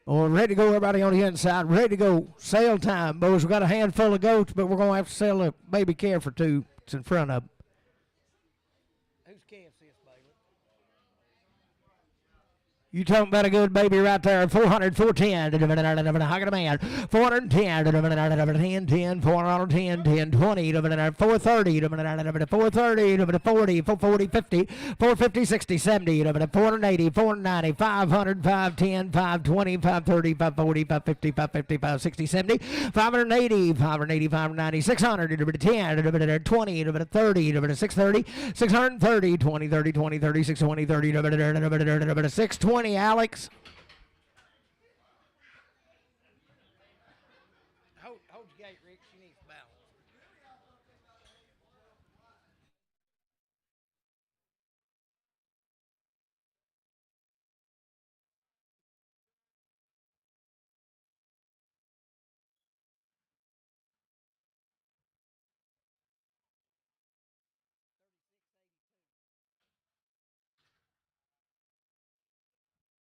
Well, ready to go, everybody on the inside. Ready to go. Sale time, boys. We got a handful of goats, but we're going to have to sell a baby calf for two. It's in front of them. Whose calf's this, Bailey? You talking about a good baby right there. 400, 410. I got a man. 410, 10, 410, 10, 20, 430, 430, 40, 440, 50, 450, 60, 70, 480, 490, 500, 510, 520, 530, 540, 550, 550, 560, 70, 580, 580, 590, 600, 10, 20, 30, 630, 630, 20, 30, 20, 30, 620, 30, 620. Alex. Hold the gate, Rick. She needs balance.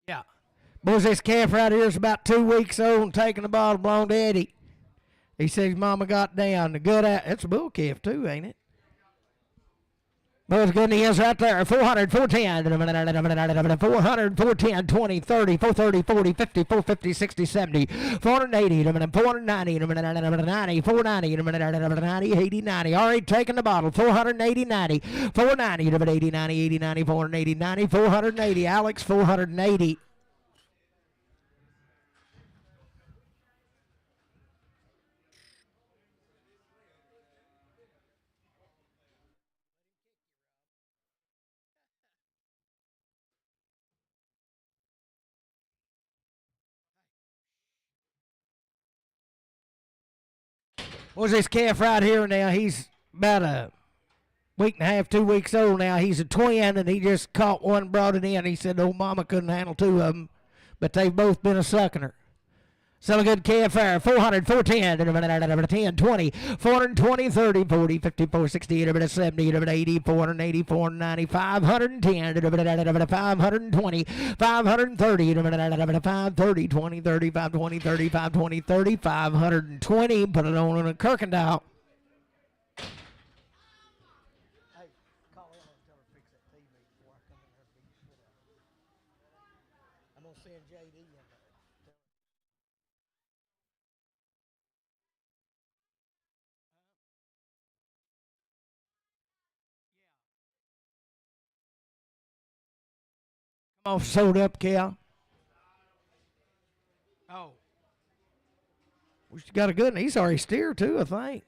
Yeah. Boys, this calf right here is about 2 weeks old and taking the bottle belonged to Eddie. He said his mama got down. It's a bull calf too, ain't it? Boys, good is right there. 400, 410, 400, 410, 20, 30, 430, 40, 50, 450, 60, 70, 480, 490, 90, 490, 90, 80, 90. All right, taking the bottle. 480, 90, 490, 80, 90, 80, 90, 480, 90, 480. Alex, 480. What's this calf right here now? He's about a week and a half, 2 weeks old now. He's a twin, and he just caught one, brought it in. He said, "Oh, mama couldn't handle two of them," but they've both been a sucking her. Still a good calf there. 400, 410, 10, 20, 420, 30, 40, 50, 460, 70, 80, 480, 490, 510, 520, 530, 530, 20, 30, 520, 30, 520, 30, 520. Put it on a Kirkendall. I'm going to send JD in there. Come on, sold up, Cal. Oh. We got a good one. He's already steered, too, I think.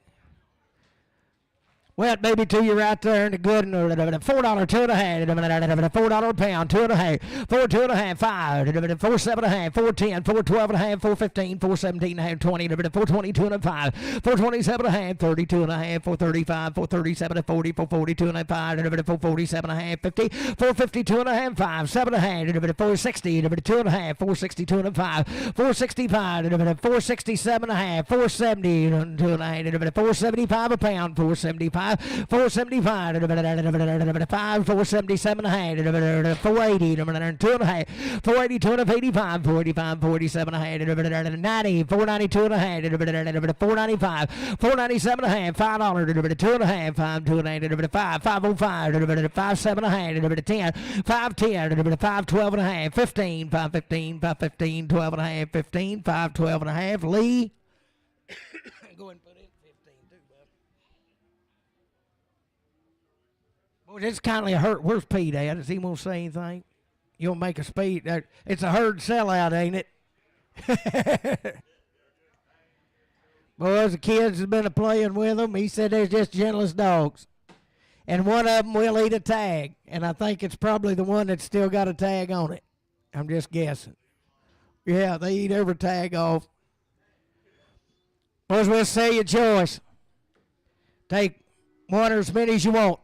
Wet baby to you right there in the good $4 2.5, $4 a pound, 2.5, 4 2.5, 5, 4 7.5, 4 10, 4 12.5, 4 15, 4 17.5, 20, 4 22 and 5, 4 27.5, 32.5, 4 35, 4 37, 40, 4 42 and 5, 4 47.5, 50, 4 52 and 5, 7.5, 4 60, 2.5, 4 62 and 5, 4 65, 4 67.5, 4 70, 2.5, 4 75 a pound, 4 75. 475, 5, 477 480, 2.5, 482 and 85, 485, 47 90, 492 and 495, 497 $5, 2.5, 5, 2.5, 5, 505, 5, 7 10, 5, 10, 5, 12 and 15, 5, 15, 5, 15, 12 and 15, 5, 12 and Lee. Go ahead and put in 15 too, bud. Boy, it's kind of a hurt. Where's Pete at? Does he want to say anything? You'll make a speed. It's a herd sellout, ain't it? Boys, the kids have been playing with them. He said they're just gentlest dogs. And one of them will eat a tag. And I think it's probably the one that's still got a tag on it. I'm just guessing. Yeah, they eat every tag off. Boys, we'll say your choice. Take one or as many as you want.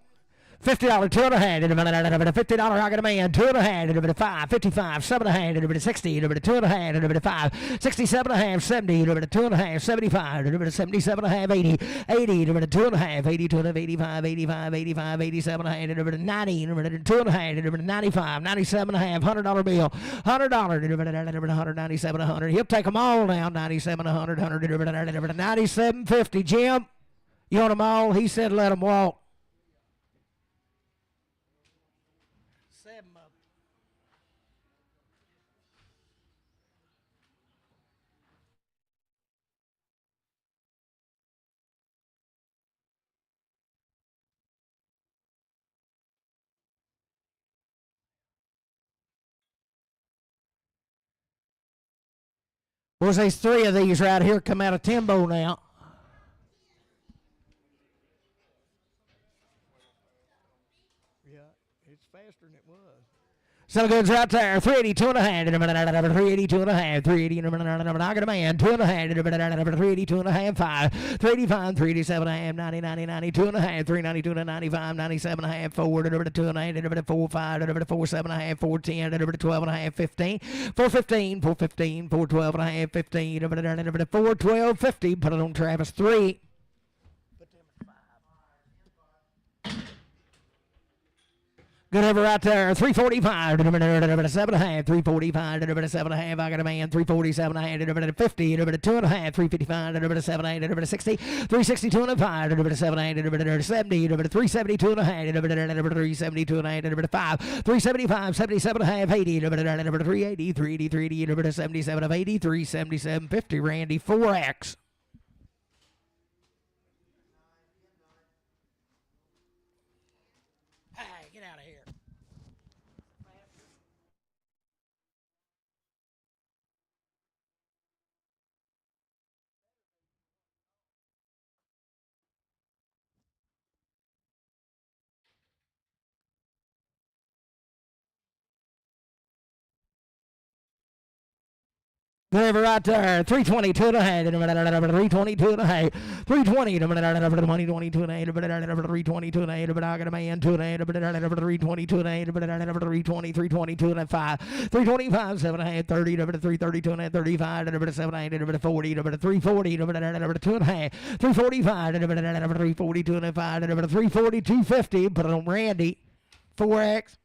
$50, 2.5, $50, I got a man, 2.5, 5, 55, 7.5, 60, 2.5, 5, 67.5, 70, 2.5, 75, 77.5, 80, 80, 2.5, 80, 85, 85, 85, 87.5, 90, 2.5, 95, 97.5, $100 bill, $100, 197, 100. He'll take them all down, 97, 100, 100, 97.50. Jim, you want them all? He said let them walk. Well, there's 3 of these right here come out of Timbo now. Yeah, it's faster than it was. So goes right there, 380, 2.5, 382 and a half, 380, I got a man, 2.5, 382 and a half, 5, 385, 387 and a half, 90, 90, 92 and a half, 392 and 95, 97 and a half, 4, 2.5, 4, 5, 4, 7 and a half, 410, 12 and a half, 15, 415, 415, 412 and a half, 15, 412, 50, put it on Travis, 3. Good over right there. 345, 7.5, 345, 7.5. I got a man. 347, 50, 2.5, 355, 7.8, 60, 362 and 5, 7.8, 70, 372 and 372 and 5, 375, 77 and a half, 80, 380, 380, 380, 77 of 80, 377, 50. Randy, 4X. Whatever right there, 322 and a half, 322 and a half, 320, 22 and a half, 322 and a half, I got a man, 2 and a half, 322 and a half, 320, 322 and a 5, 325, 7 and a half, 30, 332 and a half, 35, 7 and a half, 40, 340, 2 and a half, 345, 342 and a 5, 340, 250, put it on Randy, 4X.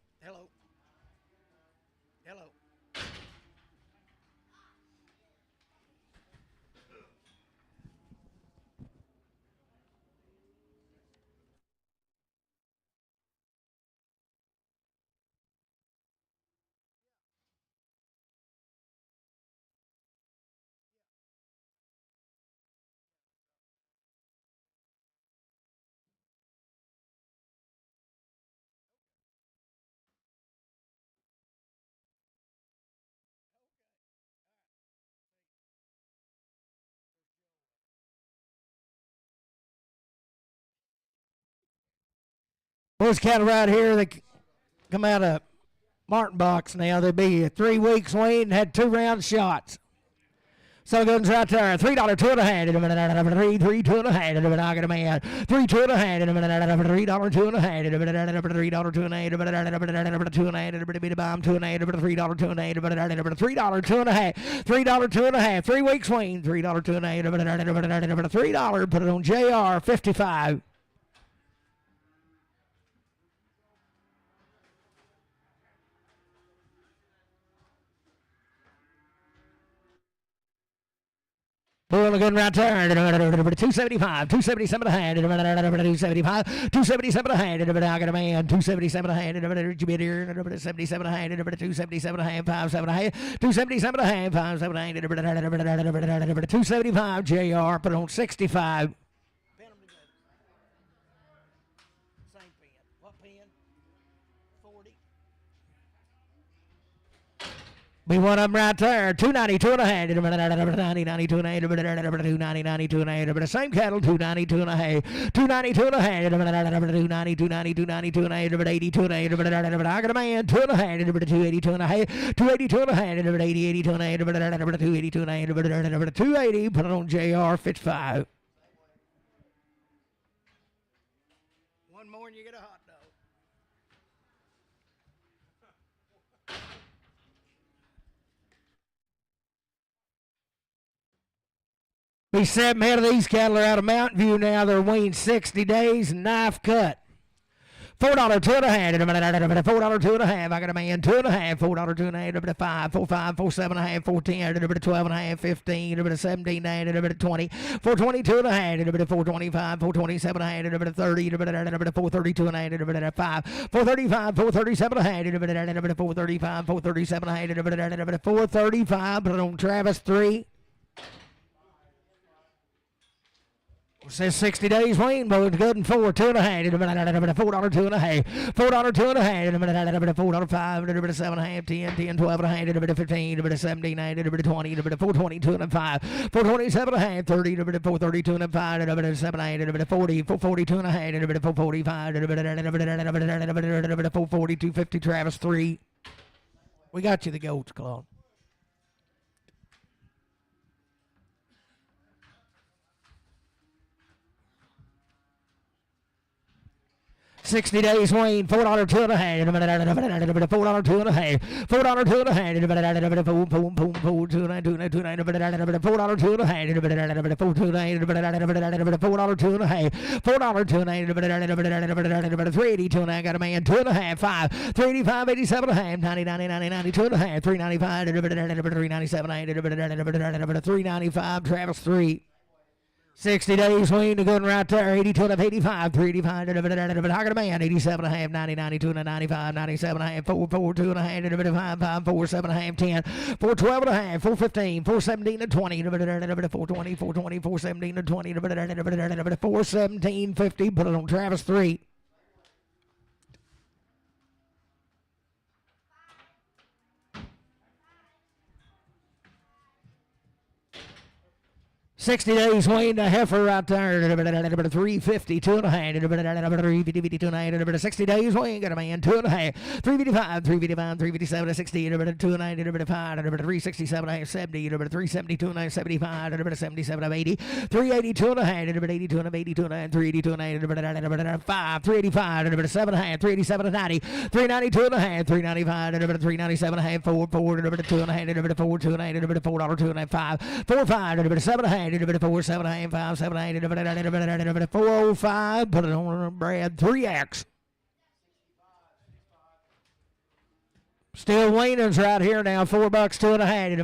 Those cattle right here, they come out of Martin box now. They'll be 3 weeks weaned and had 2 round shots. So it goes right there. $3, 2 and a half, 3, 2 and a half, I got a man. 3, 2 and a half, $3, 2 and a half, $3, 2 and a half, 2 and a half, $2 and a half, $3, 2 and a half, $3, 2 and a half, $3, 2 and a half, 3 weeks weaned, $3, 2 and a half, $3, put it on JR, 55. Pulling again right there. 275, 277 a hand, 275, 277 a hand, I got a man, 277 a hand, 77 a hand, 277 a hand, 57 a hand, 277 a hand, 57 a hand, 275, JR, put on 65. Be one of them right there. 292 and a half. 92 and a half. 290, and a half. Same cattle. 292 and a half. 292 and a half. 292, 92, 92 and a half. 82 and a half. I got a man. 2 and a half. 282 and a half. 282 and a half. 80, 82 and a half. 282 and a half. 280. Put it on JR. 55. One more and you get a hot dog. Be 7 head of these cattle are out of Mountain View now. They're weaned 60 days and knife cut. $4 2 and a half. $4 2 and a half. I got a man 2 and a half. $4 2 and a half. $5 4 5 4 7 and a half. $4 10. $12 and a half. $15. $17 $20. $4 2 and a half. $4 25. $4 27 and a half. $30. $4 32 and a half. $5 $4 35. $4 37 and a half. $4 35. $4 37 and a half. $4 35. But on Travis 3. Says 60 days wean, boys good and 4 2 and a half. $4 2 and a half. $4 2 and a half. $4 5. $7 and a half. 10 10 12 and a half. $15. 17 20. $4 and a 5. $4 and a half. 30. $4 32 and a 5. $7 40. $4 and a half. $4 45. $4 250. Travis 3. We got you the goats, Claude. 60 days wean, $4 2 and a half. $4 2 and a half. $4 2 and a half. $4 2 and a half. $4 2 and a half. $4 2 and a half. $4 2 and a half. $4 2 and a half. $4 2 and a half. $382 and I got a man 2 and a half. 5 $385 $87 and a half. 90 90 90 92 and a half. $395 $397 $395. Travis 3. 60 days wean, the good one right there. 82 and a half, 85, 385, I got a man, 87 and a half, 90, 92 and a 95, 97 and a half, 4 2 and a half, 5 4 7 and a half, 10, 4 12 and a half, 4 15, 4 17 and 20, 4 20, 4 20, 4 17 and 20, 4 17 50, put it on Travis 3. $60 days wean, the heifer right there. 350, 2 and a half. 350, 2 and a half. 60 days wean, got a man 2 and a half. 355, 355, 357, 60, 2 and a half. 367 and a half, 70, 372 and a half, 75, 77 of 80. 382 and a half, 82 and a half, 82 and a half, 382 and a half, 5, 385, 7 and a half, 387 and 90, 392 and a half, 395, 397 and a half, 4 2 and a half, 4 2 and a half, $4 2 and a half, 5, 4 5, 7 and a half. 4 7 and a half, 5 7 and a half, 405. Put it on Brad 3X. Still weanings right here now. $4 2 and a half. I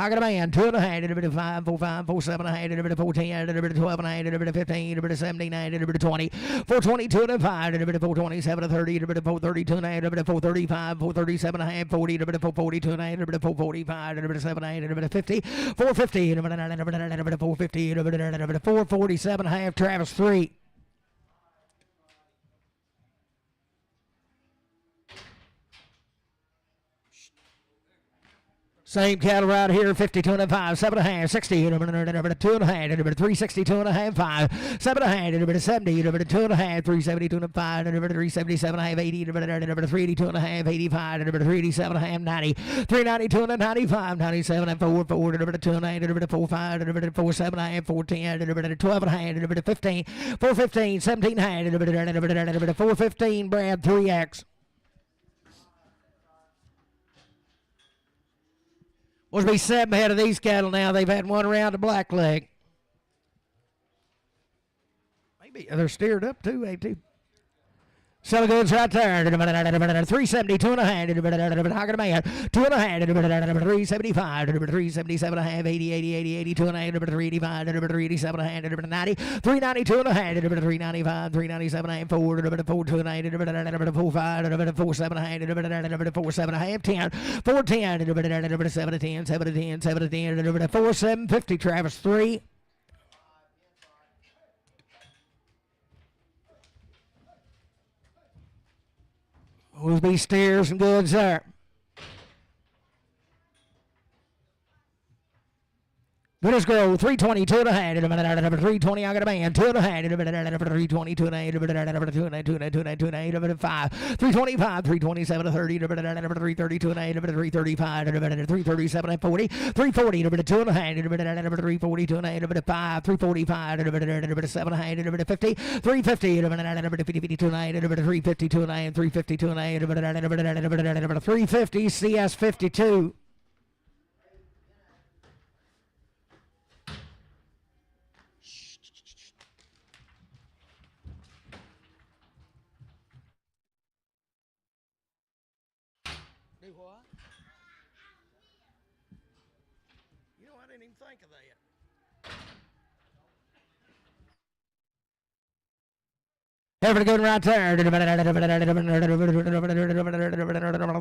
got a man 2 and a half. 5 4 5 4 7 and a half. 4 10 12 and a half. 15 17 20. 422 and a 5. 427 and 30. 432 and a half. 435 437 and a half. 40 442 and a half. 445 7 and a half. 50 450 450 447 and a half. Travis 3. Same cattle right here, 52 and a 5, 7 and a half, 60, 2 and a half, 362 and a half, 5, 7 and a half, 70, 2 and a half, 372 and a 5, 377 and a half, 80, 382 and a half, 85, 387 and a half, 90, 392 and a 95, 97 and 4, 2 and a half, 4 5, 4 7 and a half, 4 10, 12 and a half, 15, 4 15, 17 and a half, 4 15, Brad 3X. Will be 7 ahead of these cattle now. They've had one round of blackleg. Maybe they're steered up too, ain't they? Selling goods right there. 370, 2 and a half. I got a man. 2 and a half. 375, 377 and a half. 80, 80, 80, 82 and a half. 385, 387 and a half. 90, 392 and a half. 395, 397 and a half. 4, 2 and a half. 4 5, 4 7 and a half. 4 7 and a half. 10, 4 10, 7 to 10, 7 to 10, 7 to 10. 4 750. Travis 3. Will be steers and goods there. Goodness Grove, 322 and a half. 320, I got a man. 2 and a half. 322 and a half. 2 and a half. 2 and a half. 2 and a half. 2 and a half. 5. 325. 327 to 30. 332 and a half. 335. 337 and 40. 340. 2 and a half. 342 and a half. 5. 345. 7 and a half. 50. 350. 52 and a half. 352 and a half. 352 and a half. 350 CS 52. Do what? You know, I didn't even think of that.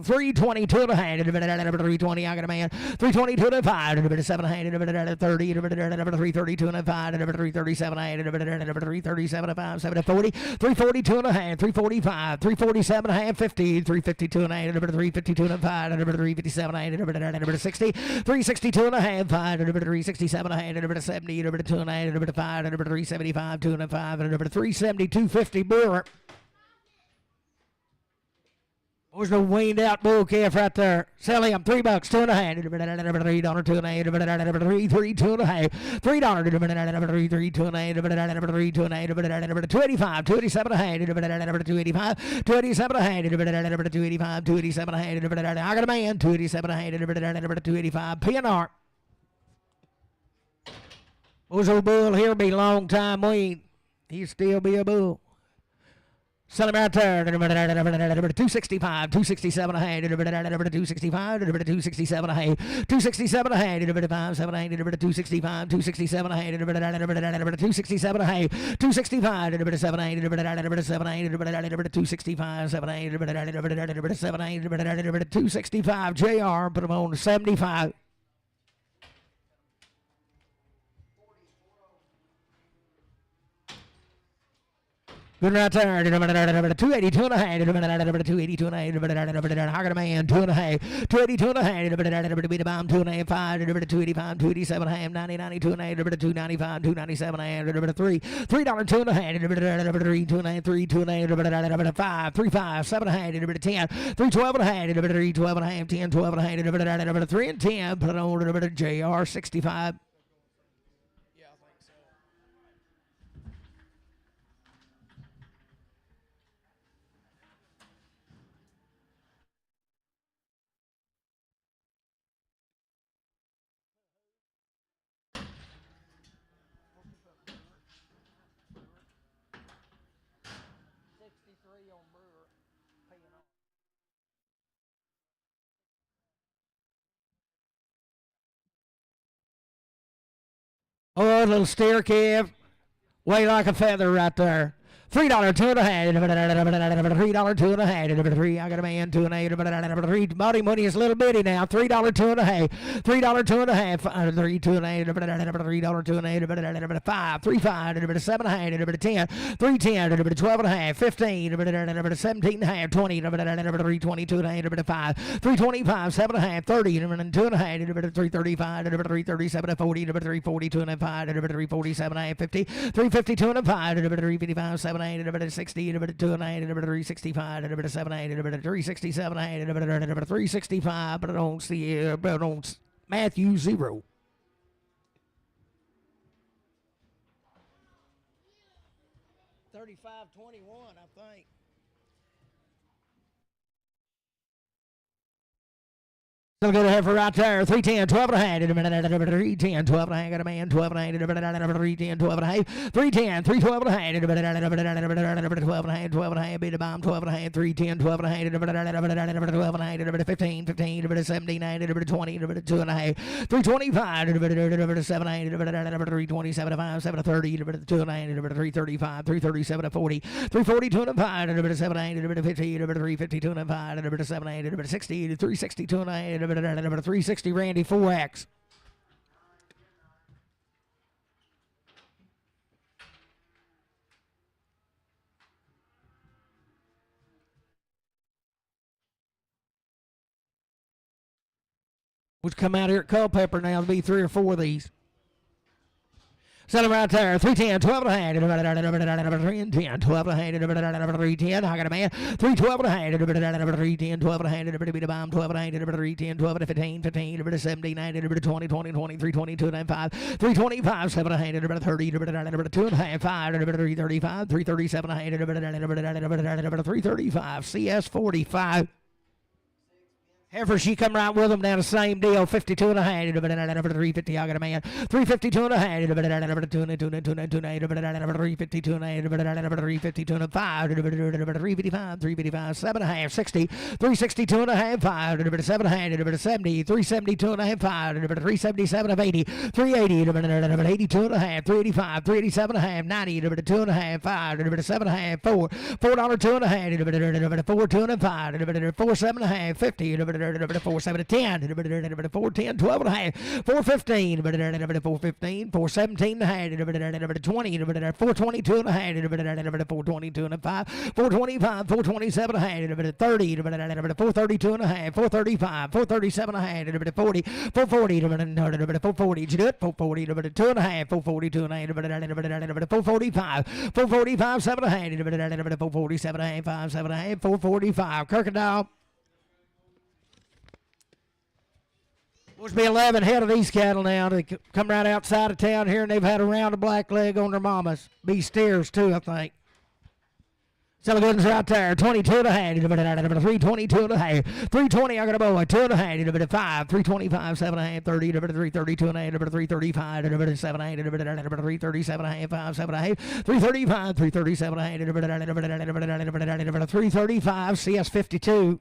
322 to the hand, 320, I got a man, 322 to 5, 7 hand, 30, 332 and 5, 337 hand, 337 and 5, 740, 342 and a hand, 345, 347 and a hand, 50, 352 and a hand, 352 and 5, 357 and a hand, 60, 362 and a hand, 5, 367 and a hand, 70, 2 and a hand, 5, 375, 2 and 5, 370, 250. Brewer. There's no weaned out bull calf right there. Sell him $3, $2.5. $3, $2 and a half. $3, $2 and a half. $3, $3, $2 and a half. $3, $2 and a half. $3, $2 and a half. $285, $287 and a half. $285, $287 and a half. $285, $287 and a half. I got a man. $287 and a half. $285. PNR. Those old bull here be long time weaned. He'll still be a bull. Sell him right there. 265, 267 and a half. 265, 267 and a half. 267 and a half. 5, 7, 265, 267 and a half. 267 and a half. 265, 7, 7, 265, 7, 265. JR, put him on 75. Good right there. 282 and a half. 282 and a half. I got a man. 2 and a half. 282 and a half. Beat a bomb. 2 and a half. 5. 285. 287 and a half. 90, 92 and a half. 295. 297 and a half. 3. $3. 2 and a half. 3. 2 and a half. 3. 2 and a half. 5. 3. 5. 7 and a half. 10. 3. 12 and a half. 3. 12 and a half. 10. 12 and a half. 3 and 10. Put it on JR 65. Oh, a little steer calf. Weigh like a feather right there. $3, 2 and a half. $3, 2 and a half. 3, I got a man. 2 and a half. 3, body money is a little bitty now. $3, 2 and a half. $3, 2 and a half. 3, 2 and a half. $3, 2 and a half. 5, 3, 5, 7 and a half. 10, 3, 10, 12 and a half. 15, 17 and a half. 20, 3, 22 and a half. 5, 325, 7 and a half. 30, 2 and a half. 335, 337, 40, 342 and a half. 347 and a half. 50, 352 and a half. 355, 7 60, 2 and a half, 365, 7 367, 365, but I don't see but I don't Matthew 0. $35.21, I think. So good heifer right there. 310, 12 and a half. 310, 12 and a half. Got a man. 12 and a half. 310, 12 and a half. 310, 312 and a half. 12 and a half. 12 and a half. Beat a bomb. 12 and a half. 310, 12 and a half. 12 and a half. 15, 15, 17, 20, 2 and a half. 325, 7 and a half. 327, 5, 7, 30, 2 and a half. 335, 337, 40, 342 and a 5, 7 and a half. 50, 352 and a 5, 7 and a half. 60, 362 and a half. 360 Randy 4X. Which come out here at Culpeper now to be 3 or 4 of these. Sell them right there. 310, 12 and a half. 310, 12 and a half. 310. I got a man. 312 and a half. 310, 12 and a half. Beat a bomb. 12 and a half. 310, 12 and 15, 15, 17, 19, 20, 20, 23, 22, 5, 325, 7 and a half. 30, 2 and a half. 5, 335, 337 and a half. 335. CS 45. Heifer, she come right with them down the same deal. 52 and a half. 350, I got a man. 352 and a half. 352 and a 352 and a 352 and a 5. 355, 355, 7 and a half. 60, 362 and a half. 5, 7 and a half. 70, 372 and a half. 5, 377 of 80. 380, 82 and a half. 385, 387 and a half. 90, 2 and a half. 5, 7 and a half. 4, $4 2 and a half. 4, 2 and a 5. 4, 7 and a half. 50, 4, 7, 10, 4, 10, 12 and a half, 4, 15, 4, 15, 4, 17 and a half, 20, 4, 22 and a half, 4, 22 and a 5, 4, 25, 4, 27 and a half, 30, 4, 32 and a half, 4, 35, 4, 37 and a half, 40, 4, 40, 4, 40, did you do it? 4, 40, 2 and a half, 4, 42 and a half, 4, 45, 4, 45, 7 and a half, 4, 47 and a half, 5, 7 and a half, 4, 45, Kirkendall. Supposed to be 11 head of these cattle now. They come right outside of town here, and they've had a round of black leg on their mamas. Be steers, too, I think. Sell goods right there. 22 and a half. 322 and a half. 320, I got a boy. 2 and a half. 5. 325, 7 and a half. 30. 332 and a half. 335. 7 and a half. 337 and a half. 5, 7 and a half. 335. 337 and a half. 335. CS 52.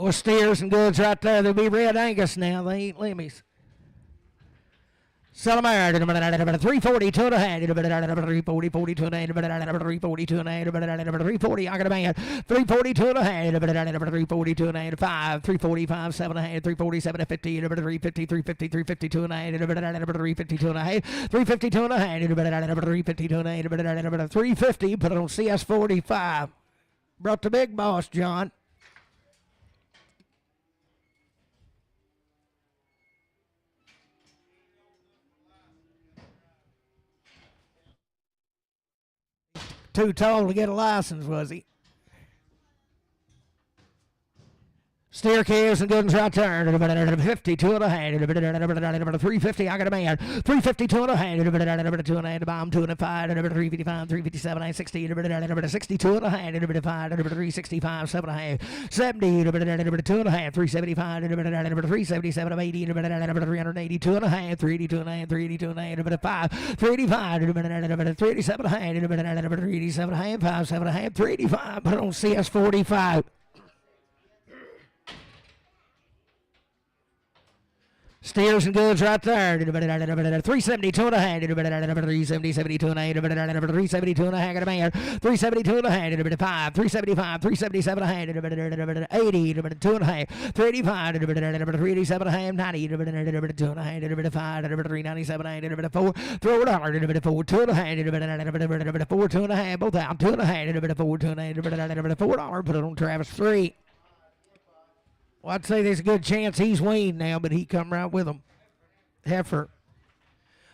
Or steers and goods right there. They'll be red Angus now. They ain't limmies. Sell them out. 340, 2 and a half. 340, 42 and a half. 342 and a half. 340, I got a man. 342 and a half. 342 and a half. 5, 345, 7 and a half. 347 and 50. 350, 350, 352 and a half. 352 and a half. 352 and a half. 352 and a half. 350, put it on CS 45. Brought the big boss, John. Too tall to get a license, was he? Steer calves and goods right there. 52 and a half. 350, I got a man. 352 and a half. 2 and a half. Bomb 2 and a 5. 355, 357, 60. 62 and a half. 5, 365, 7 and a half. 70, 2 and a half. 375, 377 of 80. 382 and a half. 382 and a half. 382 and a half. 5, 385, 387 and a half. 387 and a half. 5, 7 and a half. 385, but on CS 45. Steers and goods right there. 372 and a half. 370, 72 and a half. 372 and a half. Got a man. 372 and a half. 5, 375, 377 and a half. 80, 2 and a half. 385, 387 and a half. 90, 2 and a half. 5, 397 and a half. 4, throw it on. 4, 2 and a half. 4, 2 and a half. Both out. 2 and a half. 4, 2 and a half. $4. Put it on Travis 3. Well, I'd say there's a good chance he's weaned now, but he come right with him. Heifer.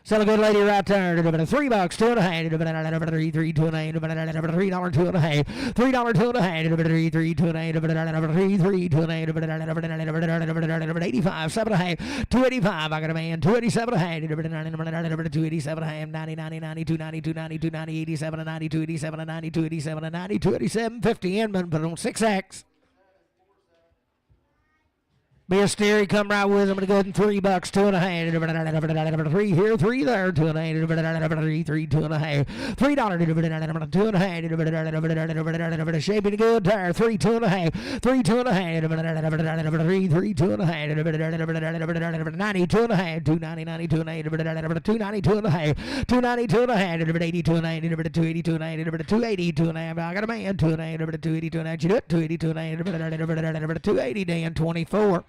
Sell a good lady right there. $3, 2 and a half. 3, 3, 2 and a half. $3, 2 and a half. $3, 2 and a half. 3, 3, 2 and a half. 3, 3, 2 and a half. 85, 7 and a half. 285, I got a man. 287 and a half. 287 and a half. 90, 90, 92, 92, 92, 90, 87 and 92, 87 and 92, 87 and 90, 287, 50 Inman, put it on 6X. Be a steer, he come right with him to go $3, 2 and a half. 3 here, 3 there, 2 and a half. 3, 3, 2 and a half. $3, 2 and a half. Shaping the good there, 3, 2 and a half. 3, 2 and a half. 3, 3, 2 and a half. 92 and a half. 290, 92 and a half. 292 and a half. 292 and a half. 82 and a half. 282 and a half. 282 and a half. I got a man. 2 and a half. 282 and a half. You do it. 282 and a half. 280, Dan, 24.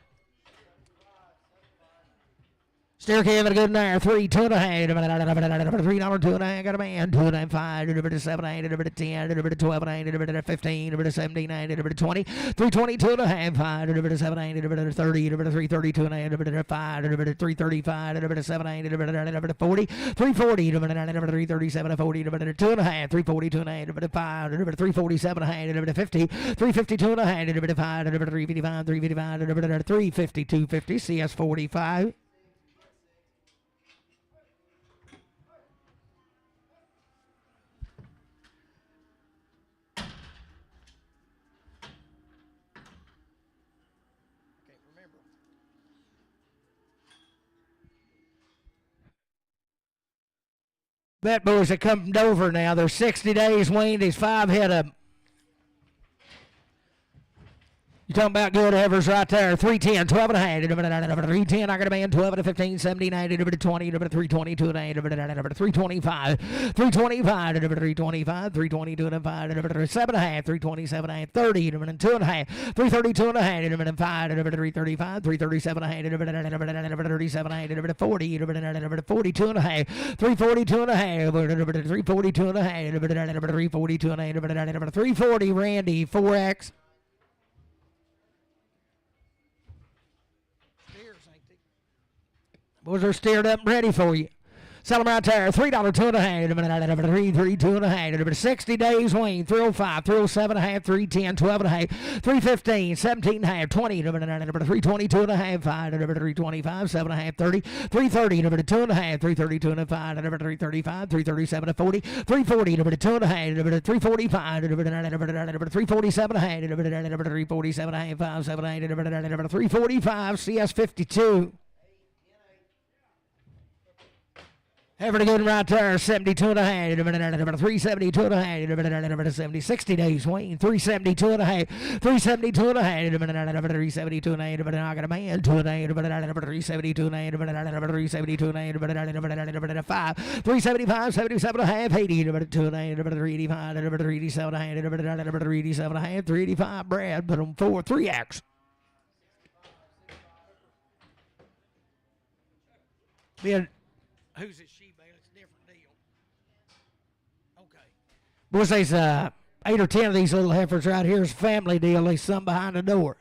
Steer calf and a good there. 3, 2 and a half. $3, 2 and a half. Got a man. 2 and a half. 5, 7 and a half. 10, 12 and a half. 15, 17 and a half. 20, 322 and a half. 5, 7 and a half. 30, 332 and a half. 5, 335, 7 and a half. 40, 340, 337, 40, 2 and a half. 342 and a half. 5, 347 and a half. 50, 352 and a half. 5, 355, 355, 350, 250. CS 45. Bet boys that come from Dover now. They're 60 days weaned. These 5 head of them. You're talking about good heifers right there. 310, 12 and a half. 310, I got a man. 12 and a 15, 17, 19, 20, 322 and a half. 325, 325, 325, 322 and a 5, 7 and a half, 327 and a half, 30, 2 and a half, 332 and a half, 5, 335, 337 and a half, 37 and a half, 40, 42 and a half, 342 and a half, 342 and a half, 342 and a half, 340, Randy, 4X. Boys are steered up and ready for you. Sell them right there. $3, 2 and a half. 3, 2 and a half. 60 days wean. 305, 307 and a half. 310, 12 and a half. 315, 17 and a half. 20, 322 and a half. 5, 325, 7 and a half. 30, 330, 2 and a half. 332 and a 5, 335, 337 and 40. 340, 2 and a half. 345, 347 and a half. 347 and a half. 5, 7 and a half. 345, CS 52. Every good right there, 72 and a half, 372 and a half, 70, 60 days wean, 372 and a half, 372 and a half, 372 and a half, I got a man, 2 and a half, 372 and a half, 372 and a half, 5, 375, 77 and a half, 80, 2 and a half, 385, 387 and a half, 387 and a half, 385, Brad, put them 4, 3X. Who's it? It's a different deal. Okay. Boys, there's 8 or 10 of these little heifers right here. It's a family deal. There's some behind the door.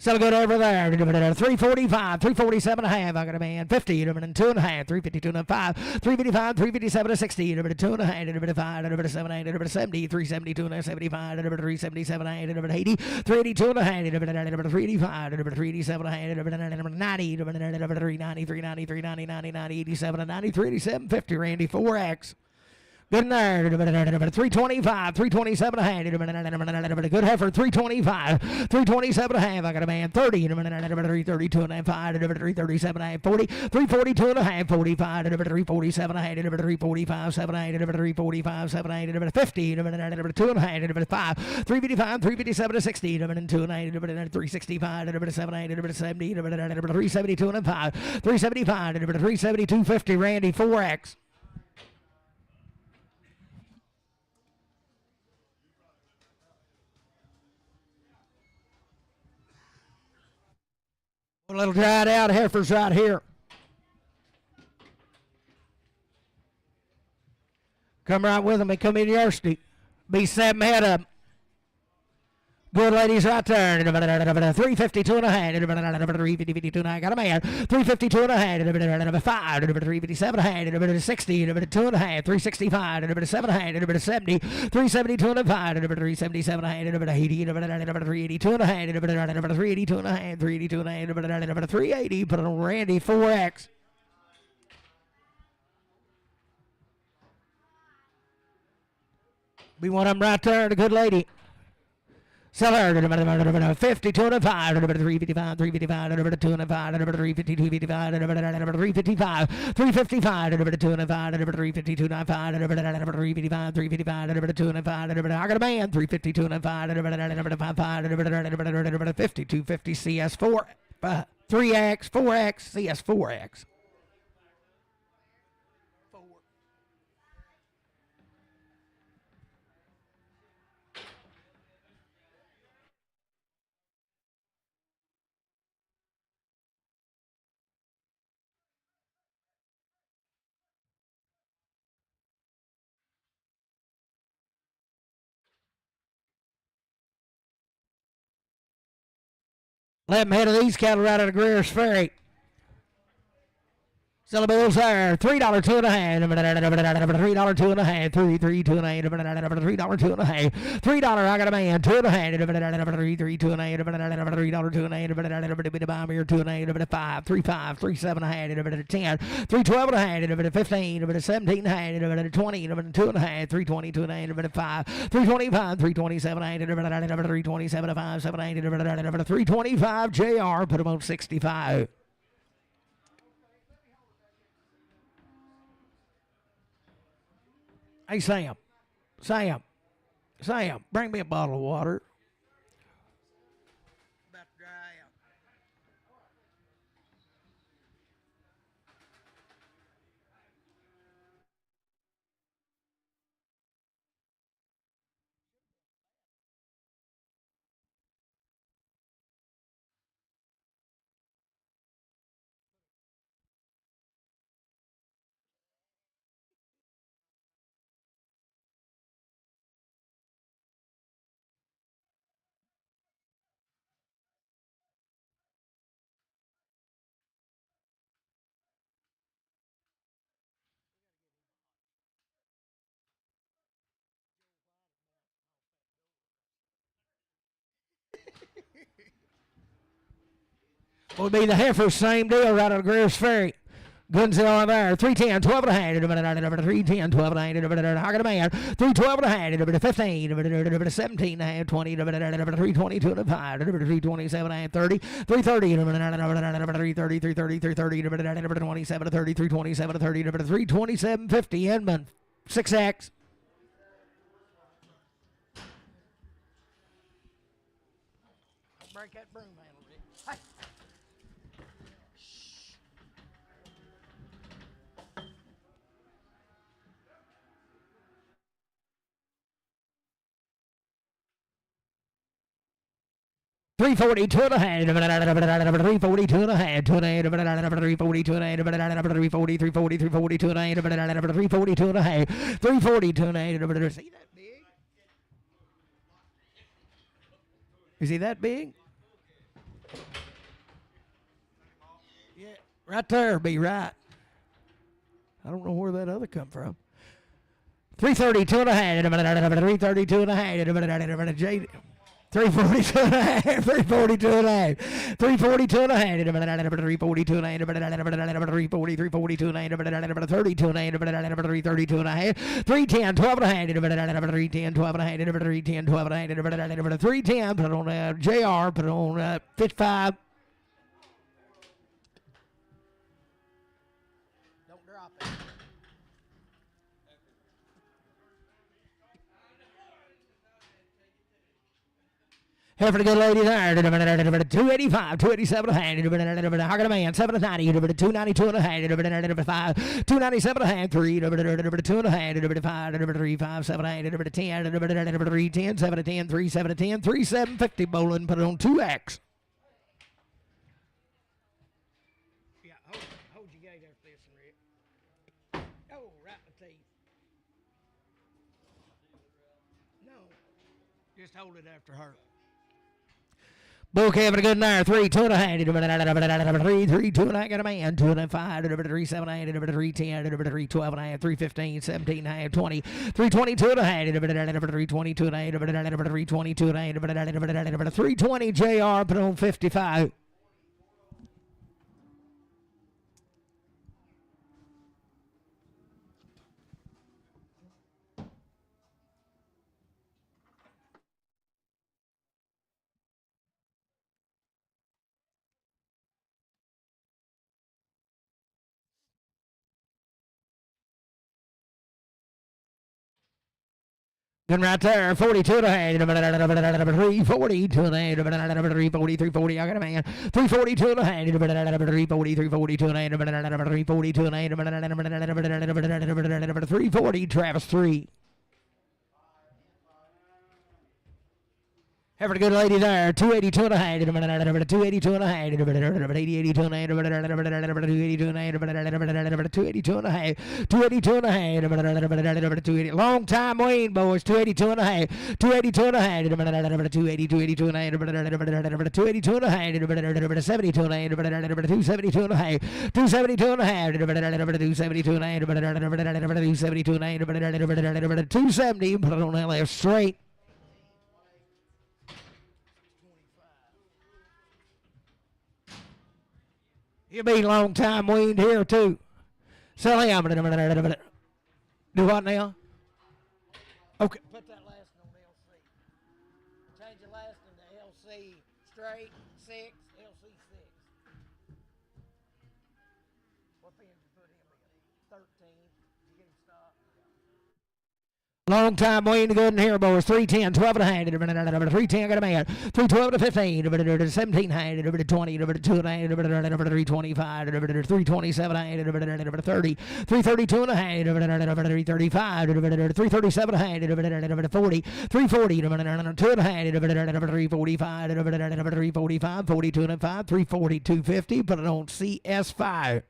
So good over there. 345, 347 and a half. I got a man. 50, 2 and a half. 352 and a 5. 355, 357 and 60. 2 and a half. 5, 7, 8, 70. 372 and a 75. 377 and a 80. 382 and a half. 385. 387 and a half. 90. 390, 390, 390, 90, 90, 87 and 90. 387, 50. Randy, 4X. Good in there. 325, 327 and a half. Good heifer. 325, 327 and a half. I got a man. 30, 332 and a half. 337 and a half. 40, 342 and a half. 45, 347 and a half. 345, 7 and a half. 345, 7 and a half. 50, 2 and a half. 5, 355, 357 and 60. 2 and a half. 365, 7 and a half. 70, 372 and a 5. 375, 372, 50. Randy, 4X. A little dried out heifers right here. Come right with them. They come in University. Be 7 head up. Good ladies right there. 352 and a half. 352 and a half. Got a man. 352 and a half. 5. 357 and a half. 60. 2 and a half. 365. 7 and a half. 70. 372 and a 5. 377 and a half. 80. 382 and a half. 382 and a half. 382 and a half. 380. Put on Randy, 4X. Be one of them right there. The good lady. Sell her 52 and a 5, 355, 355, 2 and a 5, 352, 55, 355, 355, 2 and a 5, 352 and a 5, 355, 355, 2 and a 5, I got a man, 352 and a 5, 52, 50, CS4, 3X, 4X, CS4X. Let them head of these cattle right out of Greer's Ferry. Sell the bills there. $3, 2 and a half. $3, 2 and a half. 3, 2 and a half. $3, 2 and a half. $3, I got a man. 2 and a half. 3, 2 and a half. $3, 2 and a half. Bit of bomb here. 2 and a half. 5, 3, 5, 3, 7 and a half. 10, 3, 12 and a half. 15, 17 and a half. 20, 2 and a half. 3, 22 and a half. 5, 325, 327 and a half. 327 5, 7 and a half. 325 JR. Put him on 65. Hey, Sam. Sam, bring me a bottle of water. About to dry out. Will be the heifer, same deal, right on Greer's Ferry. Guns are there. 310, 12 and a half. 310, 12 and a half. Hogging a man. 312 and a half. 15. 17 and a half. 20. 322 and a 5. 327 and a half. 30. 330. 330. 330. 330. 27 to 30. 327 to 30. 327 50. Edmund. 6X. Break that broom handle, Rick. Hey. 342 and a half. 342 and a half. 342 and a half. 340, 342 and a half. 342 and a half. 342 and a half. See that big? Is he that big? Yeah, right there. Be right. I don't know where that other come from. 332 and a half. 332 and a half. 342 and a half, 342 and a half, 342 and a half, 342 and a half, 342 and a half, 32 and a half, 332 and a half, 310, 12 and a half, 310, 12 and a half, 310, 12 and a half, 310, put it on JR, put it on 55. Don't drop it. Here for the good lady there. 285, 287 and a half. Hogging a man, 790, 292 and a half. 297 and a half. 3, 2 and a half. 5, 3, 5, 7, 8, 10, 3, 10, 7, 10, 3, 7, 10, 3, 7, 50. Bowling, put it on 2X. Yeah, hold your gate after this, Rick. Oh, right in the teeth. No, just hold it after her. Bull having a good night. 3, 2 and a half. 3, 2 and a half. Got a man. 2 and a half. 5. 3, 7 and a half. 3, 10. 3, 12 and a half. 3, 15. 17 and a half. 20. 3, 22 and a half. 3, 22 and a half. 3, 22 and a half. 320 JR. Put on 55. Good right there, 42 and a half, 342 and a half, 340, 340, I got a man, 342 and a half, 340, 342 and a half, 342 and a half, 340, Travis 3. Have a good lady there. 282 and a half. 282 and a half. 82 and a half. 282 and a half. 282 and a half. 282 and a half. 280. Long time waiting, boys. 282 and a half. 282 and a half. 282 and a half. 282 and a half. 72 and a half. 272 and a half. 272 and a half. 272 and a half. 272 and a half. 270. Put it on that left straight. You'll be a long time weaned here, too. So, hey, do what now? Okay. Put that last one on LC. Change the last one to LC straight, 6, LC 6. What pin did you put him in? 13. Did you get him stopped? Long time waiting to go in here, boys. 310, 12 and a half. 310, got a man. 312 to 15. 17 hand. 20. 2 and a half. 325. 327 hand. 30. 332 and a half. 335. 337 hand. 40. 340. 2 and a half. 345. 345. 42 and a 5. 340. 250. Put it on CS5.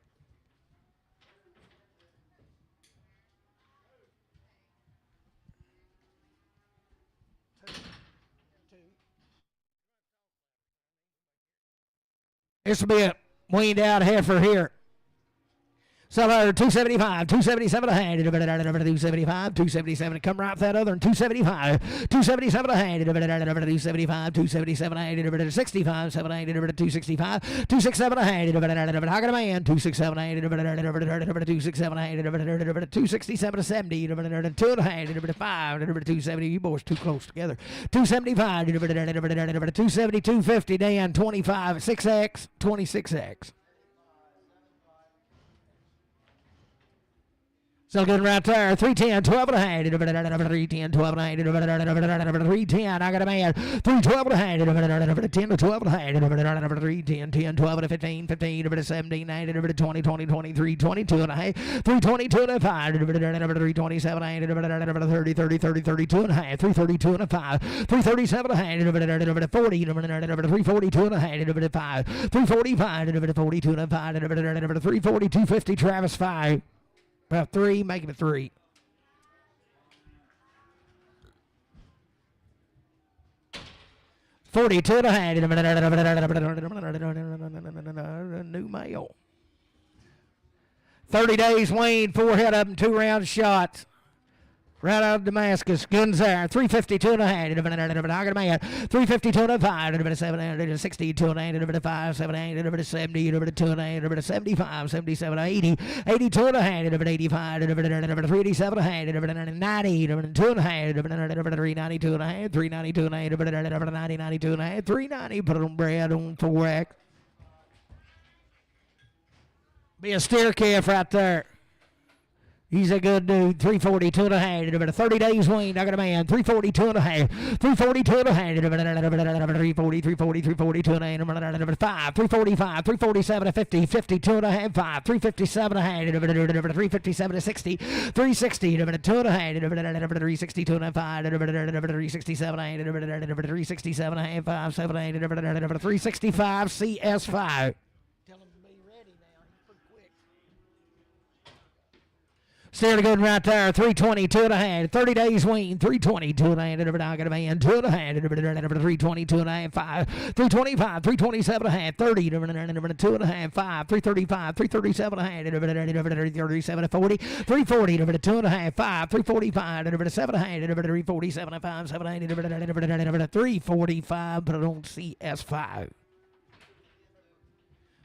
This will be a weaned out heifer here. So 275, 277 a hand, 275, 277. Come right with that other one. 275, 277 a hand, 275, 277 a hand, 65, 7 a hand, 265, 267 a hand, I got a man, 267 a hand, 267 a hand, 267 a 70, 2 and a hand, 5, 270. You boys too close together. 275, 270, 250, Dan, 25, 6X, 26X. Still good right there. 310, 12 and a half. 310, 12 and a half. 310, I got a man. 312 and a half. 10 to 12 and a half. 310, 10, 12 and 15, 15, 17, 20, 20, 23, 22 and a half. 322 and a 5. 327 and a half. 30, 30, 30, 32 and a half. 332 and a 5. 337 and a half. 40, 342 and a half. 5. 345, 42 and a 5. 340, 250, Travis 5. About 3, make it a 3. $42 and a half. New male. 30 days weaned, 4 head up and 2 round shots. Right out of Damascus, guns there. 352 and a half. I got a man. 352 and a 5. 762 and a half. 5, 7, 70, 2 and a half. 75, 77, 80, 82 and a half. 85, 387 and a half. 90, 2 and a half. 392 and a half. 392 and a half. 90, 92 and a half. 390. Put it on bread on 4X. Be a steer calf right there. He's a good dude. 342 and a half. 30 days weaned. I got a man. 342 and a half. 342 and a half. 340, 340, 342 and a half. 5, 345, 347 to 50. 52 and a half. 5, 357 and a half. 357 to 60. 360. 2 and a half. 362 and a half. 5, 367 and a half. 367 and a half. 5, 7, 8. 365 CS5. Still good right there. 322 and a half. 30 days weaned. 322 and a half. I got a man. 2 and a half. 322 and a half. 5. 325. 327 and a half. 30. 2 and a half. 5. 335. 337 and a half. 337 to 40. 340. 2 and a half. 5. 345. 7 and a half. 347 and 5. 7 and 345. Put it on CS5.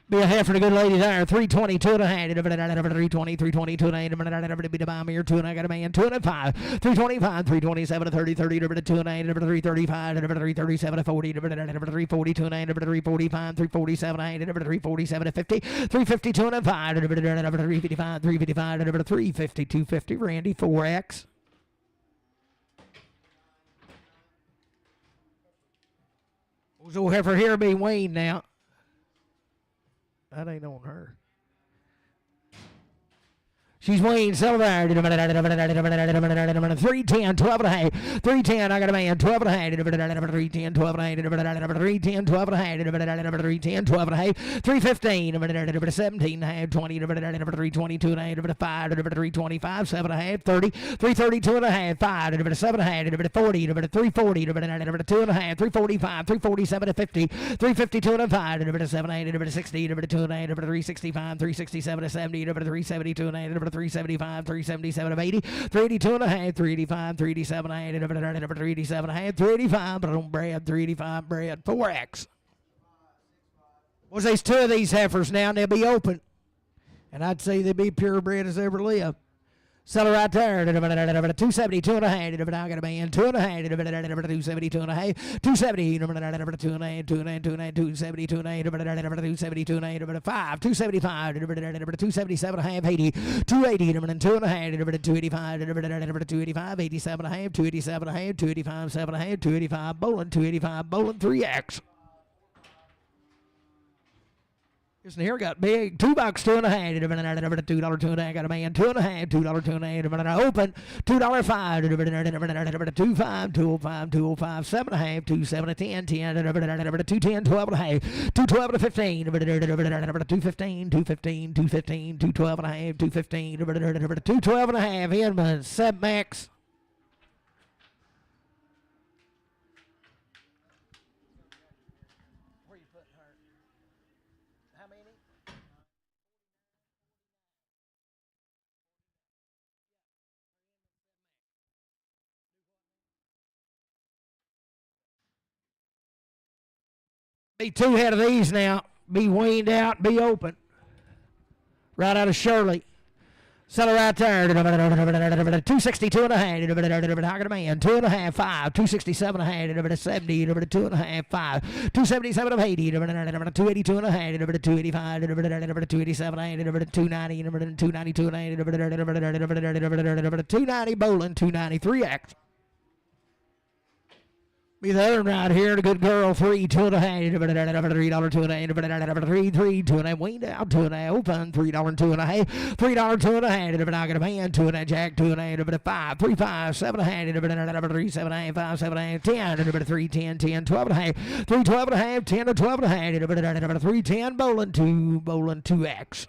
Be a half for the good lady there. 322 and a half. 320, 322 and a half. Be the bomb here. 2 and I got a man. 2 and a 5. 325, 327 to 30, 30, 2 and a half. 335, 337 to 40, 342 and a half. 345, 347 and a half. 347 to 50. 352 and a 5. 355, 355, 350, 250. Randy 4X. Who's old heifer here be weaned now? That ain't on her. She's weaned, sell there. 310, 12 and a half. 310, I got a man. 12 and a half. 310, 12 and a half. 310, 12 and a half. 310, 12 and a half. 315, 17 and a half. 20, 322 and a half. 5, 325, 7 and a half. 30, 332 and a half. 5, 7 and a half. 40, 340, 2 and a half. 345, 347 to 50. 352 and a 5, 7 and a half. 60, 2 and a half. 365, 367 to 70. 372 and a half. 375, 377 of 80, 382 and a half, 385, 387 and a half, 387 and a half, 385, but on bread, 385 bread, 4X. Well, there's 2 of these heifers now, and they'll be open. And I'd say they'll be purebred as ever live. Seller right there. 272 and a half. I got a man. 2 and a half. 272 and a half. 270. 2 and a half. 2 and a half. 2 and a half. 272 and a half. 272 and a half. 5. 275. 277 and a half. 80. 280. 2 and a half. 285. 285. 87 and a half. 287 and a half. 285. 7 and a half. 285 bowling. 285 bowling. 3X. Listen here, got big. $2, 2 and a half. $2, 2 and a half. Got a man. 2 and a half. $2, 2 and a half. Open. $2, 5. 2.5. 205. 205. 7 and a half. 2, 7 to 10. 10. 210. 12 and a half. 212 to 15. 215. 215. 215. 212 and a half. 215. 212 and a half. Inman. 7 max. Be 2 head of these now. Be weaned out. Be open. Right out of Shirley. Seller right there. 262 and a half. I got a man. 2 and a half. 5. 267 and a half. 70. 2 and a half. 5. 277 of 80. 282 and a half. 285. 287 and a half. 290. 292 and a half. 290 bowling. 293X. Be the other one right here, the good girl, 3, 2 and a half, $3, 2 and a half, 3, 2 and a half, weaned out, 2 and a half, open, $3, 2 and a half, $3, 2 and a half, I got a man, 2 and a half, jack, 2 and a half, 5, 3, 5, 7 and a half, 3, 7 and a half, 5, 7 and a half, 10, 3, 10, 10, 12 and a half, 3, 12 and a half, 10 to 12 and a half, 3, 10, bowling, 2X.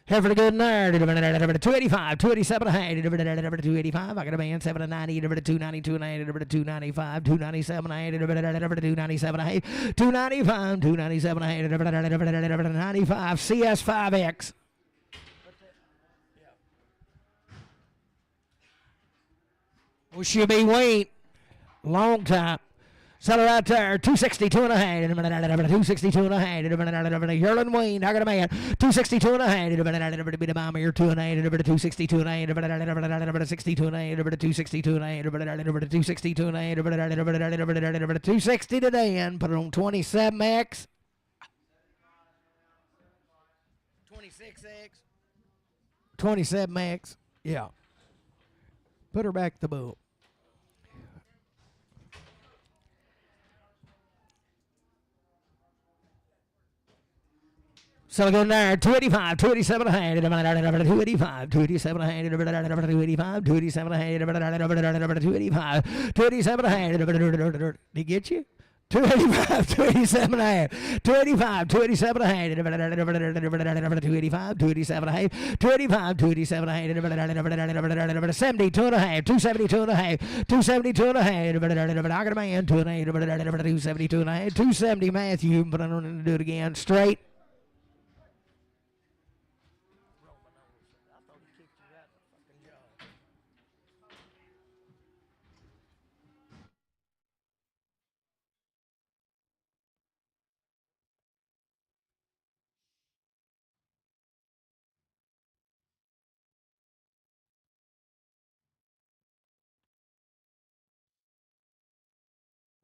Here for the good nerd. 285, 287 and a half. 285. I got a man. 7 and 90. 292 and a half. 295. 297 and a half. 297 and a half. 295. 297 and a half. 95. CS5X. Well, she'll be waiting. Long time. Seller right there, 262 and a half. 262 and a half. Yerlin Wayne, I got a man. 262 and a half. Bit of bomb here, 2 and a half. 262 and a half. 62 and a half. 262 and a half. 262 and a half. 260 today and put it on 27X. 26X. 27X. Yeah. Put her back the book. So go there, 285, 287 and a half, 285, 287 and a half, 285, 287 and a half, 285, 287 and a half. Did he get you? 285, 287 and a half, 285, 287 and a half, 285, 287 and a half, 285, 287 and a half, 72 and a half, 272 and a half, 272 and a half, I got a man, 2 and a half, 272 and a half, 270 Matthew, but I don't want to do it again, straight.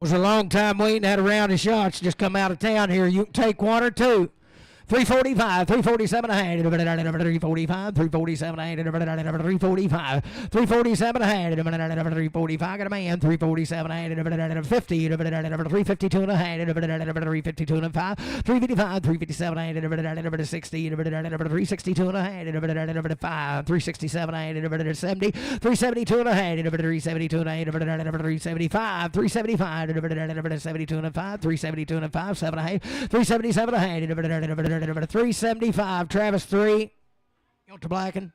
Was a long time waiting. Had a round of shots just come out of town here. You can take 1 or 2. 345, 347 and a half, 345, 347 and a half, 345, 347 and a half, 345, got a man, 347 and a half, 50, 352 and a half, 352 and a half, 355, 357 and a half, 60, 362 and a half, 5, 367 and a half, 70, 372 and a half, 372 and a half, 375, 375, 72 and a 5, 372 and a 5, 7 and a half, 377 and a half, 375, Travis 3. Go to Blacken.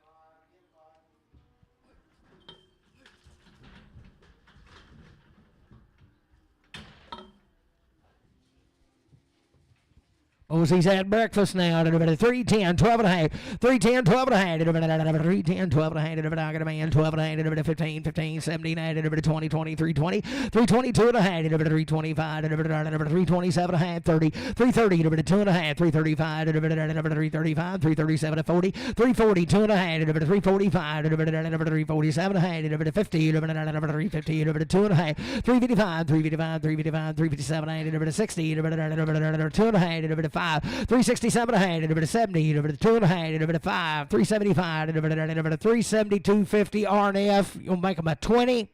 Ozzy's had breakfast now. 310, 12 and a half. 310, 12 and a half. 310, 12 and a half. I got a man, 12 and a half. 15, 15, 17, 20, 20, 320. 322 and a half. 325. 327 and a half. 30. 330. 2 and a half. 335. 335. 337 to 40. 340. 2 and a half. 345. 347 and a half. 50. 350. 2 and a half. 355. 355. 355. 357. 60. 2 and a half. 367 and a half, 70, 2 and a half, 5, 375, 372.50 RNF. You'll make them a 20,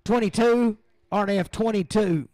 22, RNF 22.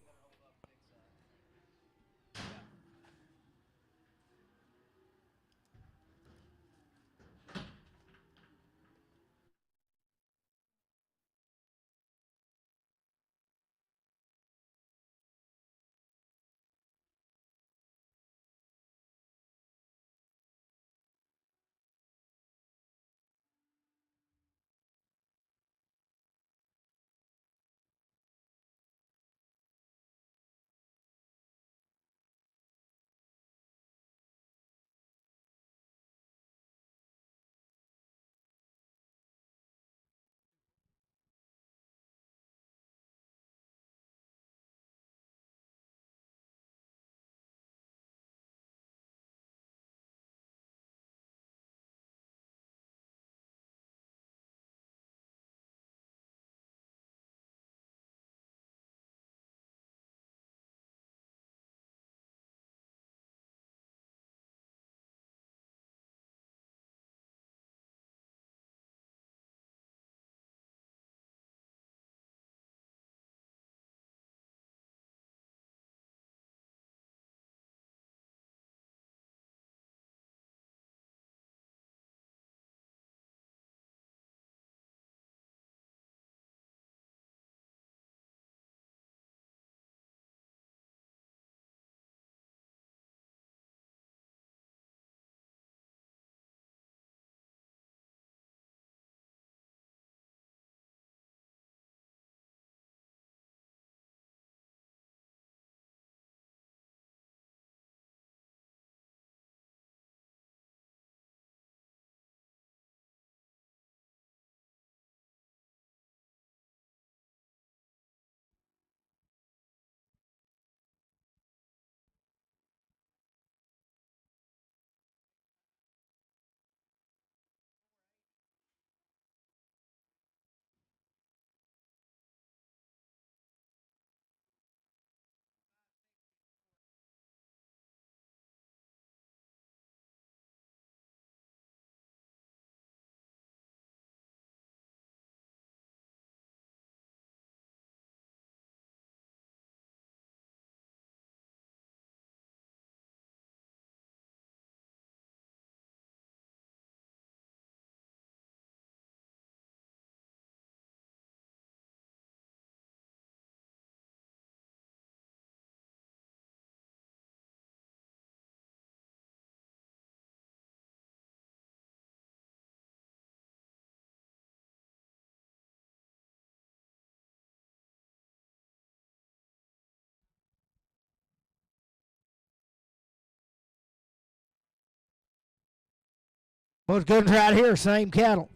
Both good right here, same cattle.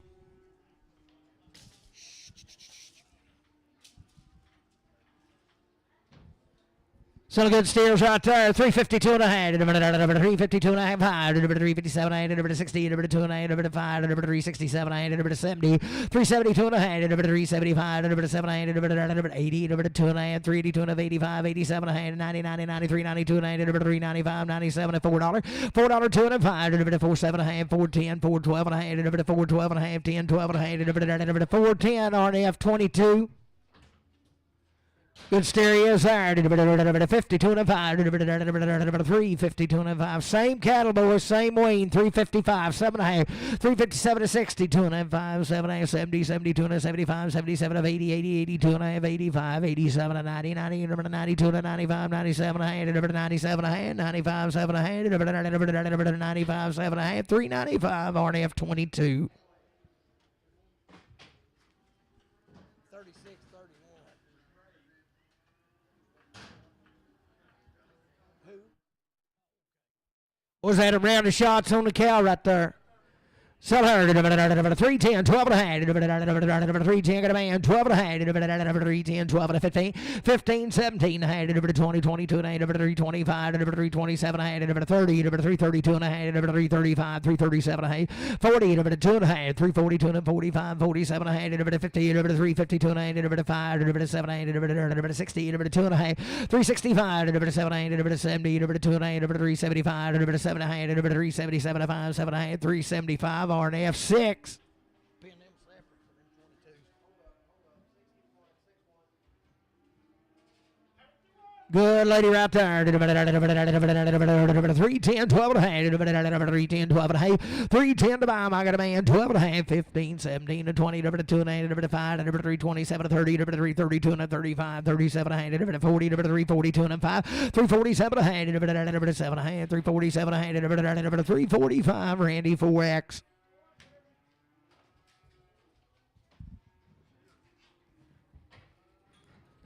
Still good steers right there. 352 and a half. 352 and a half high. 357 and a half. 60. 2 and a half. 5. 367 and a half. 70. 372 and a half. 375. 7 and a half. 80. 2 and a half. 382 and a half. 85. 87 and a half. 90. 90. 93. 92 and a half. 395. 97 and $4. $4 2 and a 5. 4 7 and a half. 410. 412 and a half. 412 and a half. 10 12 and a half. 410 RNF 22. Good stereos there. 52 and a 5. 352 and a 5. Same cattle, boys. Same wean. 355. 7 and a half. 357 to 60. 2 and a half. 5. 7 and a half. 70. 72 and a 75. 77 of 80. 80. 82 and a half. 85. 87 and 90. 90. 92 and a 95. 97 and a half. 97 and a half. 95. 7 and a half. 95. 7 and a half. 395. RNF 22. Was that around the shots on the cow right there? Sell her 310, 12 and a half, 310, got a man, 12 and a half, 310, 12 and a 15, 15, 17 and a half, 20, 22 and a half, 325, 327 and a half, 30, 332 and a half, 335, 337 and a half, 40, 2 and a half, 342 and 45, 47 and a half, 50, 352 and a half, 5, 7 and a half, 60, 2 and a half, 365, 7 and a half, 70, 2 and a half, 375, 7 and a half, 377 and a half, 7 and a half, 375. RNF 6. Good lady right there. 310, 12 and a half. 310, 12 and a half. 310 to buy. I got a man. 12 and a half. 15, 17, and 20. 2 and a half. 5. 327, 30. 332 and 35. 37 and a half. 40. 342 and 5. 347 and a half. 7 and a half. 347 and a half. 345. Randy 4X.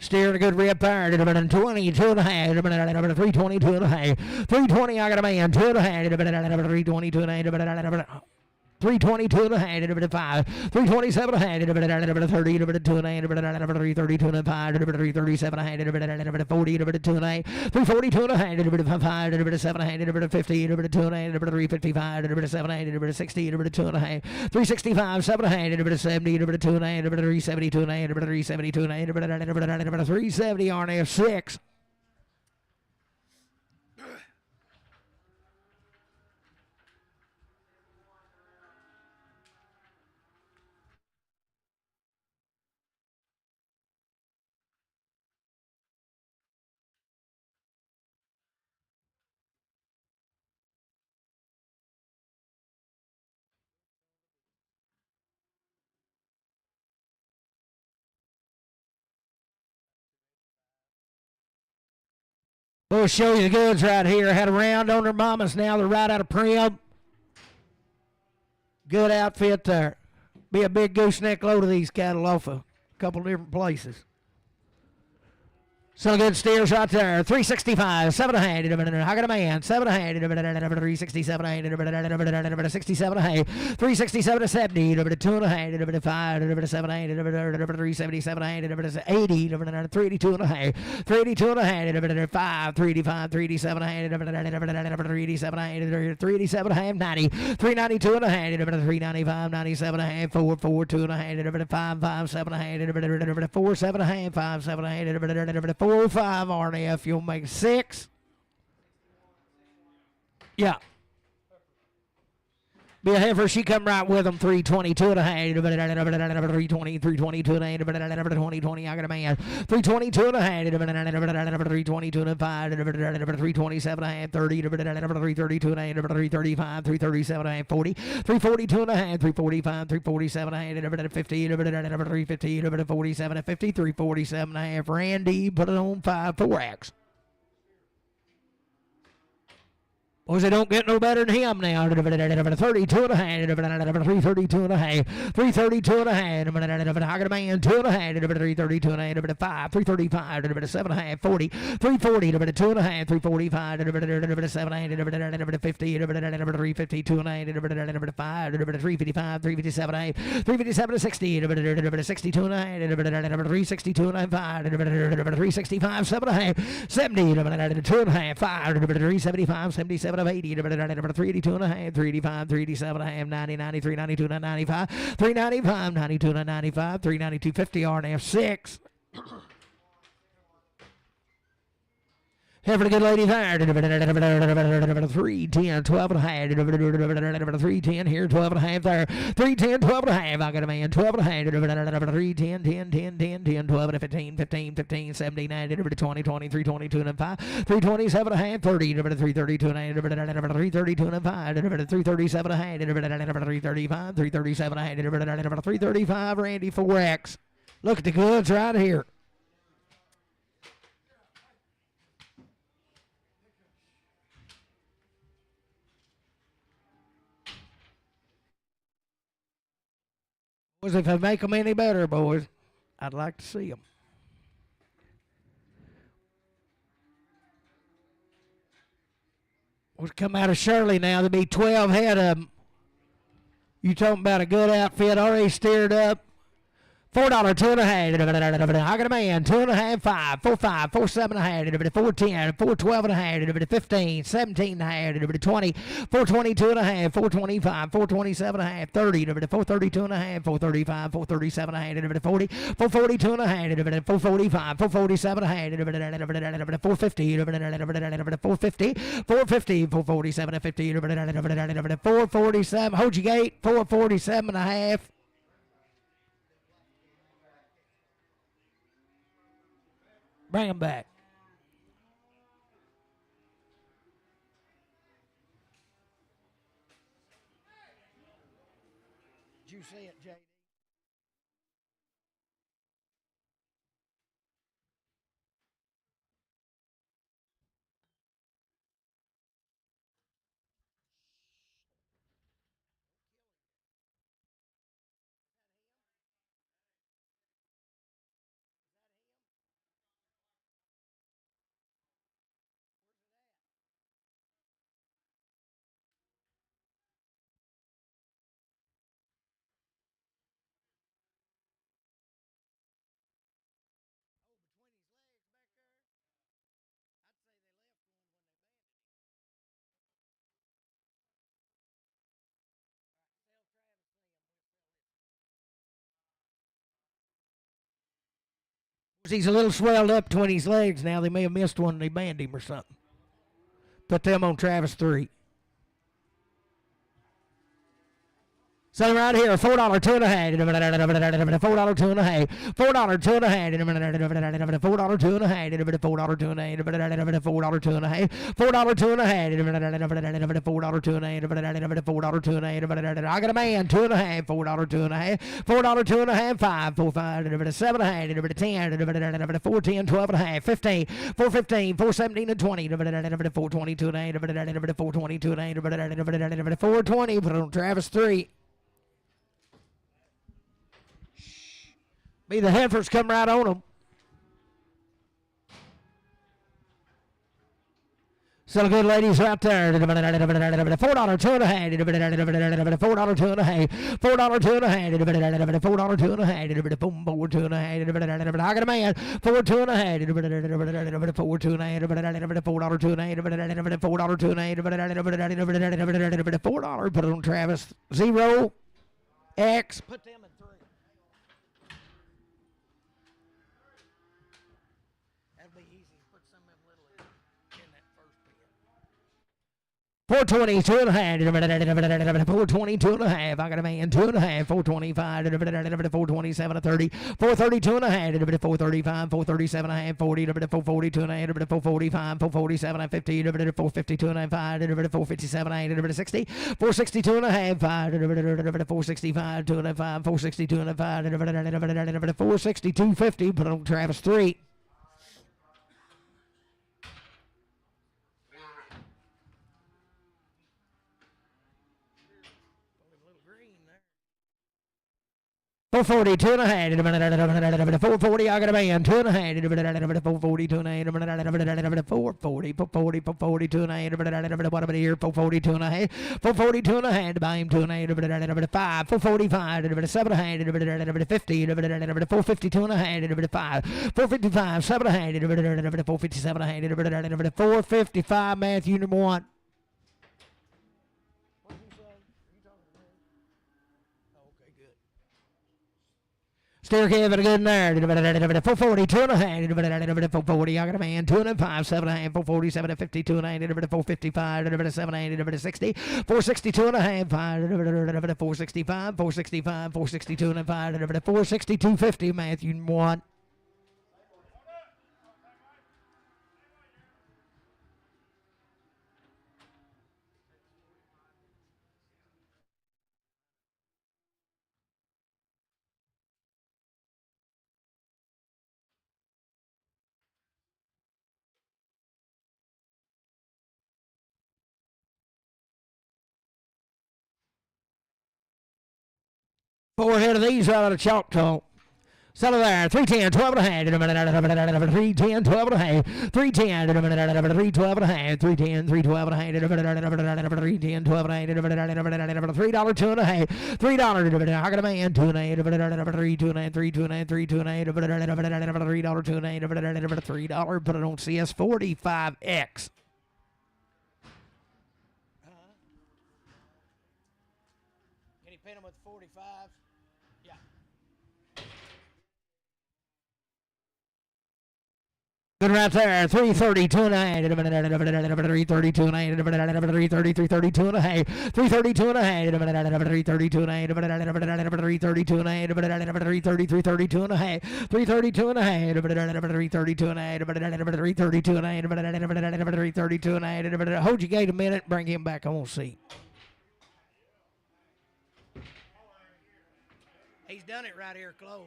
Steering a good rip there. 22 and a half. 322 and a half. 320, I got a man. 2 and a half. 322 and a half. 322 and a half, 5, 327 and a half, 30, 2 and a half, 332 and a 5, 337 and a half, 40, 2 and a half, 342 and a half, 5, 7 and a half, 50, 2 and a half, 355, 7 and a half, 60, 2 and a half, 365, 7 and a half, 70, 2 and a half, 372 and a half, 372 and a half, 370 RNF 6. We'll show you the goods right here. Had a round on their mamas. Now they're right out of prim. Good outfit there. Be a big gooseneck load of these cattle off a couple different places. Some good steers right there. 365, 7 and a half. I got a man. 7 and a half. 367 and a half. 67 and a half. 367 to 70. 2 and a half. 5, 7 and a half. 377 and a half. 80. 382 and a half. 382 and a half. 5, 385, 387 and a half. 387 and a half. 387 and a half. 90. 392 and a half. 395, 97 and a half. 4, 4, 2 and a half. 5, 5, 7 and a half. 4, 7 and a half. 5, 7 and a half. 4, 5 RNF, you'll make 6. Yeah. Be a heifer, she come right with them. 322 and a half. 320, 322 and a half. 20, I got a man. 322 and a half. 322 and a 5. 327 and a half. 30. 332 and a half. 335. 337 and a half. 40. 342 and a half. 345. 347 and a half. 50. 350. 47 and 50. 347 and a half. Randy, put it on 5 4X. Boys, they don't get no better than him now. 32 and a half. 332 and a half. 332 and a half. I got a man. 2 and a half. 332 and a half. 5. 335. 7 and a half. 40. 340. 2 and a half. 345. 7 and a half. 50. 352 and a half. 5. 355. 357 and a half. 357 to 60. 62 and a half. 362 and a half. 5. 365. 7 and a half. 70. 2 and a half. 5. 375. 77 of 80, 382 and a half, 385, 387 and a half, 90, 93, 92, 95, 395, 92, 95, 392, 50 RNF 6. Here for the good lady there. 310, 12 and a half. 310 here, 12 and a half there. 310, 12 and a half. I got a man, 12 and a half. 310, 10, 10, 10, 10, 12 and a 15, 15, 15, 17, 19, 20, 20, 322 and a 5. 327 and a half, 30, 332 and a half. 332 and a 5. 337 and a half. 335, 337 and a half. 335, Randy 4X. Look at the goods right here. If I make them any better, boys, I'd like to see them. come out of Shirley now. There'll be 12 head of them. You talking about a good outfit already steered up. $4, 2.5. I got a man, 2.5, 5, 4, 5, 4, 7.5, 4, 10, 4, 12.5, 15, 17.5, 20, 4, 22.5, 4, 25, 4, 27.5, 30, 4, 32.5, 4, 35, 4, 37.5, 40, 4, 42.5, 4, 45, 4, 47.5, 4, 50, 4, 50, 4, 50, 4, 47, 50, 4, 47. Hold your gate, 4, 47.5. Bring them back. Did you see it, JD? He's a little swelled up between his legs now. They may have missed one and they banned him or something. Put them on Travis 3. So right here, $4, 2.5, $4, 2.5, $4, 2.5, $4, 2.5, $4, 2.5, $4, 2.5, $4, 2.5, $4, 2.5, $4, 2.5, I got a man, 2.5, $4, 2.5, $4, 2.5, 5, 4, 5, 7.5, 10, 4, 10, 12.5, 15, 4, 15, 4, 17, and 20, 4, 22, 4, 22, 4, 20, put on Travis 3. Be the heifers come right on them. So good ladies right there. $4, 2.5, $4, 2.5, $4, 2.5, boom, 4, 2.5, I got a man, 4, 2.5, 4, 2.5, $4, 2.5, $4, put it on Travis, 0, X, put them in 3. That'd be easy. Put some of them little in that first bit. 420, 2.5, 420, 2.5. I got a man, 2.5, 425, 427, 30, 430, 2.5, 435, 437.5, 40, 440, 2.5, 445, 447, 50, 450, 2.5, 457, 8, 60, 460, 2.5, 465, 2.5, 460, 2.5, 460, 250. Put on Travis 3. $440, 2.5, $440, I got a man, 2.5, $440, 2.5, $440, 2.5, what about here, $440, 2.5, $440, 2.5, buy him, 2.5, 5, $445, 7.5, 50, $450, 2.5, 5, $455, 7.5, $457, $455, Matthew, number 1. Still Kevin good in there. 440, 2.5, 440. I got a man, 2.5, 7.5, 447, 50, 2.5, 455, 7.8, 60, 460, 2.5, 465, 465, 460, 2.5, 460, 250. Matthew 1. Four head of these out of the Choctaw. Settle there. 310, 12 and a half. 310, 12 and a half. 310, 312 and a half. 310, 312 and a half. 310, 12 and a half. $3, two and a half. $3. I got a man. Two and a half. 3, 2 and a half. 3, 2 and a half. 3, 2 and a half. $3, two and a half. $3. Put it on CS45X. Can you pin them with 45s? Yeah. Good right there. 332 and a half. 332 and a half. 330, 332 and a half. 332 and a half. 332 and a half. 332 and a half. 330, 332 and a half. 332 and a half. 332 and a half. 332 and a half. 332 and a half. Hold your gate a minute. Bring him back. I won't see. He's done it right here close.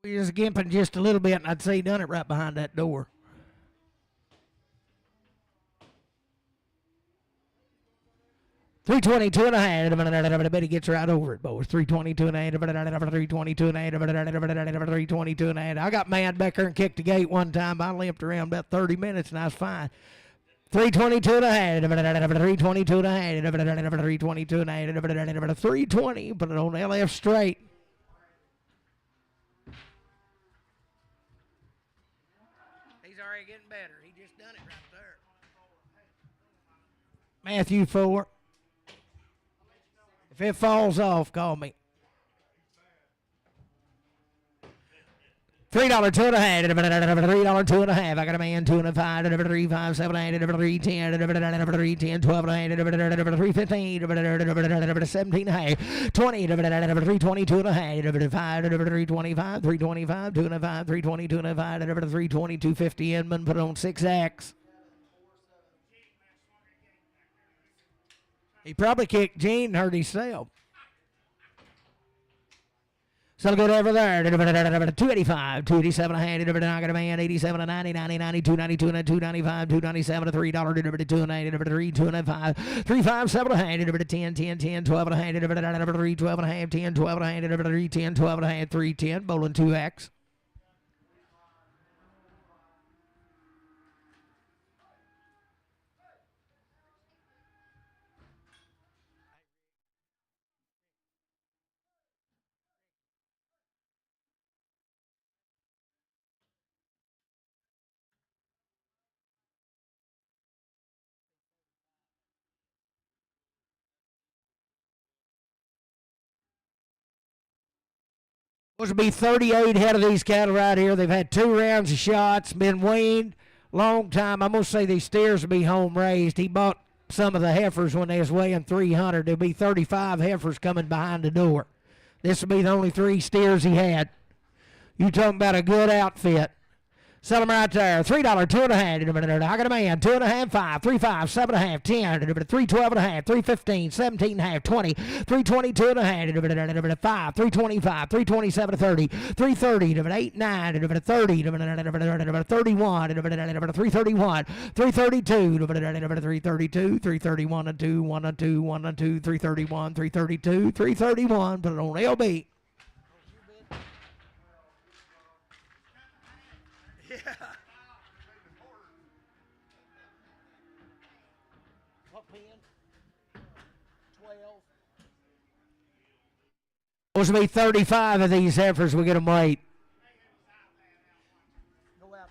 We just gimping just a little bit, and I'd say he done it right behind that door. $322 and a half. I bet he gets right over it, boys. $322 and a half. $322 and a half. $322 and a half. I got mad back there and kicked the gate one time. I limped around about 30 minutes, and I was fine. 322 and a half. 322 and a half. 322 and a half. 320. Put it on LF straight. He's already getting better. He just done it right there. Matthew 4. If it falls off, call me. $3, two and a half. $3, two and a half. I got a man, 2 and a 5. 3, 5, 7, 8. 3, 10. 3, 10, 12 and a half. 3, 15. 17 and a half. 20. 3, 22 and a half. 5. 3, 25. 3, 25. 2 and a 5. 3, 22 and a 5. 3, 20. 250 Inman. Put it on 6X. He probably kicked Gene and hurt himself. So I'll go over there. 285, 287 and a half. I got a man. 87 and 90, 90, 90, 292 and 295, 297 and $3. 2 and 8, 3, 2 and 5, 3, 5, 7 and a half. 10, 10, 10, 12 and a half. 3, 12 and a half. 10, 12 and a half. 3, 10, 12 and a half. 3, 10. Bowling 2X. Supposed to be 38 head of these cattle right here. They've had 2 rounds of shots, been weaned long time. I'm going to say these steers will be home raised. He bought some of the heifers when they was weighing 300. There'll be 35 heifers coming behind the door. This will be the only 3 steers he had. You talking about a good outfit. Sell them right there. $3, 2 and a half. I got a man. 2 and a half, 5, 3, 5, 7 and a half, 10, 3, 12 and a half, 3, 15, 17 and a half, 20, 3, 22 and a half, 5, 3, 25, 3, 27, 30, 3, 30, 8, 9, 30, 31, 3, 31, 3, 32, 3, 32, 3, 31 and 2, 1 and 2, 1 and 2, 3, 31, 3, 32, 3, 31. Put it on LB. Yeah. What pen? 12. Supposed to be 35 of these heifers. We get them late. Go out.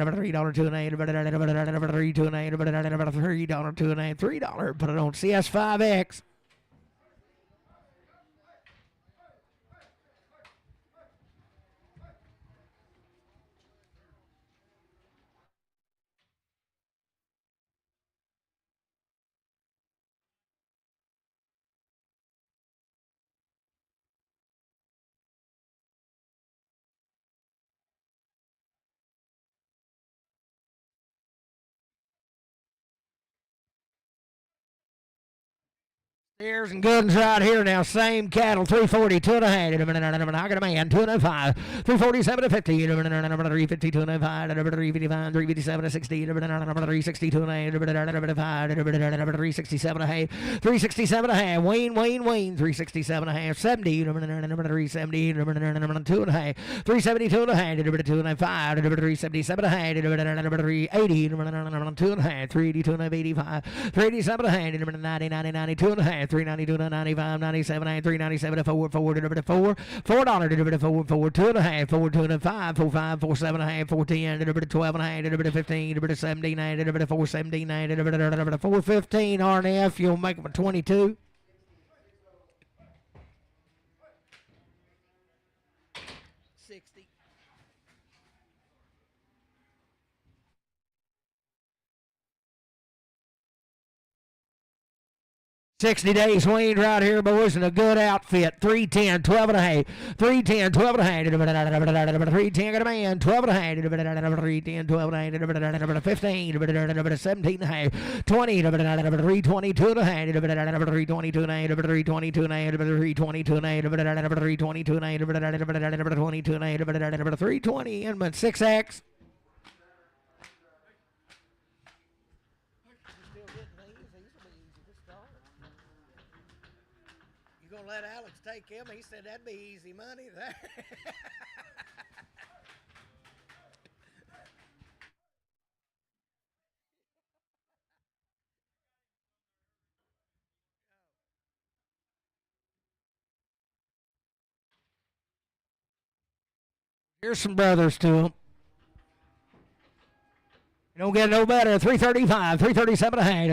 $3 two and a half, 3 two and a half, $3 two and a half, $3. Put it on CS5X. Here's and Goods right here now. Same cattle, 340, 2.5. I got a man, 205, 347 to 50. 350, 205, 355, 357 to 60. 360, 205, 367 a half, 367 a half. Wayne, 367 a half, 70. 370, 2.5, 372 and a half, 205, 377 a half, 380, 2.5, 382 and a half, 85, 387 a half, 90, 90, 92 and a half. 392 to 95, 97, 397 to 4, 4 to 4, $4 to 4, 4, 2 and a half, 4, 2 and a 5, 4, 5, 4, 7 and a half, 14 to 12 and a half, to 15, to 17, to 4, 17, to 4, 15, RNF, you'll make them a 22. $60 days weaned right here, boys, in a good outfit. 310, 12 and a half. 310, 12 and a half. 310, got a man. 12 and a half. 310, 12 and a half. 15, 17 and a half. 20, 322 and a half. 322 and a half. 322 and a half. 322 and a half. 322 and a half. 22 and a half. 320 and 6X. Let Alex take him. He said that'd be easy money there. Here's some brothers to him. You don't get no better. 335, 337 and a half.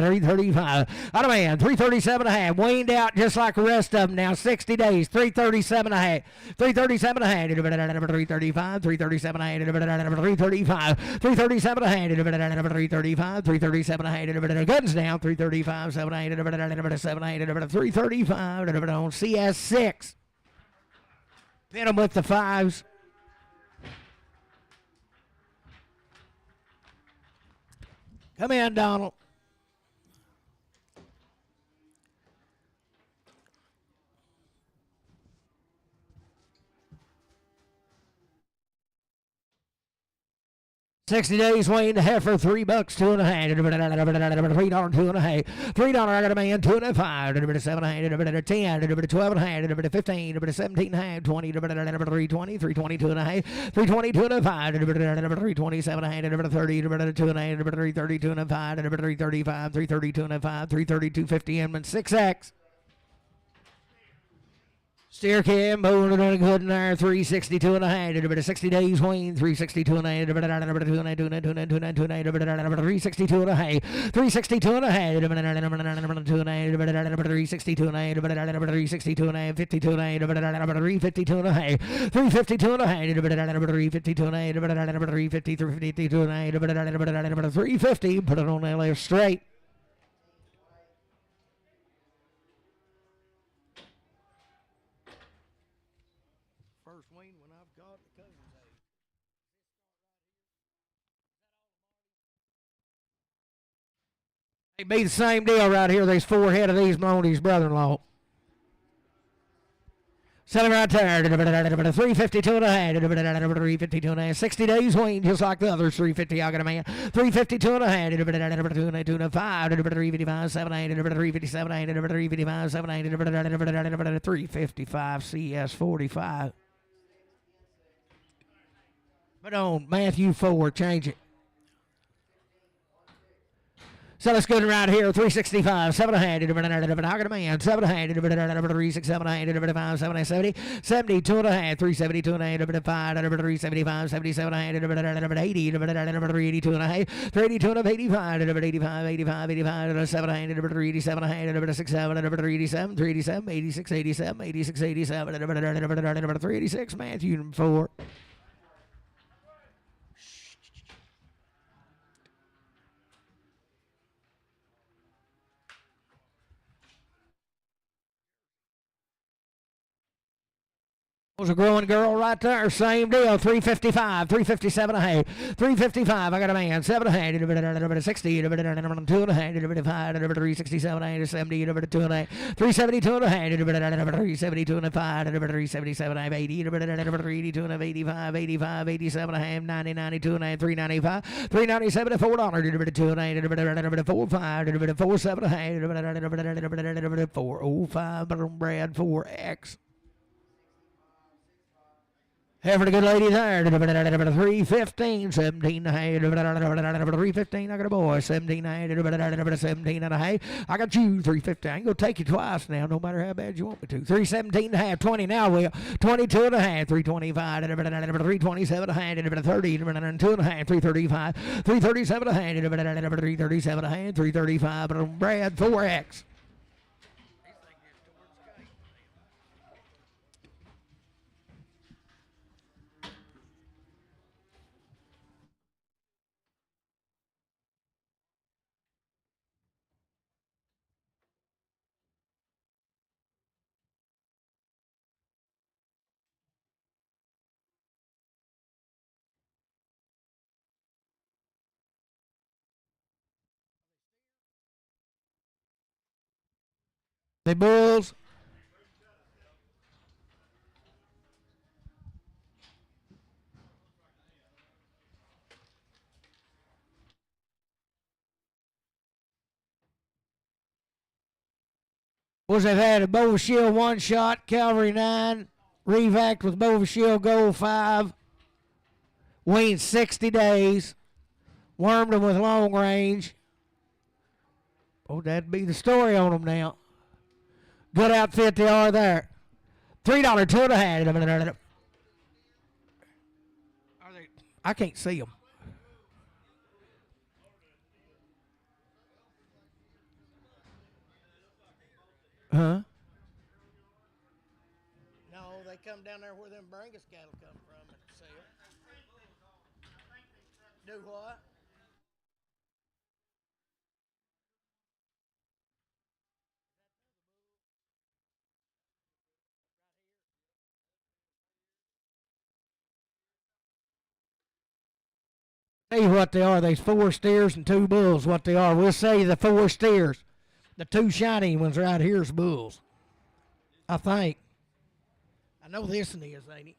335. Out of man, 337 and a half. Weaned out just like the rest of them now. 60 days. 337 and a half. 337 and a half. 335, 337 and a half. 335, 337 and a half. 335, 337 and a half. Guns down. 335, 7 and a half. 7 and a half. 335 on CS6. Pin them with the fives. Come in, Donald. $60 days weighed a heifer, $3, $2.5. $3, $2.5. $3, I got a man, 2.5. $7.5. $10. $12.5. $15. $17.5. $20. $3.20. $3.22.5. $3.22.5. $3.27.5. $30. $2.5. $3.32.5. $3.35. $3.32.5. $3.32.50 Inman 6X. Steer cam, moving it good in there, 362 and a half, 60 days weaned, 362 and a half, 362 and a half, 362 and a half, 362 and a half, 362 and a half, 52 and a half, 352 and a half, 352 and a half, 352 and a half, 350, 352 and a half, 350, put it on that left straight. It'd be the same deal right here. There's 4 head of these belong to his brother-in-law. Selling right there. 352 and a half. 352 and a half. 60 days weaned just like the others. 350, I got a man. 352 and a half. 205. 355, 780. 357, 355, 780. 355 CS 45. But on Matthew 4, change it. So let's go right here. 365, 7 and a half. I got a man. 7 and a half. 367 and a half. 5, 70. 72 and a half. 372 and a half. 5, 375, 77 and a half. 80. 382 and a half. 382 and a half. 85. 85, 85, 85. 7 and a half. 387 and a half. 67. 387. 387. 86, 87. 86, 87. 386. Matthew 4. Was a growing girl right there. Same deal. 355, 357 a hay. 355. I got a man. 7 a hay. 60. 2 and a hay. 5. 367 a hay. 70. 2 and a hay. 372 and a hay. 372 and a 5. 377 a hay. 80. 382 and a 85. 85. 87 a hay. 90. 92 and a hay. 395. 397 $4. 2 and a hay. 4 5. 4 7 a hay. 405. Brad 4X. Hey, for the good lady there. 315, 17 and a half. 315, I got a boy. 17 and a half. 17 and a half. I got you. 315. I ain't going to take you twice now, no matter how bad you want me to. 317 and a half. 20 now, will. 22 and a half. 325. 327 and a half. 30. 2 and a half. 335. 337 and a half. 337 and a half. 335. Brad 4X. The Bulls. Was they've had a Bova Shield 1 shot, Calvary 9, Revac with Bova Shield Gold 5, weaned 60 days, wormed them with long range. Oh, that'd be the story on them now. Good outfit they are there. $3, 2 and a half. I can't see them. Huh? No, they come down there where them Brangus cattle come from and sell. Do what? Tell you what they are. There's 4 steers and 2 bulls. What they are. We'll say the 4 steers. The 2 shiny ones right here is bulls. I think. I know this one is, ain't it?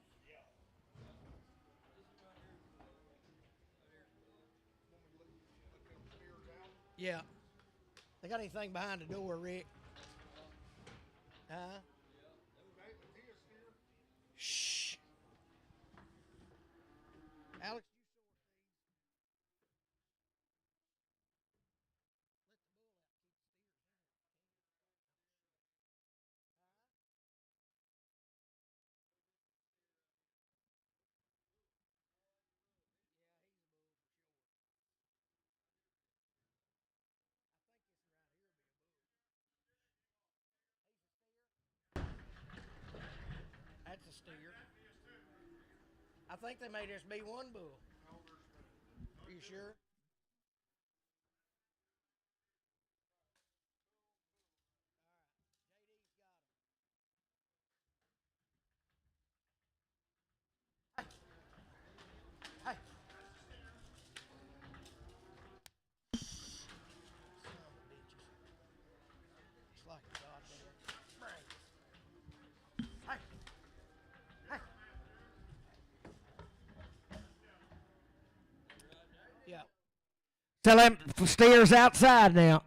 Yeah. They got anything behind the door, Rick? Huh? Shh. Alex, that's a steer. I think they may just be one bull. Are you sure? Hey, it's like a goddamn brain. Hey, hey. Yeah. Tell them steers outside now.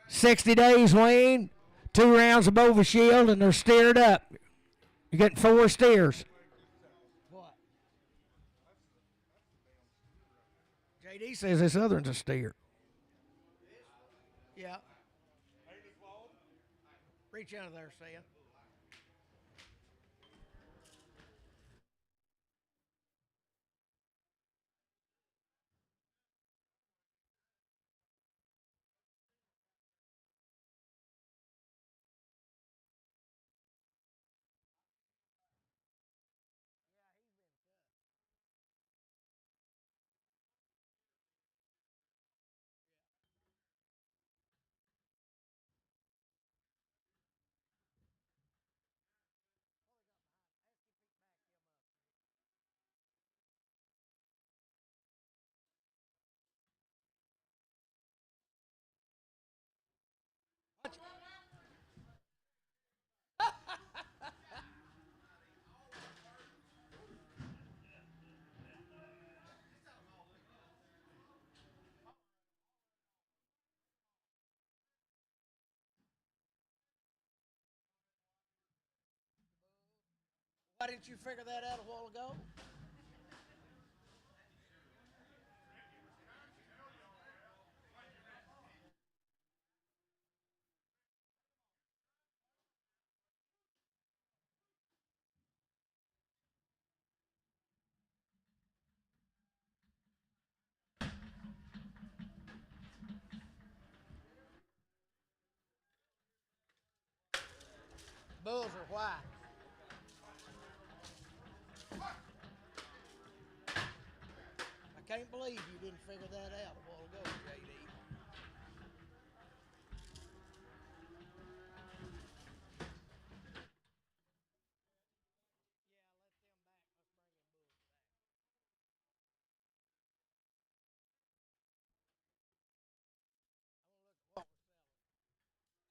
60 days, Wayne. 2 rounds of Bova Shield, and they're steered up. You're getting 4 steers. What? JD says this other one's a steer. Yeah. Reach under there, Sam. Why didn't you figure that out a while ago? Bulls are white. I can't believe you didn't figure that out a while ago, JD.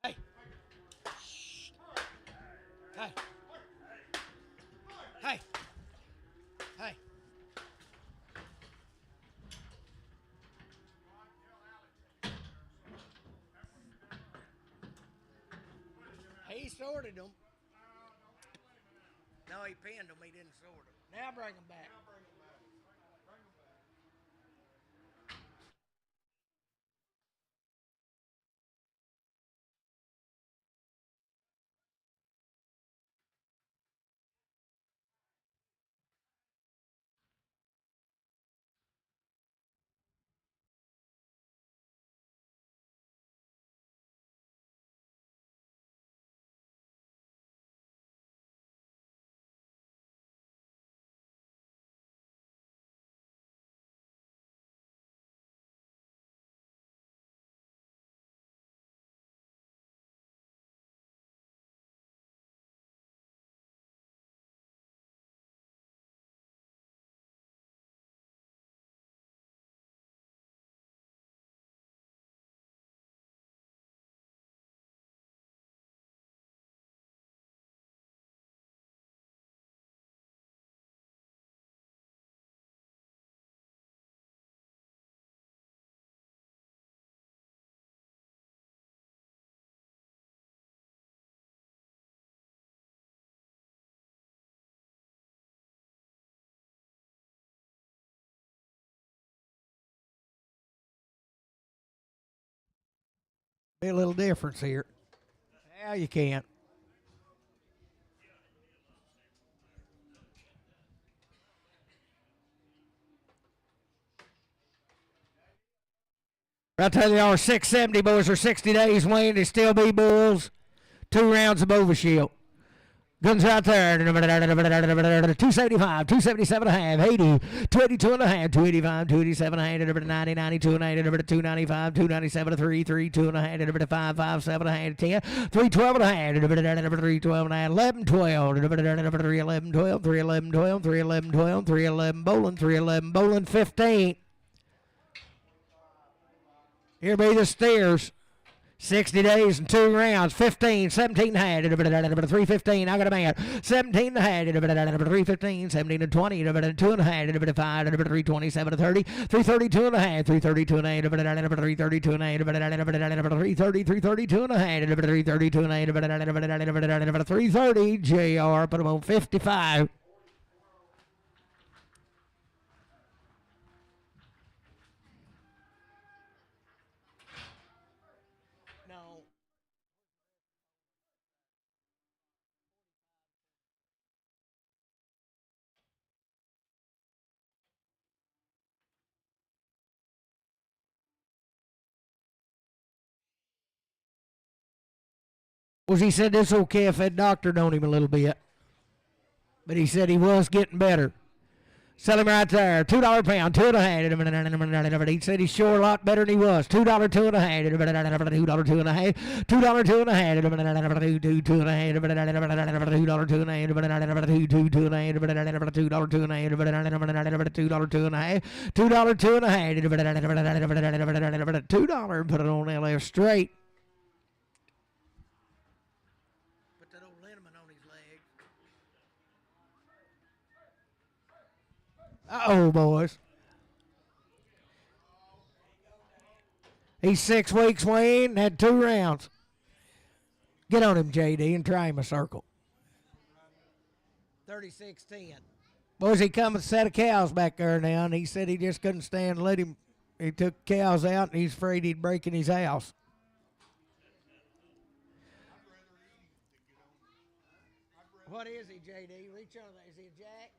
Hey, hey, hey, hey. He sorted them. No, he pinned them. He didn't sort them. Now bring them back. Be a little difference here. Yeah, you can't. I tell you, our 670 boys are 60 days, Wayne. They still be bulls. 2 rounds of overshield. Guns out there. 275, 277 and a half, 80, 282 and a half, 285, 287 and a half, 90, 92 and a half, 295, 297, 3, 3, 2 and a half, 5, 5, 7 and a half, 10, 312 and a half, 312 and a half, 11, 12, 311, 12, 311, 12, 311, 12, 311 bowling, 15. Here be the steers. 60 days and 2 rounds, 15, 17 and a half, 315. I got a man. 17 and a half, 315, 17 and 20, 2 and a half, 5, 327 and 30, 332 and a half, 332 and a half, 332 and a half, 330, 332 and a half, 332 and a half, 330. JR, put him on 55. Well, he said it's okay if that doctor on him a little bit. But he said he was getting better. Sell him right there. $2 a pound, 2 and a half. He said he's sure a lot better than he was. $2, 2 and a half. $2, 2 and a half. $2, 2 and a half. $2, 2 and a half. $2, 2 and a half. $2, 2 and a half. $2, 2 and a half. $2, 2 and a half. $2, 2 and a half. $2, 2 and a half. $2, put it on LF straight. Uh-oh, boys. He's 6 weeks, Wayne, had 2 rounds. Get on him, JD, and try him a circle. 36.10. Boys, he come with a set of cows back there now, and he said he just couldn't stand let him. He took cows out, and he's afraid he'd break in his house. What is he, JD? Reach on that. Is he a jack?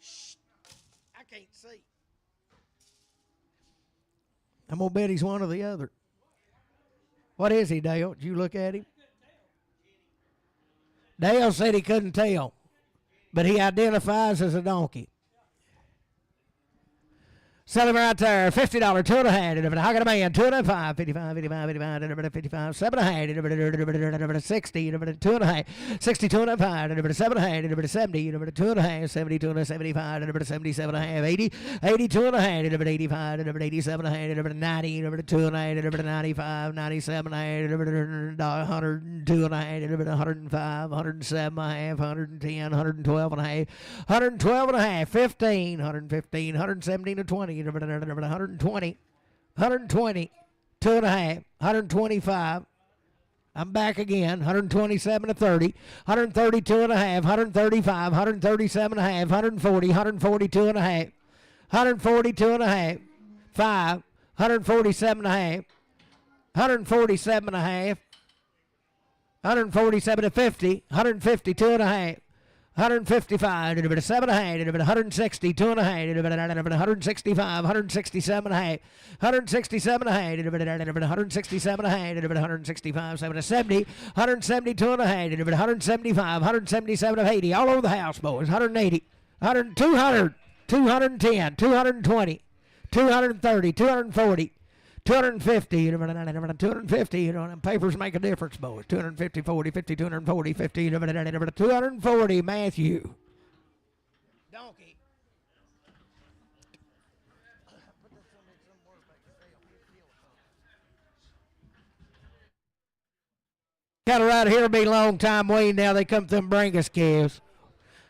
Shh. I can't see. I'm going to bet he's one or the other. What is he, Dale? Did you look at him? Dale said he couldn't tell, but he identifies as a donkey. Sell him right there. $50, 2.5. How can a man? 2.5. 55, 55, 55, 55, 7.5. 60, 2.5. 60, 2.5. 7.5. 70, 2.5. 72, 75, 77.5. 80, 82.5. 85, 87.5. 90, 2.5. 95, 97.5. 102.5. 105, 107.5. 110, 112.5. 112.5. 15, 115, 117 to 20. 120, 120, 2.5, 125. I'm back again. 127 to 30, 132.5, 135, 137.5, 140, 142.5, 142.5, 5, 147.5, 147.5, 147 to 50, 152.5. 155, 7.5, 160, 2.5, 165, 167.5, 167.5, 167.5, 165, 70, 172.5, 175, 177 of 80, all over the house, boys. 180, 200, 210, 220, 230, 240. 250, 250, you know, papers make a difference, boys. 250, 40, 50, 240, 50, 240, Matthew. Donkey. Cattle right here be long time waiting now. They come through and bring us calves.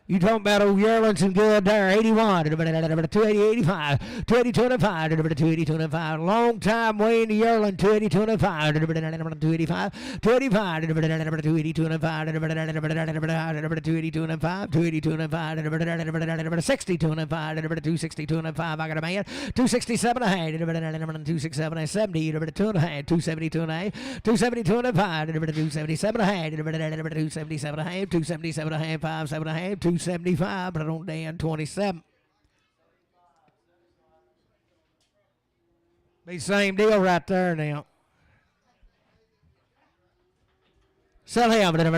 You talking about old yearlings and good there, 81, 280, 85, 280, 205, 280, 205, long time weighing the yearling, 280, 205, 285, 285, 280, 205, 280, 205, 280, 205, 60, 205, 260, 205, I got a man, 267, 267, 70, 2.5, 270, 2.5, 270, 205, 277, 277, 277, 5, 7.5, 275, but I don't Dan 27. Be same deal right there now. Sell him. 220,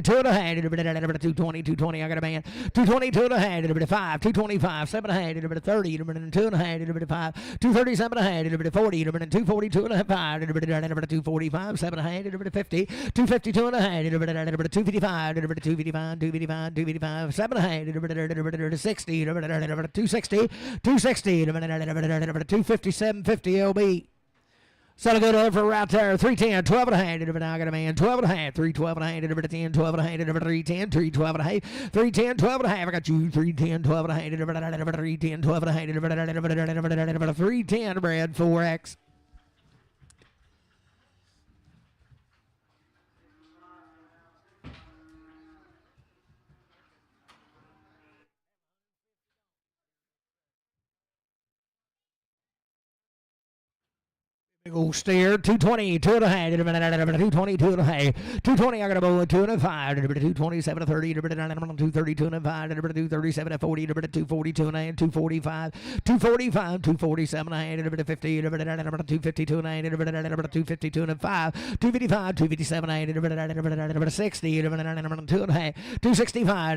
2.5. 220, 220. I got a man. 220, 2.5. 5, 225, 7.5. 30, 2.5. 5, 237.5. 40, 240, 2.5. 245, 7.5. 50, 250, 2.5. 255, 255, 255, 255, 7.5. 60, 260, 260, 257, 50 LB. So good over right there. 310, 12 and a half. Now I got a man. 12 and a half. 312 and a half. 10, 12 and a half. 310, 312 and a half. 310, 12 and a half. I got you. 310, 12 and a half. 310, 12 and a half. 310, Brad, 4X. Big old steer, 220, 2.5, 220, 2.5, 220, I got a bow, 2.5, 227, 30, 230, 2.5, 237, 40, 240, 2.9, 245, 245, 247, 50, 250, 2.9, 250, 2.5, 255, 257, 60, 2.5, 265,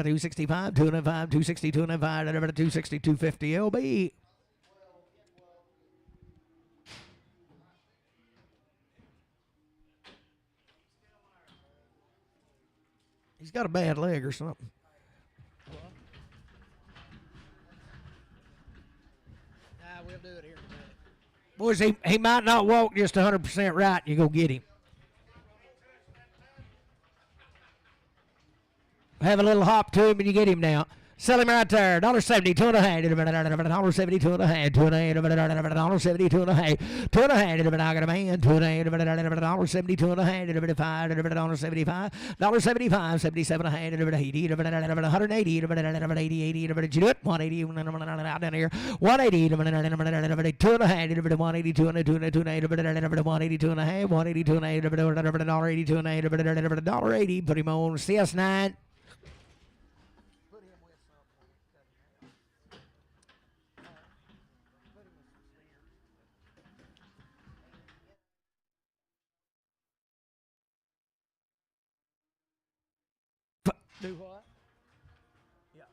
265, 2.5, 260, 2.5, 260, 250, LB. He's got a bad leg or something. We'll do it here in a minute. Boys, he might not walk just 100% right. You go get him. Have a little hop to him and you get him now. Sell him right there. $1.70, $2.5. $1.70, $2.5. $2.5. $1.70, $2.5. $2.5. I got a man. $2.5. $1.70, $2.5. $5. $1.75. $75. $77.5. $80. $180. $80. $80. Did you do it? $180. Out down here. $180. $2.5. $182. $182.5. $182.5. Put him on CS9. Do what? Yeah.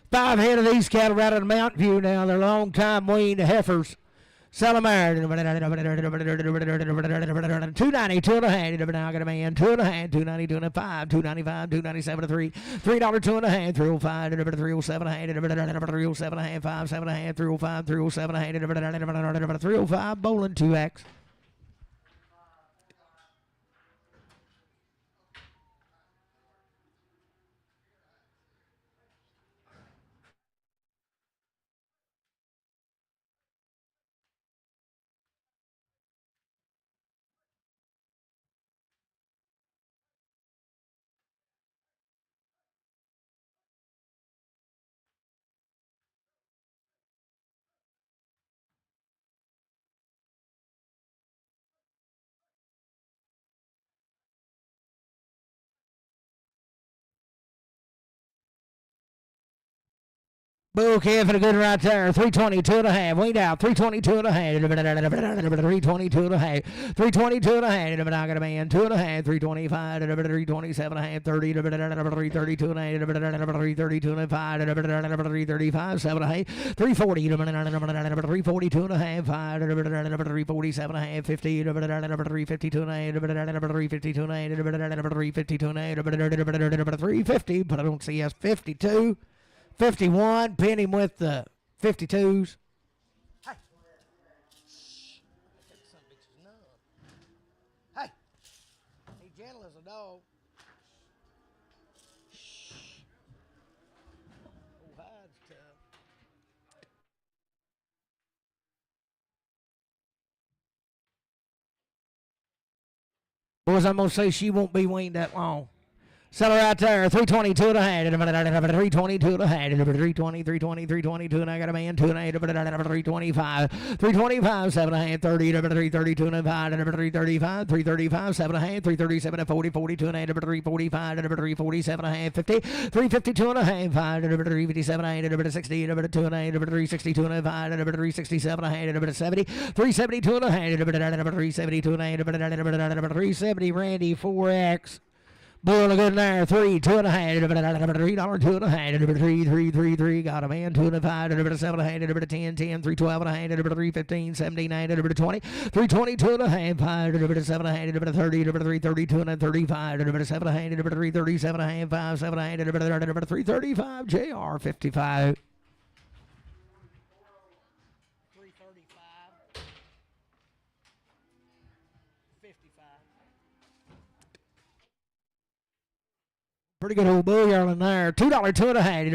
5 head of these cattle right in Mountain View now. They're long time weaned heifers. Sell them there. 290, 2.5. I got a man. 2.5, 290, 295, 295, 297, 3. $3, 2.5, 305, 307, 307, 5, 7.5, 305, 307, 305, bowling 2X. Bull calf for the good right there. 322 and a half. Weighed out. 322 and a half. 322 and a half. 322 and a half. I got a man. 2 and a half. 325. 327 and a half. 30. 332 and a half. 332 and a half. 335. 7 and a half. 340. 342 and a half. 347 and a half. 50. 352 and a half. 352 and a half. 352 and a half. 350. But I don't see us 52. 51, pin him with the 52s. Hey. Hey. He's gentle as a dog. Oh, hide's tough. Boys, I'm going to say she won't be weaned that long. Sell her right there. 322 and a half. 322 and a half. 320, 320, 322 and I got a man. 2 and a half. 325. 325, 7 and a half. 30. 332 and a half. 335. 335, 7 and a half. 337 and 40. 42 and a half. 345. 347 and a half. 50. 352 and a half. 357 and a half. 60. 2 and a half. 362 and a half. 367 and a half. 70. 372 and a half. 372 and a half. 370 Randy 4X. Bull good there. 3, 2 and a half. $3, 2 and a half. 3. Got a man. 2 and a half. 7 and a half. 10, 10. 312 and a half. 315, 79, 20. 322 and a half. 7 and a half. 30. 332 and 35. 7 and a half. 337 and a half. 5, 7 and a half. 335. JR 55. 335. 55. Pretty good old bull yearling there. $2, 2 and a half.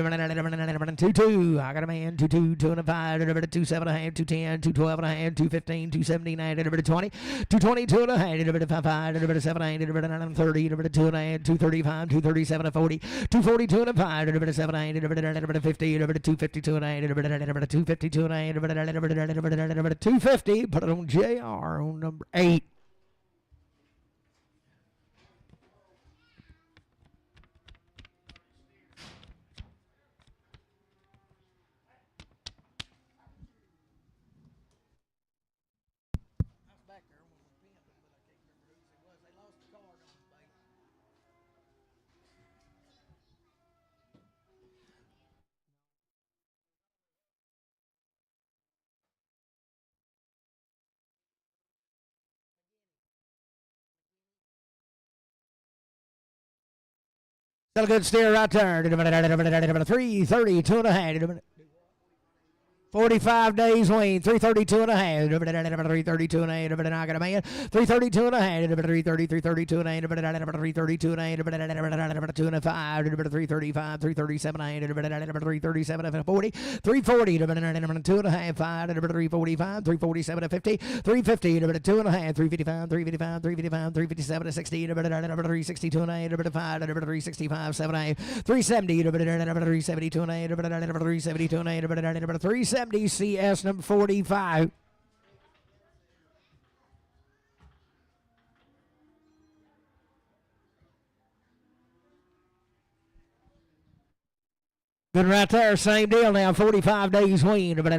2. I got a man. 2, 2 and a half. 2, 7 and a half. 210. 212 and a half. 215. 279. 20. 222 and a half. 5, 7 and a half. 30. 2 and a half. 235. 237 and 40. 242 and a half. 7 and a half. 50. 252 and a half. 252 and a half. 250. Put it on JR on number 8. Still a good steer right there. 330, 2 and a half. 45 days wean, 332 and a half, 332 and a half, I got a man, 332 and a half, 332 and a half, 332 and a half, 2 and a 5, 335, 337 and a half, 337 and 40, 340, 2 and a half, 5, 345, 347 and 50, 350, 2 and a half, 355, 355, 355, 357 and 60, 362 and a half, 5, 365, 7 and a half, 370, 372 and a half, 372 and a half, 370 CS number 45. Good right there, same deal now, 45 days wean, 22 and a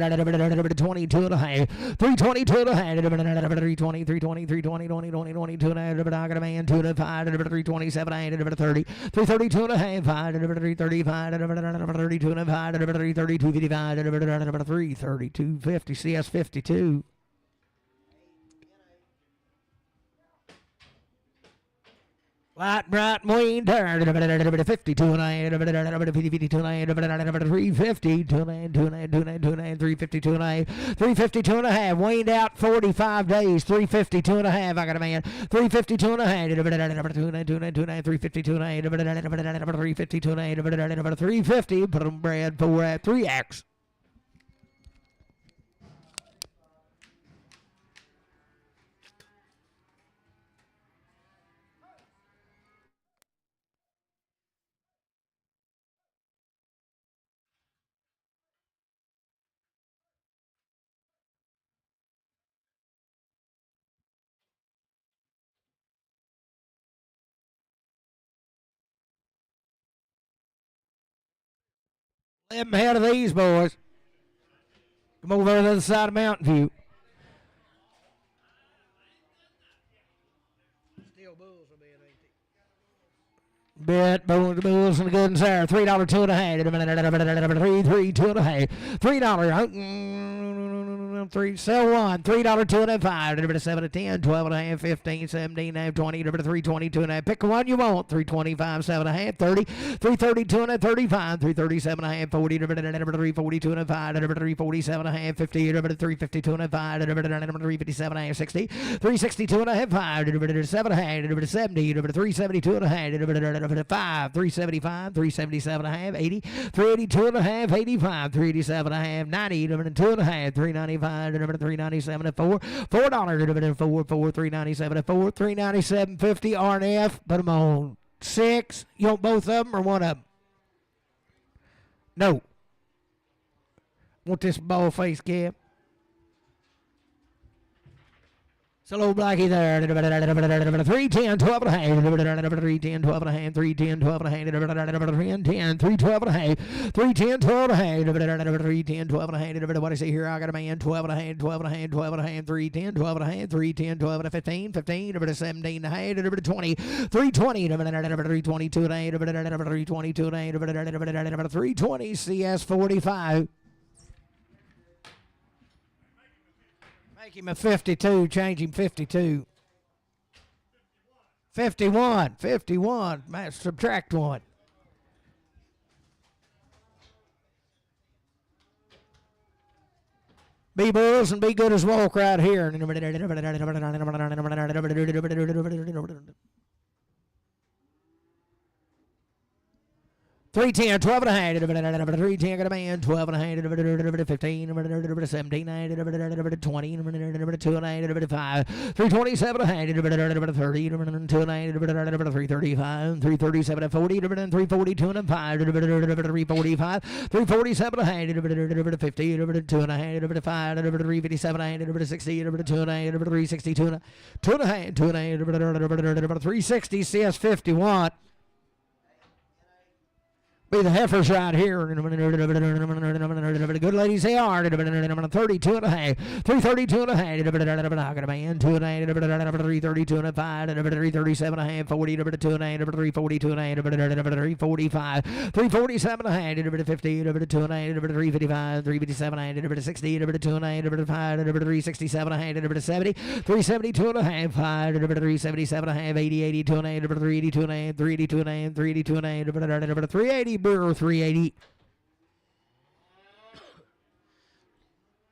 half, 322 and a half, 320, 320, 320, 20, 20, 22 and a half, I got a man, 2 and a 5, 327 and a half, 30, 332 and a half, 5, 335, 32 and a 5, 332, 55, 332, 50, CS 52. Light, bright, wean, turn, 52 and a half, 52 and a half, 350, 2 and a half, 2 and a half, 2 and a half, 2 and a half, 352 and a half, 352 and a half, weaned out 45 days, 352 and a half, I got a man, 352 and a half, 2 and a half, 2 and a half, 352 and a half, 352 and a half, 350, put them bread, 4 at 3X. Let them ahead of these boys. Come over to the other side of Mountain View. Still bulls will be at 18. Bet bulls and the good and sour. $3 2 and a half. 3 2 and a half. $3. 3 sell one. $3 2 and a 5. 7 to 10. 12 and a half. 15. 17 and a half. 20. 320 2 and a half. Pick one you want. 325 7 and a half. 30. 332 and a 35. 337 and a half. 40. 342 and a 5. 347 and a half. 50. 352 and a 5. 357 and a half. 60. 362 and a half. 5. 7 and a half. 70. 372 and a half. 5. 375. 377 and a half. 80. 382 and a half. 85. 387 and a half. 90. 2 and a half. 395. 397 at 4. $4. 4. 397 at 4. 397.50 RNF. Put them on 6. You want both of them or one of them? No. Want this ball face cap? It's a little blackie there. 310, 12 and a half. 310, 12 and a half. 310, 12 and a half. 310, 312 and a half. 310, 12 and a half. 310, 12 and a half. What do I say here? I got a man. 12 and a half, 12 and a half, 12 and a half. 310, 12 and a half. 310, 12 and a 15, 15. 17 and a half. 20. 320. 322 and a half. 322 and a half. 320 CS 45. Make him a 52, change him 52. 51, 51, man, subtract 1. Be bulls and be good as walk right here. 310, 12 and a half. 310, got a man. 12 and a half. 15, 17, 20, 2 and a half. 5, 327 and a half. 30, 2 and a half. 335, 337 40, 342 and a 5. 345, 347 and a half. 50, 2 and a half. 5, 357 and a half. 60, 2 and a half. 362 and a 2 and a half. 2 and a half. 360 CS 51. Be the heifers right here. Good ladies they are. 32 and a half. 332 and a half. I got a man. 2 and a half. 332 and a 5. 337 and a half. 40. 2 and a half. 342 and a half. 345. 347 and a half. 50. 2 and a half. 355. 357 and a half. 60. 2 and a half. 5. 367 and a half. 70. 372 and a half. 5. 377 and a half. 80. 82 and a half. 382 and a half. 382 and a half. 382 and a half. 380. Burr 380.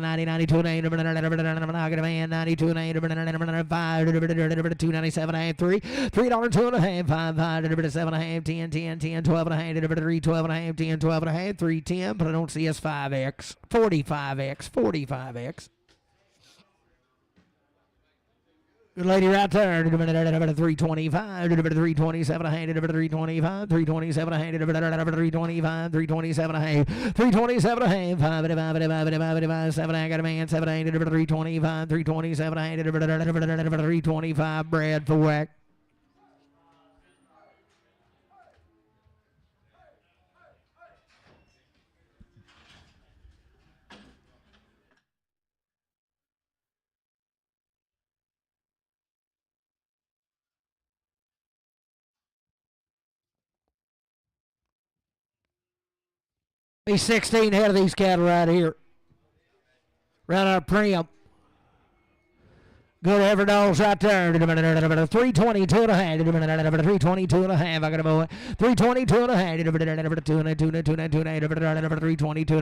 90, 92 and 8, I got a man, 92 and 8, 5, 297 and a half, $3, 2 and a half, 5, 7 and a half, 10, 10, 10, 12 and a half, 3, 12 and a half, 10, 12 and a half, 3, 10, but I don't see us 5X, 45X, 45X. Good lady right there. 325, 327 a hand, 325, 327 a hand, 325, 327 a hand, 327 a hand, 5, 7, I got a man, 7, 8, 325, 327 a hand, 325, Brad for whack. He's 16 head of these cattle right here. Right out of Priam. Good every dog's right there. 322 and a half. 322 and a half. I got a boy. 322 and a half. 322 and a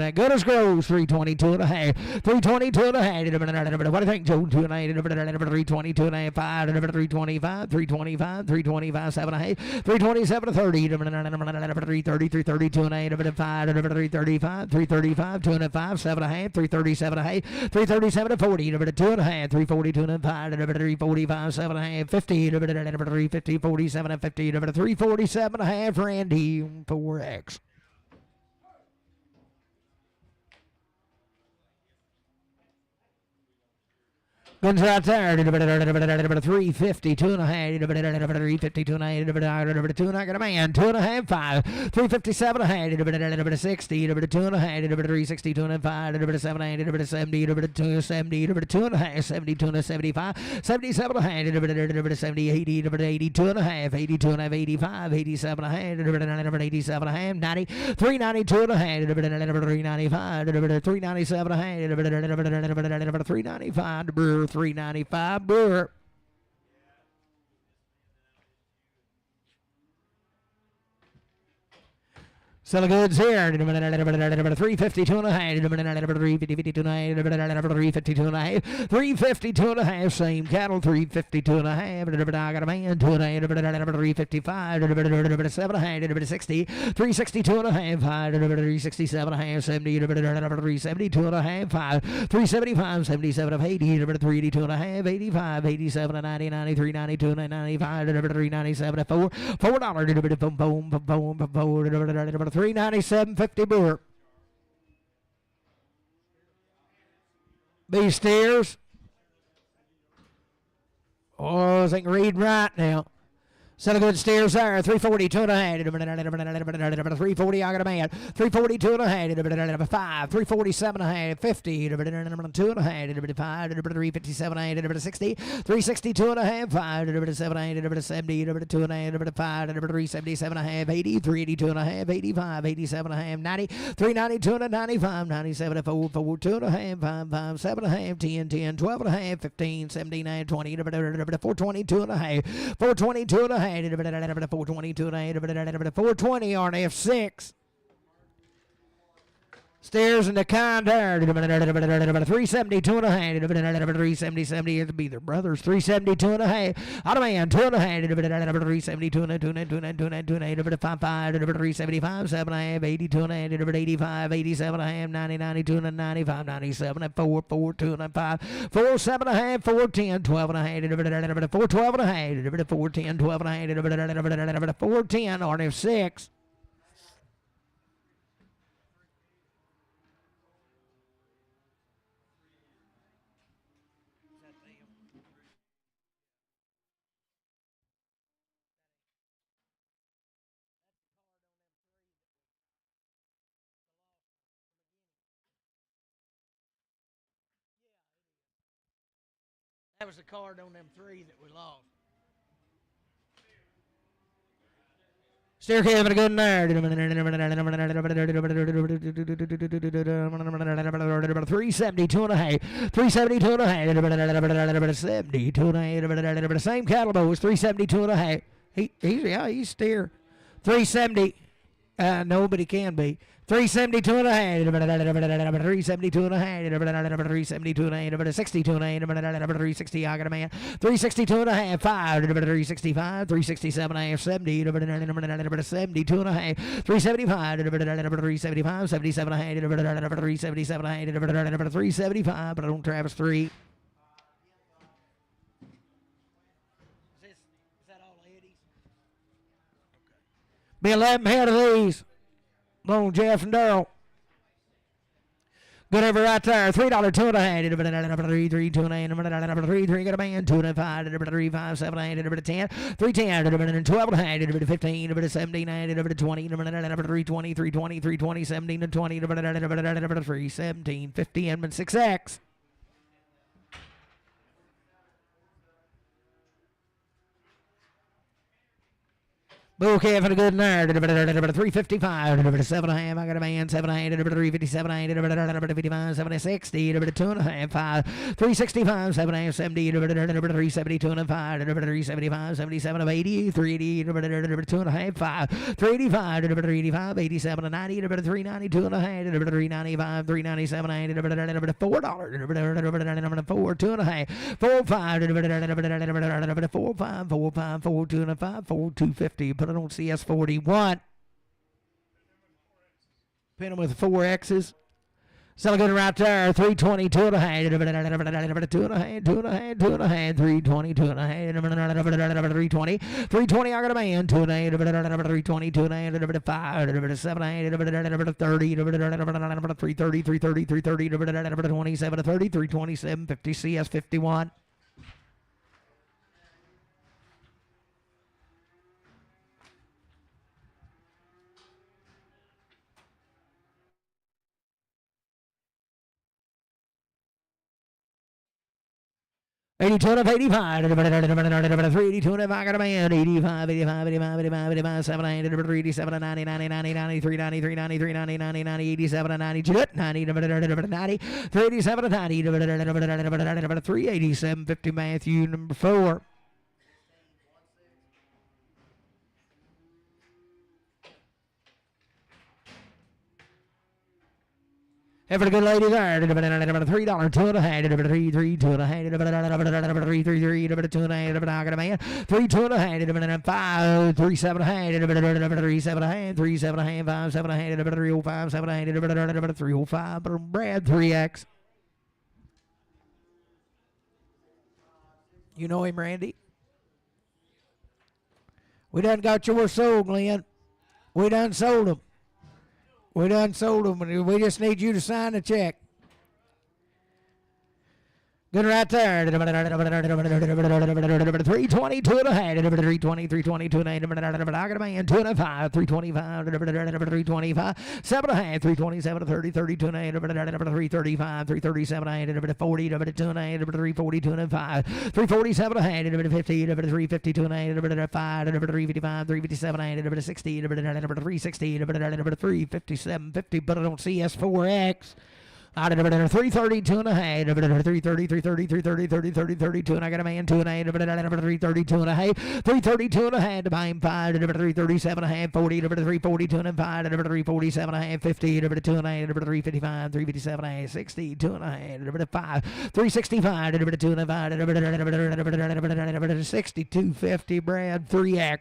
half. Good as grows. 322 and a half. 322 and a half. What do you think, Joe? 2 and a half. 322 and a half. 5. 325. 325. 325. 7 and a half. 327 to 30. 330. 332 and a half. 5. 335. 335. 2 and a half. 7 and a half. 337 and a half. 337 to 40. 2 and a half. 342 and a half. 345, 7 and a half, 50, 350, 47 and 50, 347 and a half, Randy, 4X. Guns right there. 352 and a half. 352 and a half. 2 and I got a man. 2 and a half. 5. 357 and a half. 60. 2 and a half. 362 and a half. 7 and a half. 70. 270. 2 and a half. 72 and a 75. 77 and a half. 70. 80. 82 and a half. 82 and a half. 85. 87 and a half. 87 and a half. 90. 392 and a half. 395. 397 and a half. 395. 395 Brewer. Sell goods here. 352 and a half. 352 and a half. 352 and a half. 352 and a half. Same cattle. 352 and a half. I got a man. 2 and a half. 355. 7 and a half. 60. 362 and a half. 367 and a half. 70. 372 and a half. 5. 375. 77 of 80. 382 and a half. 85. 87 and 90. 93. 92 and 95. 397 and 4. $4. 397.50 Brewer. B steers. Oh, I think read right now. Set of good steers there. 342 and a half. 340, I got a man. 342 and a half. 5. 347 and a half. 50. 2 and a half. 5. 357 and a half. 60. 362 and a half. 5. 7 and a half. 70. 2 and a half. 5. 377 and a half. 80. 382 and a half. 85. 87 and a half. 90. 392 and a 95. 97 4. 4. 2 and a half. 5. 5. 7 and a half. 10. 10. 12 and a half. 15. 17. 20. 422 and a half. 422 and a half. 422 and a half. 420 on F6. Stairs in the counter. 372 and a half. 370. It'll be their brothers. 372 and a half. Out of man. 2 and a half. 372 and a 55. 375. 7 and a half. 82 and a half. 85. 87 and a half. 90. 92 and a 95. 97 and 4. 4. 2 and a 5. 4. 7 and a half. 4. 10. 12 and a half. 4. 12 and a half. 4. 10. 12 and a half. 4. 10. Or 6. That was the card on them 3 that we lost. Steer having a good night. 372 and a half. 372 and a half. 72 and a half. Same cattle bows. 372 and a half. He's steer. 370. No, but he can be. 372 and a half. 372 and a half. 372 and a half. 62 and a half. 360. I got a man. 362 and a half. 5. 365. 367 and a half. 70. 72 and a half. 375. 375. 77 and a half. 377 and a half. 375. But I don't Travis 3. Is that all the Eddies? Be 11 head of these. Long Jeff and Darrell. Good over right there. $3, 2 and a half. 3, 3, 2 and a half. 3, 3, got a man. 2 and a 5. 3, 5, 7 and a half. 10. 3, 10. 12 and a half. 15. 17 and a half. 20. 3, 20. 3, 20. 3, 20. 17 and 20. 3, 17. 50 and 6X. Okay, having a good night. 355, 7 and a half. I got a man. 7 and a half. 357, 55, 7 and 60, 2 and a half. 5, 365, 7 and a half. 70, 372 and 5, 375, 77 of 80, 380, 2 and a half. 5, 385, 385, 87 and 90, 392 and a half. 395, 397 and $4, 4, 2 and a half. 4, 5, 4, 5, 4, 5, 4, 2 and a 5, 4, 250. Put it on CS41. Pin them with 4 X's. Still good right there. 322 and a half. 2 and a half. 2 and a half. 2 and a half. 322 and a half. 320. 320. I got a man. 2 and a half. 320. 2 and a half. 5. 7 and a half. 30. 330. 330. 330. 27. 30. 327. 50 CS51. $82 and 85, 382 and I got a man, 85, 85, 85, 85, 85, 7, 87, 90, 90, 90, 93, 93, 93, 90, 90, 90, 87, 90, 90, 90, 387, 90, 387, 50, Matthew, number 4. Every good lady there. $3, 2 and a half. 3, 3, 2 and a half. 3, 3, 3, 2 and a half. I got a man. 3, 2 and a half. 5, 3, 7 and a half. 3, 7 and a half. 3, 7 and a half. 5, 7 and a half. 305, 7 and a half. 305. Brad 3X. You know him, Randy? We done got yours sold, Glenn. We done sold them. We done sold them. We just need you to sign the check. Good right there. 320, 2 and a half. 320, 320, 2 and a half. I got a man. 2 and a 5. 325, 325. 7 and a half. 327, 30, 32 and a half. 335, 337 and a half. 40, 2 and a half. 340, 2 and a 5. 347 and a half. 50, 352 and a half. 5, 355, 357 and a half. 60, 360, 357, 50. Put it on CS4X. Out of 330, 2.5. 330, 330, 330, 30, 30, 32. And I got a man 2.5. 330, 2.5. 330, 2.5. To buy him 5. 337.5. 40. 340, 2.5. 347.5. 50. 2.5. 355. 357.5. 60. 2.5. 5. 365. 2.5. 62.50. Brad 3X.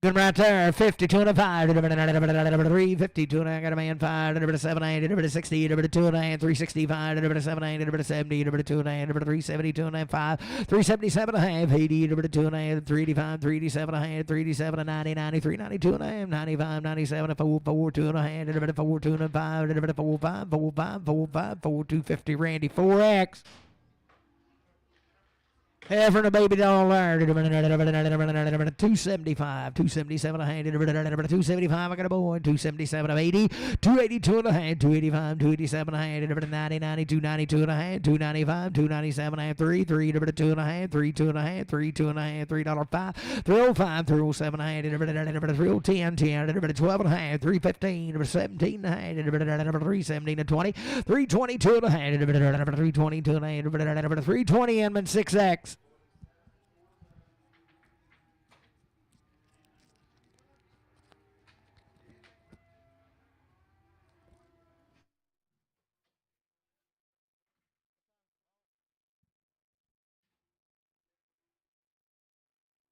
Good right there. 52 and a 5. 3, 52 and I got a man 5. 7, 8, 60, 2 and a 365, 7, 8, 70, 2 and a 372 and a 5, 377 and a half, 80, 2 and a 385, 387 and a half, 387 and 90, 93, 92 and a half, 95, 97, 4, 4, 2 and a half, 4, 2 and a 5, 4, 5, 4, 5, 4, 5, 4, 250, Randy 4X. Having a baby doll there. 275, 277 a hand. 275, I got a boy. 277 of 80. 282 and a hand. 285, 287 a hand. 90, 92, 92 and a hand. 295, 297 and a half. 3, 2 and a hand. 3, 2 and a hand. 3, 2 and a hand. $3.05. 305, 307 a hand. 310, 10, 12 and a hand. 315, 17 and a hand. 317 and 20. 322 and a hand. 322 and a hand. 320 and 6X.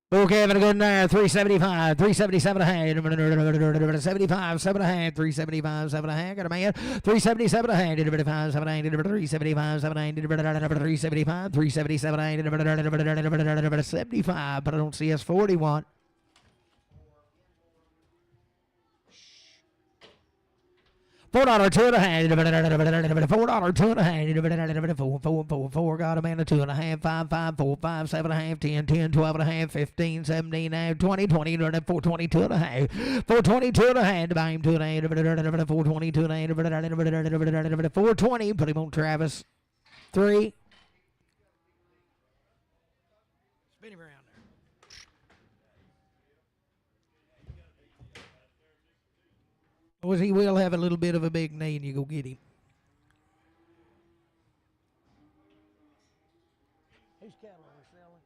Okay, having a good night. 375, 377 a hand. 75, 7 a hand. 375, 7 a hand. Got a man. 377 a hand. 5, 7 a hand. 375, 7 a hand. 375, 377 a hand. 75, but I don't see us 41. $4, 2 and a half. $4, 2 and a half. 4, got a man, 2 and a half. 5, 5, 4, 5, 7 and a half. 10, 10, 12 and a half. 15, 17 and a half. 20, 20, 422 and a half. 422 and a half. Buy him 2 and a half. 422 and a half. 420. Put him on Travis. 3. Spin him around. He will have a little bit of a big knee and you go get him. Whose cattle are we selling?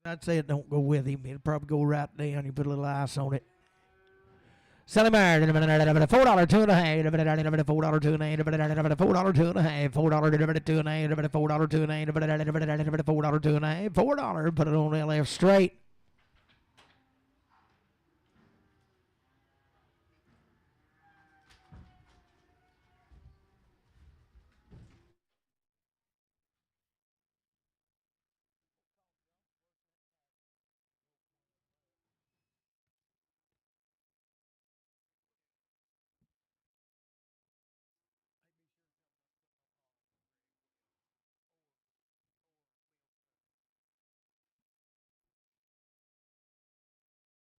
I'd say it don't go with him. It'll probably go right down. You put a little ice on it. Selling Bear, $4, 2 and a half. $4, 2 and a half. $4, 2 and a half. $4, 2 and a half. $4, 2 and a half. $4, 2 and a half. $4, 2 and a half. $4, put it on the left straight.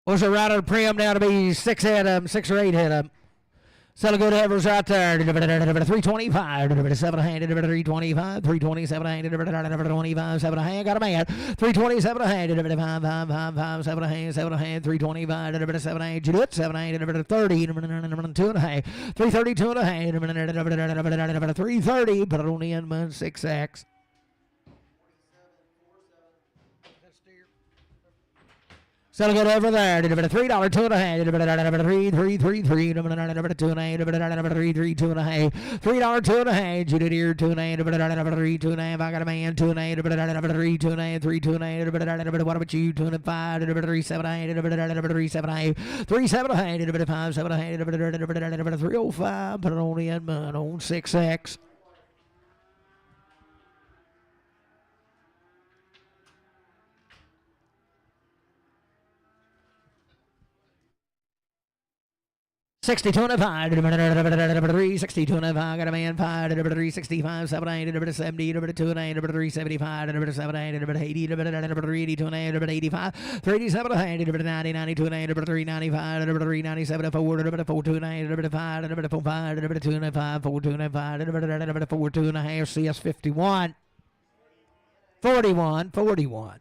What's the rider prim now to be 6 head of them, 6 or 8 head of them? Selling good average right there. 325, 7 handed, 325, 327 handed, 25, 7 hand. Got a man. 327 handed, 5, 5, 5, 5, 7 hand, 7 hand, 325, 7 hand. You do it, 7 handed, 30, 2 and a half. 332 and a hand, 330, put it on the end, 6X. Selling it over there. $3, 2 and a half. 3, 3, 3, 3. 2 and a half. 3, 3, 2 and a half. $3, 2 and a half. You did here 2 and a half. 3, 2 and a half. I got a man. 2 and a half. 3, 2 and a half. 3, 2 and a half. What about you? 2 and 5. 3, 7 and a half. 3, 7 and a half. 3, 7 and a half. 5, 7 and a half. 305. Put it on the end, man. On 6X. 62 and a 5, 3, 62 and a 5, got a man 5, 3, 65, 7, 8, 70, 2 and 8, 3, 75, 7, 8, 80, 3, 82 and 8, 85, 387 and 8, 90, 92 and 8, 3, 95, 3, 97, 4, 4, 2 and 8, 5, 4, 5, 2 and 5, 4, 2 and 5, 4, 2 and a half, CS 51, 41, 41.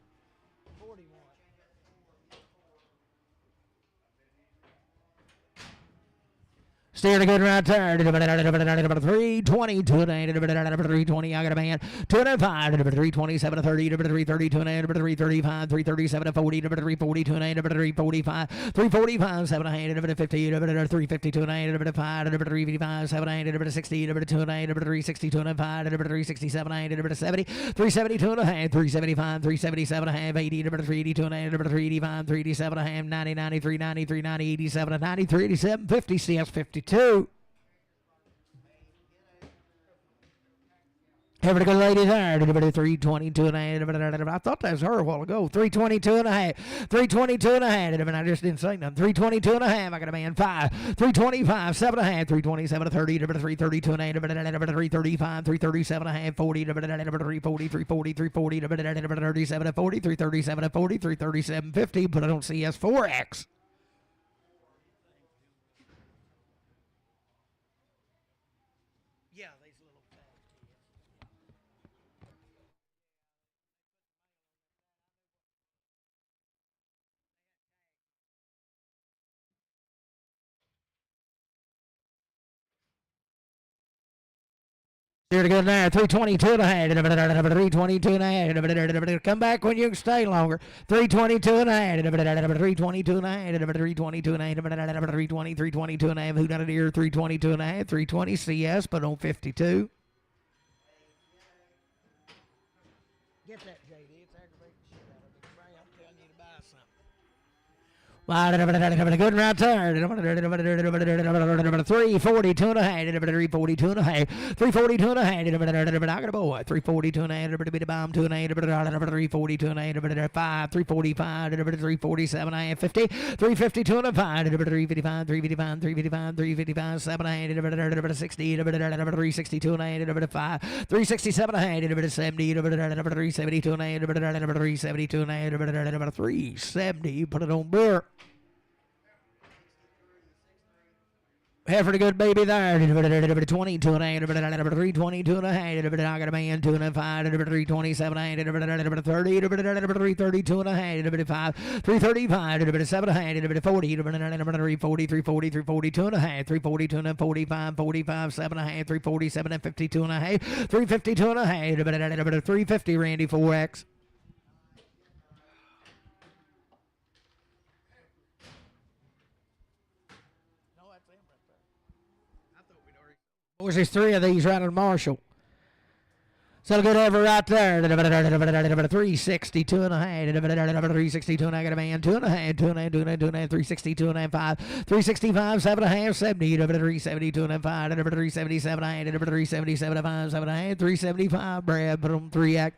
Steer the good right turn. 320, 2 and 8, 320. I got a man. 2 and 5, 327, 30, 332 and 8, 335, 337, 40, 342 and 8, 345, 345, 7 and 8, 50, 352 and 8, 5, 355, 7 and 8, 60, 2 and 8, 362 and 5, 367 and 8, 70, 372 and a half, 375, 377 and a half, 80, 382 and 8, 385, 387 and a half, 90, 93, 93, 90, 87 and 93, 87, 50, CS 52. Have a good lady there. 322 and a half. I thought that was her a while ago. 322 and a half. 322 and a half. I just didn't say nothing. 322 and a half. I got a man 5. 325, 7 and a half. 327, 30, 332 and a half. 335, 337 and a half. 40, 340, 340, 340, 37, 40, 337, 40, 337, 50. But I don't see S4X. Here to go there, 322 and a half, 322 and a half. Come back when you can stay longer. 322 and a half, 322 and a half, 322 and a half, 320, 322 and a half. Who got it here? 322 and a half, 320 CS, but on 52. Get that, JD. It's aggravating shit out of me. I'm telling you to buy something. Good round turn. 342 and a half. 342 and a half. 342 and a half. I got a boy. 342 and a half. Bit of bomb 2 and a half. 342 and a half. 5. 345. 347 and a half. 50. 352 and a 5. 355. 355. 355. 355. 7 and a half. 60. 362 and a half. 5. 367 and a half. 70. 372 and a half. 372 and a half. 370. Put it on Burr. Have a good baby there. 22 and a half, 322 and a half. I got a man 2 and a 5, 327 and a half, 30, 332 and a half, 5, 335, 7 and a half, 40, 340, 340, 342 and a half, 342 and a 45, 45, 7 and a half, 347 and 52 and a half, 352 and a half, 350 Randy 4X. Boys, there's 3 of these right on Marshall. So good ever right there. 362 and a half. 362 and I got a man 2 and a half. 2 and a half. 2 and a half. 2 and a half. 362 and a half. 5. 365. 7 and a half. 70. 372 and a half. 5. 377 and a half. 377 and a half. 7 and a half. 375. Brad, put them 3X.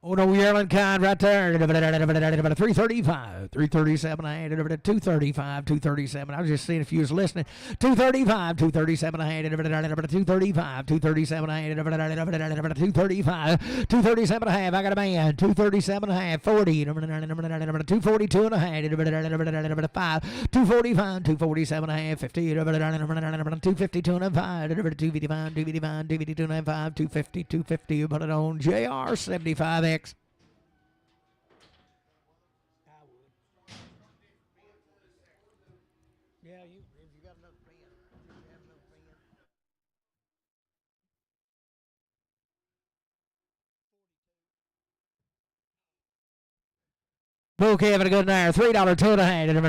Oh no, yelling kind right there. 335, 337, 235, 237. I was just seeing if you was listening. 235, 237, 235, 237, 235, 237 and a half. I got a man. 237 and a half, 40, 242 and a half, 5, 245, 247 and a half, 50, 252 and a 5, 255, 255, 252 and a 5, 250, 250. Put it on JR 75. X. Yeah, you got enough pen. Okay, having a good night. $3, 2 and a half. 3,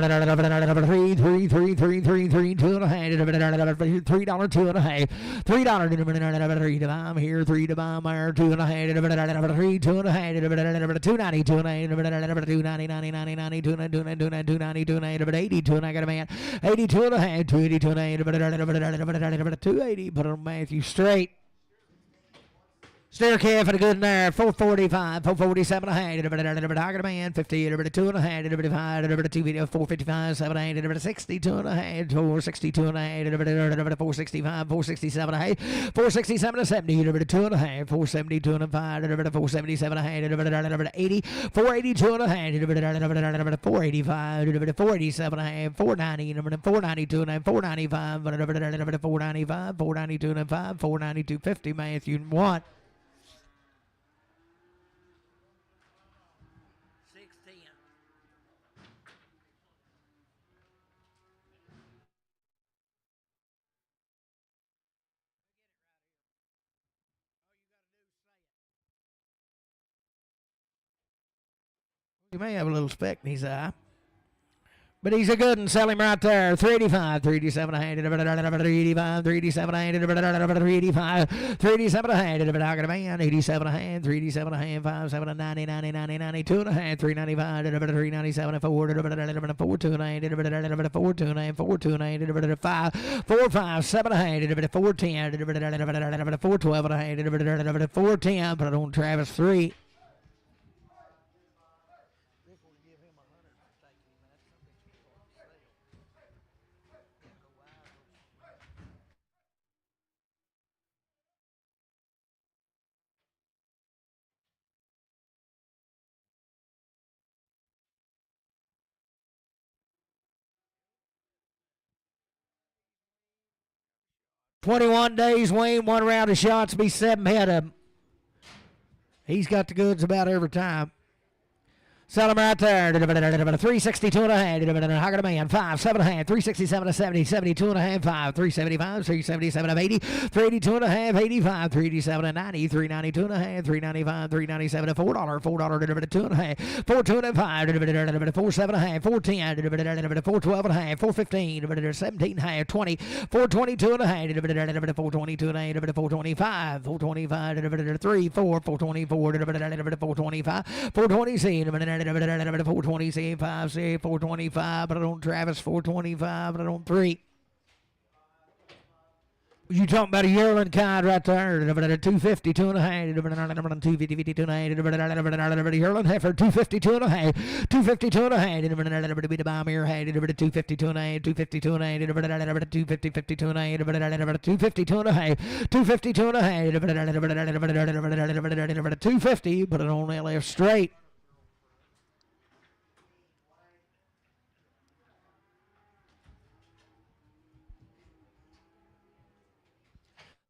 3, 3, 3, 3, 3, 2 and a half. $3, 2 and a half. $3. I'm here. 3 to bomb there. 2 and a half. 3, 2 and a half. 290, 2 and a half. 290, 90, 90, 90, 290, 290, 290, 82 and I got a man. 82 and a half. 282 and a half. 280. Put on Matthew straight. Steer careful, good in there. 445, 447 and a half. Target man, 50, 2 and a half, 5, 2 video, 455, 7 and a half, 62 and a half, 462 and a half, 465, 467 and a half, 467 and 70, 2 and a half, 472 and a 5, 477 and a half, 80, 482 and a half, 485, 487 and a half, 490, 492 and a half, 495, 495, 492 and a 5, 492, 50, Matthew 1. You may have a little speck in his eye. But he's a good one. Sell him right there. 385, 387 a hand, 385, 387 a hand, 385, 387 a hand, I got a man, 87 a hand, 387 a hand, 57 a 90, 90, 90, 92 and a hand, 395, 397 a 4, 42 and a hand, 42 and a hand, 42 and a hand, 5, 4, 5, 7 a hand, 410, 412 and a hand, 410, put it on Travis 3. 21 days, Wayne. 1 round of shots, be 7 head of him. He's got the goods about every time. Sell him right there. 362 and a half. I got a man. 5, 7 and a half. 367 and 70. 72 and a half. 5, 375. 377 and 80. 382 and a half. 85. 387 and 90. 392 and a half. 395. 397 and $4. $4. 2 and a half. 4, 2 and a 5. 4, 7 and a half. 410. 412 and a half. 415. 17 and a half. 20. 422 and a half. 422 and a half. 425. 425. 3, 4. 424. 425. 426. 420, 5, 425, but I don't Travis 425, but I don't 3. You talking about a yearling kind right there? 250, 2 and a half, 250, 52 and a half, yearling heifer, 252 and a half, 252 and a half, 252 and a half, 252 and a half, 250, 52 and a half, 252 and a half, 252 and a half, 250, put it on LF straight.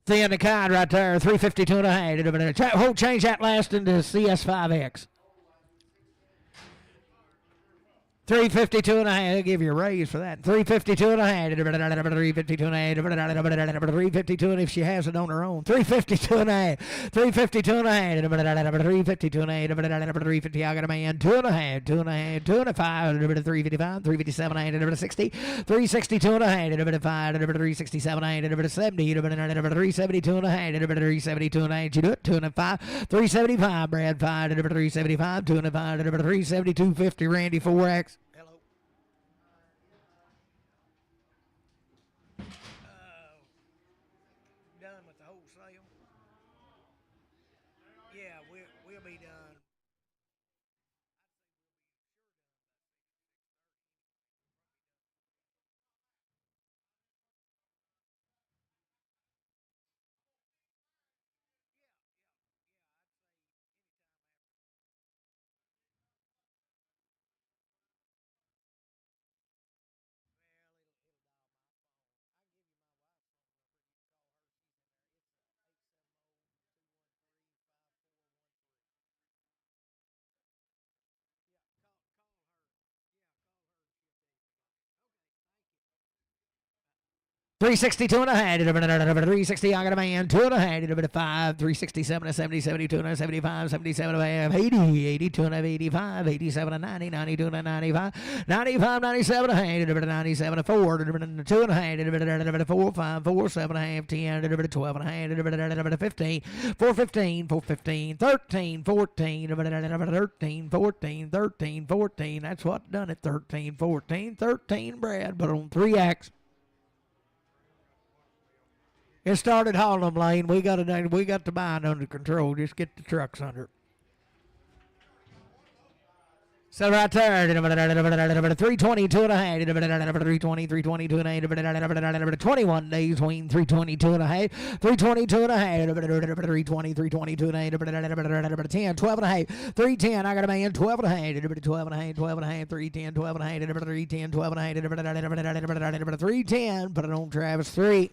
Thin the kind right there, 352 and a half. Hold, change that last into CS5X. 352 and a half. They'll give you a raise for that. 352 and a half. 352 and a half. 352 and if she has it on her own. 352 and a half. 352 and a half. 352 and a half. 350. I got a man. 2 and a half. 2 and a half. 2 and a 5. 355. 357 and a half. 60. 362 and a half. 5. 367 and a half. 70. 372 and a half. 372 and a half. You do it. 2 and a 5. 375. Brad 5. 375. 2 and a 5. 372. 50. Randy 4X. $362 and a half. $360. I got a man. 2 and a half. $5. 367 and 70. 72 and 75. 77 and a half. 80. 82 and a half. 85. 87 and 90. 92 and 95. 95. 97 and a half. 97 and 4. 2 and a half. 4. 5. 4. 7 and a half. 10. 12 and a half. 15. 4. 15. 4. 15. 13. 14. 13. 14. 13. 14. That's what done it. 13. 14. 13. Brad, but on 3X. It started hauling them, Lane. We got the mine under control. Just get the trucks under. So right there, 322 and a half, 320, 322 and a half, 21 days between 322 and a half, 322 and a half, 320, 322 and a half, 10, 12 and a half, 310, I got a man, 12 and a half, 12 and a half, 12 and a half, 310, 12 and a half, 310, 12 and a half, 310, put it on Travis, 3.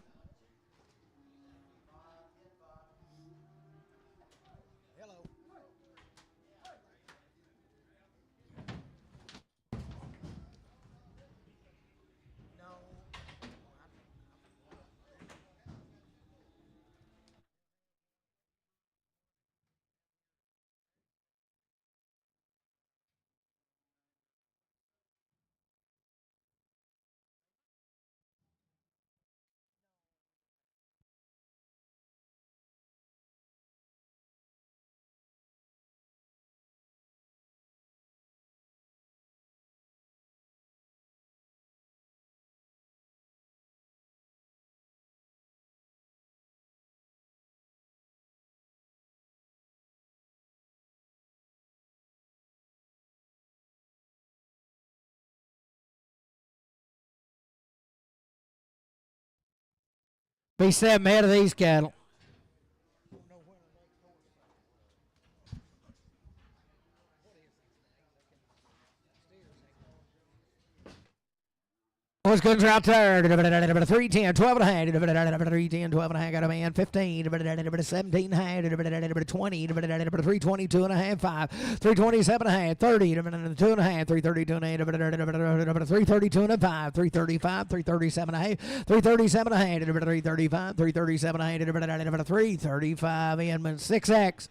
Be 7 ahead of these cattle. What's good out there? 310, 12 and a half, 310, 12 and a half, got a man, 15, 17 and a half, 20, 322 and a half, 5, 327 and a half, 30, 2 and a half, 332 and a half, 332 and a 5, 335, 337 and a half, 337 and a half, 335, 337 and a half, 335 Inman, 6X.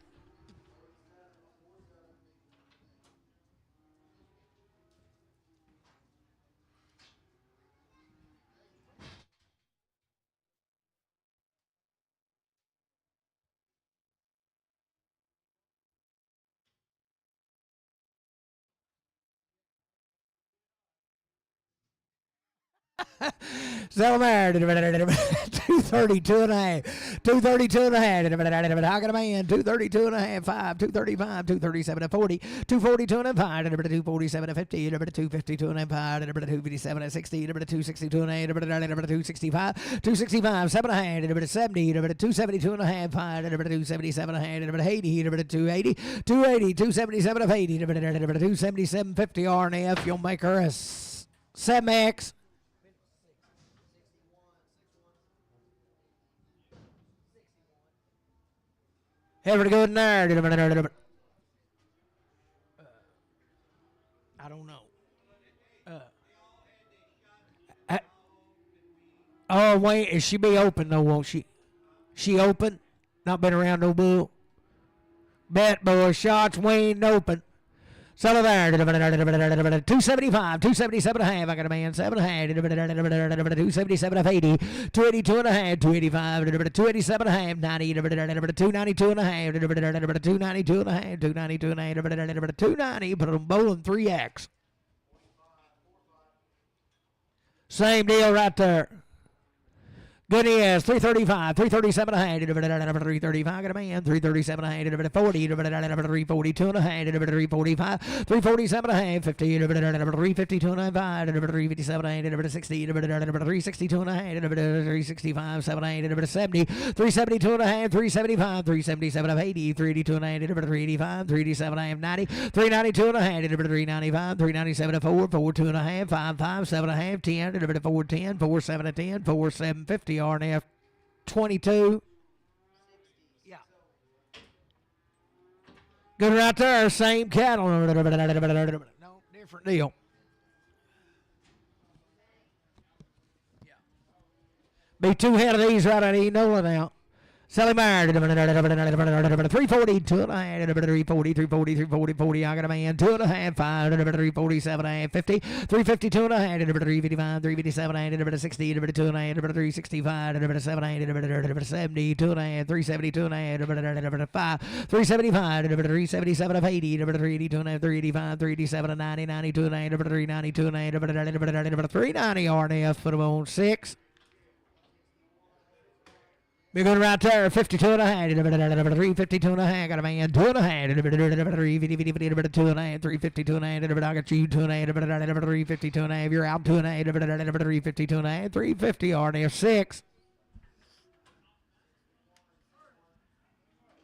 Selmer, 232 and a half, 232 and a half, I got a man, 232 and a half, 5, 235, 237 and 40, 242 and a 5, 247 and 50, 252 and a 5, 257 and 60, 262 and a 265, 265, 7 and a half, 70, 272 and a half, 5, 277 and a half, 80, 280, 280, 277 of 80, 277, 50 RNF, you'll make her a 7X. Ever go in there? I don't know. Oh, wait, is she be open though, won't she? She open? Not been around no bull. Bet boy, shots, Wayne open. Settle there. 275, 277 and a half. I got a man, 7 and a half. 277 of 80, 282 and a half, 285, 287 and a half, 90, 292 and a half, 292 and a half, 292 and a half, 290. Put them bowling 3X. Same deal right there. Good is 335, 337 and a half, 335, got a man, 337 and a half, 40, 342 and a half, 345, 347 and a half, 50, 352 and a half, 357 and a half, 60, 362 and a half, 365, 7 and a half, 70, 372 and a half, 375, 377 of 80, 382 and a half, 385, 387 and a half, 90, 392 and a half, 395, 397 of 4, 42 and a half, 5, 7 and a half, 10, 410, 4, 7 and 10, 4, 7, 50. RNF 22. Yeah. Good right there. Same cattle. No, different deal. Yeah. Be 2 head of these right out of Enola now. Sally Meyer, 340, 2 and a half, 340, 340, 340, 40. I got a man, 2 and a half, 5, 347 and a half, 50, 352 and a half, 355, 357 and a half, 60, 2 and a half, 365, 7 and a half, 70, 2 and a half, 372 and a half, 5, 375, 377 of 80, 382 and a half, 385, 387 and 90, 92 and a half, 392 and a half, 390 RNF, put them on 6. We're going right there, 52 and a half, 352 and a half, got a man, 2 and a half, 352 and a half, 352 and a half, I got you 2 and a half, 352 and a half, you're out 2 and a half, 352 and a half, 350 RDF 6.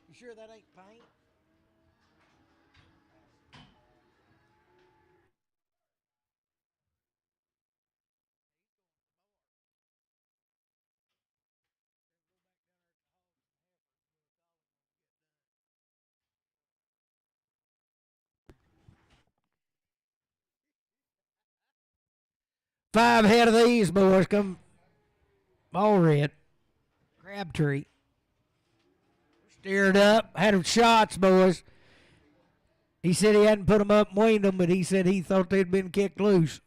You sure that ain't paint? Five head of these boys come all red. Crabtree. Steered up, had them shots, boys. He said he hadn't put them up and weaned them, but he said he thought they'd been kicked loose.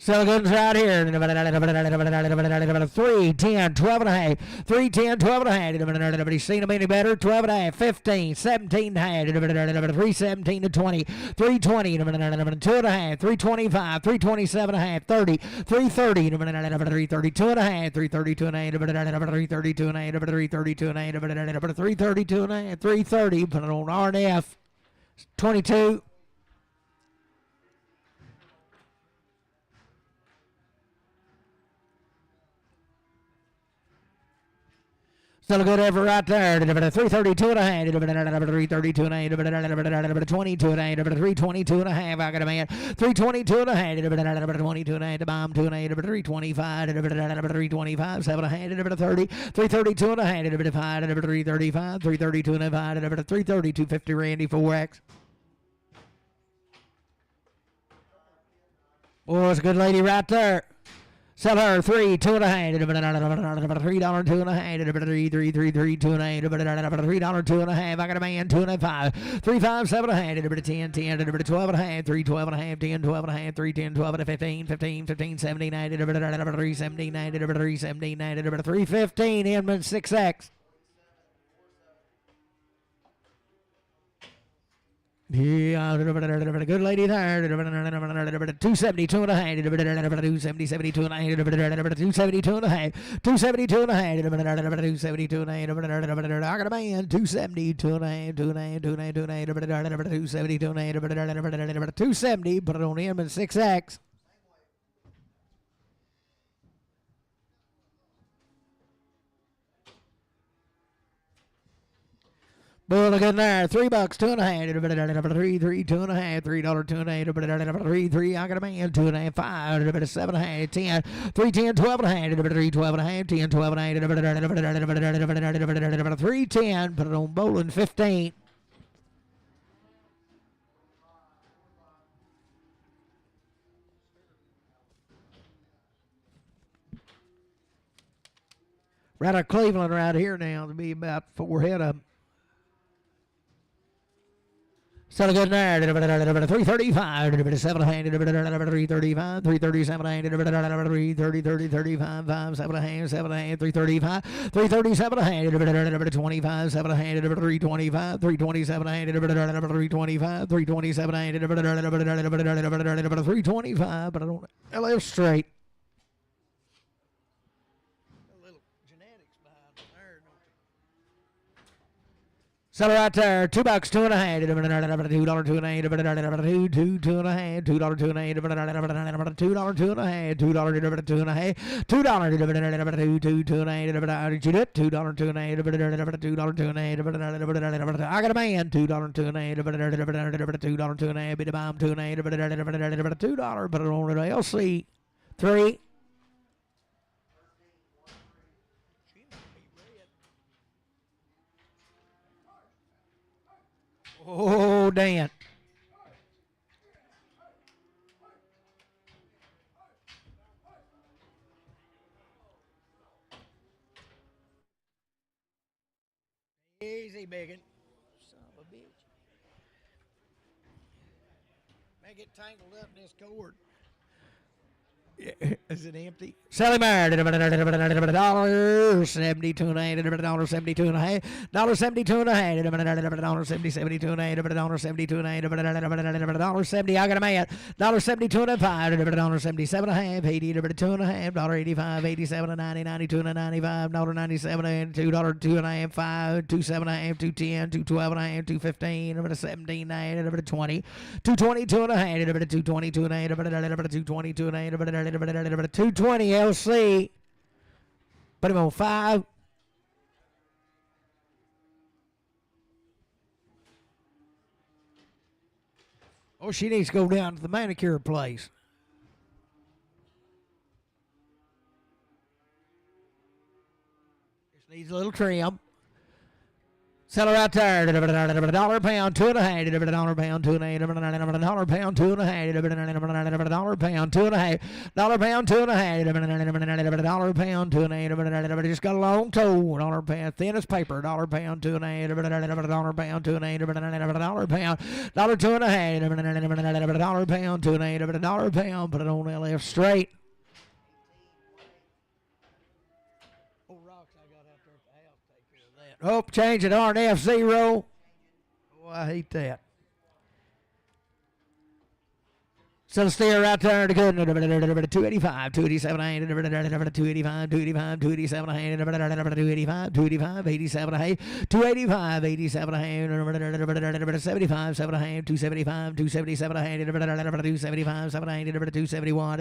So goes right here. 3, 10, 12 and a half. 3, 10, 12 and a half. Nobody's seen them any better. 12 and a half, 15, 17 and a half. 3, 17 to 20. 320. 2 and a half. 325. 327 and a half. 30. 330. 332 and a half. 332 and a half. 332 and a half. 332 and a half. 332 and a half. 330. Put it on RNF. 22. Still a good effort right there. 332 and a half. 332 and a half. 22 and a half. 322 and a half. I got a man. 322 and a half. 22 and a half. The bomb 2 and a half. 325. 325. 7 and a half. 30. 332 and a half. 335. 332 and a half. 330. 250 Randy 4X. Oh, that's a good lady right there. Sell her 3, 2 and a half. $3, 2 and a half. 3, 2 and a half. $3, 2 and a half. I got a man, 2 and a half. 3, 5, 7 and a half. 10, 10, 12 and a half. 3, 12 and a half. 10, 12 and a half. 3, 10, 12 and a 15, 15, 15, 17, 9, 3, 17, 9, 3, 17, 9, 3, 15, Inman 6X. Yeah, good lady there. 272 and a half. 270, 72 and a half. 272 and a half. 272 and a half. 272 and a half. I got a man. 272 and a half. 2 and a half. 2 and a half. 2 and a half. 272 and a half. 270. Put it on him in 6X. Boy, look in there. $3, 2 and a half. 3, 2 and a half. $3, 2 and a half. 3, I got a man. 2 and a half. 5, 7 and a half. 10, 3, 10, 12 and a half. 3, 12 and a half. 10, 12 and a half. 3, 10. Put it on bowling 15. Right out of Cleveland right here now. To be about 4 head of them. Still good there. 335. 7 and 335. 337 330, 35, 5, 7 and 335. 337 25, 7 and 325. 327 325. 327 325. But I don't. LF straight. So right there, $2, 2 and a half. $2, 2 and a half. $2, 2 and a half. $2, 2 and a half. $2, 2 and a half. $2, 2 and a half. $2, 2 and a half. $2, 2 and a half. $2, 2 and a half. $2, 2 and a half. $2, 2 and a half. I got a man. $2, 2 and a half. $2, 2 and a half. Be the bomb. $2 and a half. $2. Put it on the LC. 3. Oh, Dan. Easy, biggin. Son of a bitch. May get tangled up in this cord. Is it empty? Sally Mare, $1.72 and a half, $1.72 and a half, $1.72 and a half, $1.70, $72 and a half, $1.72 and a half, $1.70. I got a man, $1.72 and a half, $1.77 and a half, $80, $2 and a half, $1.85, $87 and 90, $92 and 95, $1.97 and $2 and a half, $5, $2.7 and a half, $2.10, $2.12 and a half, $2.15, $17 and a half, $20, $2.22 and a half, $2.22 and a half, $2.22 and a half, $2.20 LC. Put him on 5. Oh, she needs to go down to the manicure place. Just needs a little trim. Sell her right there. $1 a pound, $2 and a half. $1 a pound, $2 and a half. $1 a pound, $2 and a half. $1 a pound, $2 and a half. $1 a pound, $2 and a half. $1 a pound, $2 and a half. Just got a long toe. $1 a pound, thin as paper. $1 a pound, $2 and a half. $1 a pound, $2 and a half. $1 a pound, $2 and a half. $1 a pound, $2 and a half. $1 a pound. Put it on LF straight. Oh, change it, RNF 0. Oh, I hate that. So the steer right there to good. 285, 287, 285, 285, 287, 285, 285, 87, 285, 87, 75, 7, 275, 277, 275, 7, 271,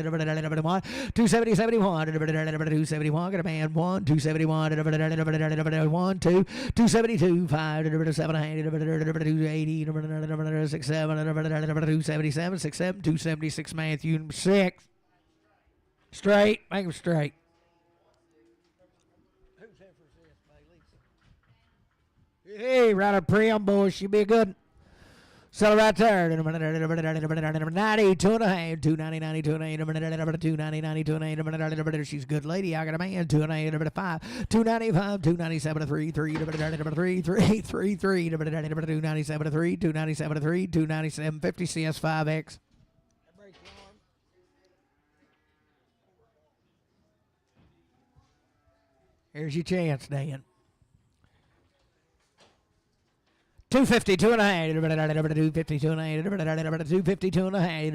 270, 71, 271, got a man 1, 271, 1, 2, 272, 5, 7, 280, 6, 7, 277, 6, 7, 276 Matthew 6. Straight. Make him straight. Who's that for this, Hey, right up Priam, boys. She'll be a good one. Sell right there. 90, 2 and a half, 290, 92 and a half, 290, 92 and a half. She's a good lady. I got a man, 2 and a half, 5, 295, 297 3, 3, 3, 3, 3, 3, 297 3, 297 3, 297 50 CS 5X. Here's your chance, Dan. 252 and a half, 252 and a half, 252 and a half.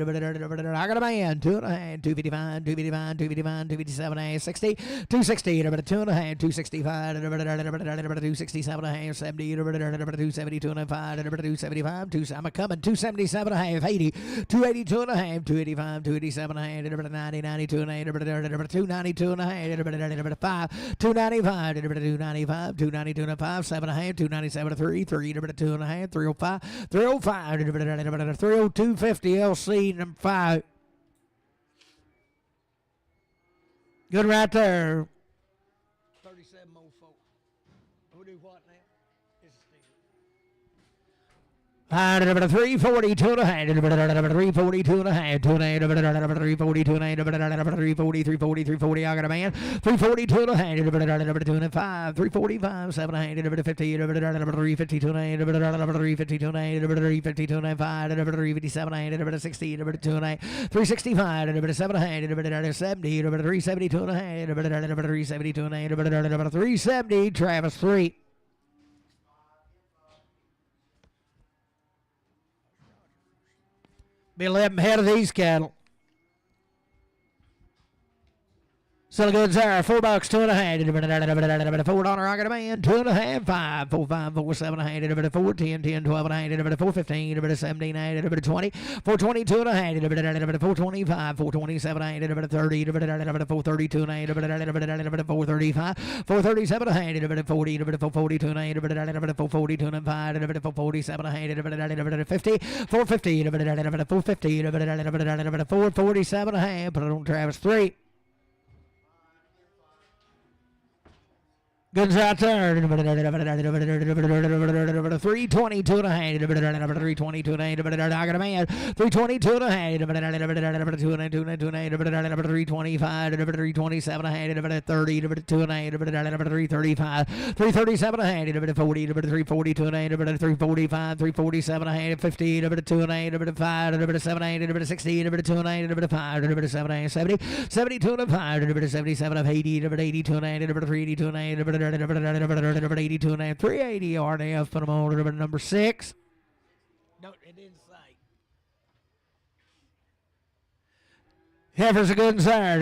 I got a man, 2 and a half, 255, 255, 255, 257 and a half, 60, 260, 2 and a half, 265, 267 and a half, 70, 272 and a half, 275, I'm a coming, 277 and a half, 80, 282 and a half, 285, 287 and a half, 90, 92 and a half, 292 and a half, 5, 295, 295, 292 and a half, 7 and a half, 297 3, 3, 2 and a half, 305, 305, 302, 50 LC number 5. Good right there. 37 more folks. Who do what now? It's Steve. 342 and a half, 342 and a half, 342 and a half, 340, 340, I got a man, 342 and a half, 2 and 5, 345, 7 and a half, 50, 352 and a half, 352 and a half, 352 and a half, 5, 357 and a half, 60, 2 and a half, 365, 7 and a half, 70, 372 and a half, 372 and a half, 370, Travis 3. Be 11 head of these cattle. Sell goods there, $4, 2 and a half, $4, I got a man, 2 and a half, 5, 4, 5, 4, 7 and a half, 4, 10, 10, 12 and a half, 4, 15, 17 and a half, 20, 4, 22 and a half, 4, 25, 4, 27 and a half, 30, 4, 32 and a half, 4, 35, 4, 37 and a half, 40, 4, 42 and a half, 4, 42 and a half, 4, 47 and a half, 50, 4, 50, 4, 50, 4, 47 and a half, put it on Travis 3. Good right there. 322 and a half. 322 and a half. I got a man. 322 and a half. 325. 327 and a half. 30. 2 and a half. 335. 337 and a half. 40. 342 and a half. 345. 347 and a half. 50. 2 and a half. 5. 7 and a half. 60. 2 and a half. 5. 7 and a half. 70. 72 and a 5. 77 of 80. 82 and a half. 382 and a half. 82 and a half, 380 RDF, put them on number 6. No, it didn't say. Heifers are good and sour.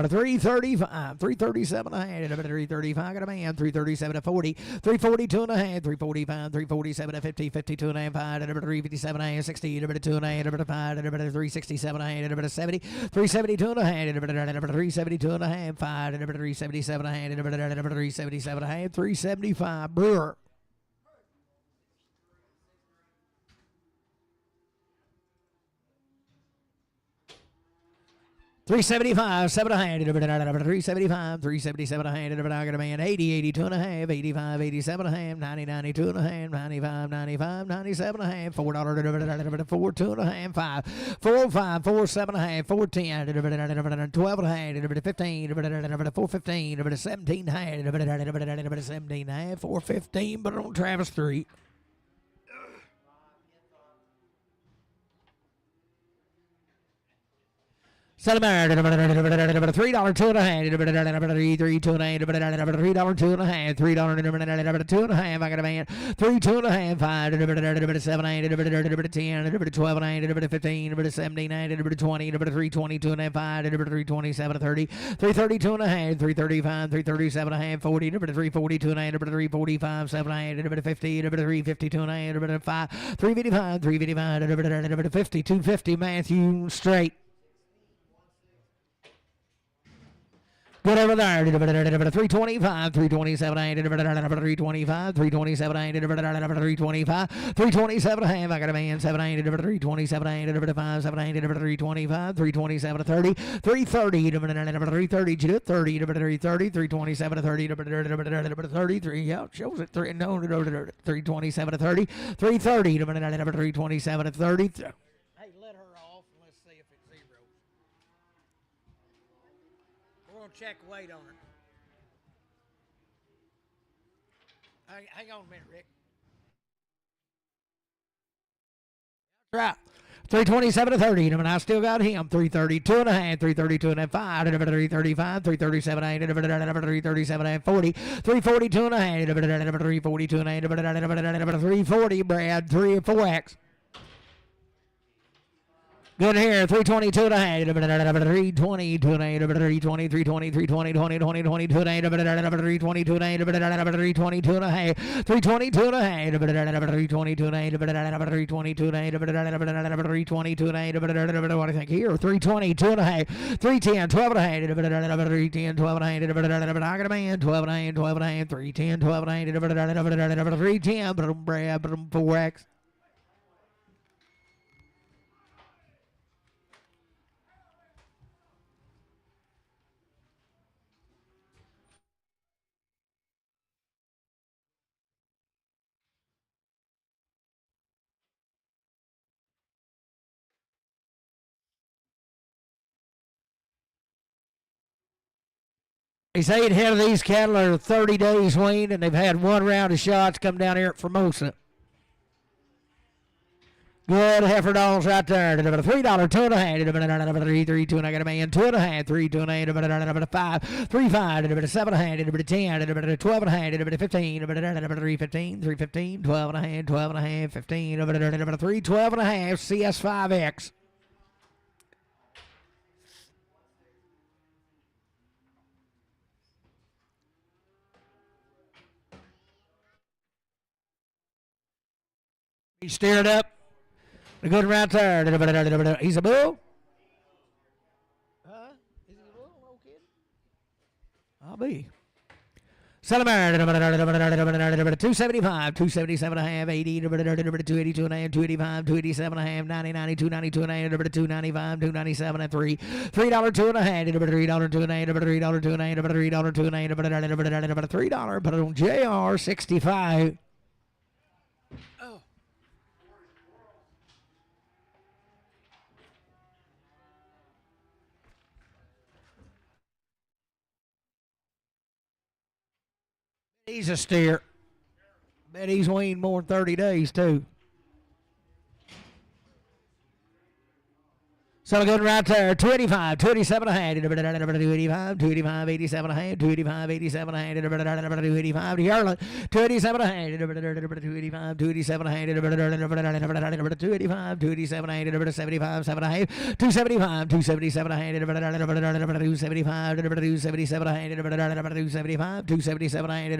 335, 337 and a half, 335, got a man, 337 to 40, 342 and a half, 345, 347 to 50, 52 and a half, 5, 357 and a half, 60, 2 and a half, 5, 367 and a half, 70, 372 and a half, 372 and a half, 5, 377 and a half, 377 and a half, 375, Brewer. 375, 7 and a half, 375, 377 and a half, I got a man, 80, 82 and a half, 85, 87 and a half, 90, 92 and a half, 95, 95, 97 and a half, $4, 4, 2 and a half, 5, 4, 5, 4, 7 and a half, 4, 10, 12 and a half, 15, 4, 15, 17 and a half, 17 and a half, 4, 15, but on Travis Street. $3, 2 and a half, $3, 2 and a half, $3, 2 and a half, $3, 2 and a half, I got a man, 3, 2 and a half, 5, 7, 8, 10, 12 and a half, 15, 17, 20, 322 and a half, 5, 327, 30, 332 and a half, 335, 337 and a half, 40, 342 and a half, 345, 7, 8, 50, 352 and a half, 5, 355, 355, 50, 250, Matthew straight. Good over there. 325, 327, 325, 327, 325, 327 and a half. I got a man, 7, 327, 5, 7, 325, 327, 30, 330, 330, 30, 330, 327, 30, 33. Yeah, shows it. 327, 30, 330, 327, 30. Check weight on her. Hang on a minute, Rick. Right. 327 to 30, and I still got him. 332 and a half, 332 and a half, 5, 335, 337 and a half, 337 and a half, 40, 342 and a half, 342 and a half, 340, Brad, 3 or 4X. Good here, 322 and a half, 322 and a half, 320, 320, 320, 20, 20, 22 and a half, 322 and a half, 322 and a half, 322 and a half, 322 and a half, 322 and a half, 322 and a half, what do you think here? 322 and a half, 310, 12 and a half, 310, 12 and a half, I got a man, 12 and a half, 12 and a half, 310, 12 and a half, 310, Brad, 4X. He's 8 head of these cattle are 30 days weaned, and they've had 1 round of shots come down here at Formosa. Good heifer dogs right there. $3, 2 and a half, 3, 3, 2 and I got a man, 2 and a half, 3, 2 and a half, 5, 3, 5, 7 and a half, 10, 12 and a half, 15, 3, 15, 3, 15, 12 and a half, 12 and a half, 15, 3, 12 and a half, CS5X. He steered up. The good right there. He's a bull. Huh? Is he a bull? No kid. I'll be. Celebrate 275, 277 and a half, 80, 282 and a half, 285, 287 and a half, 90, 92, 92 and a half, 295, 297 and $3, $3 two and a half, $3 two and a half, $3 two and a half, $3 two and a half, $3, put it on JR 65. He's a steer. Bet he's weaned more than 30 days, too. So good right there. 285, 287 and a half, 285, 285, 87 and a half, 285, 87 and a half, 285 to Yarlin, 287 and a half, 285, 287 and a half, 285, 287 and a half, 75, 7 and a half, 275, 277 and a half, 275, 277 and a half, 275, 277 and a half,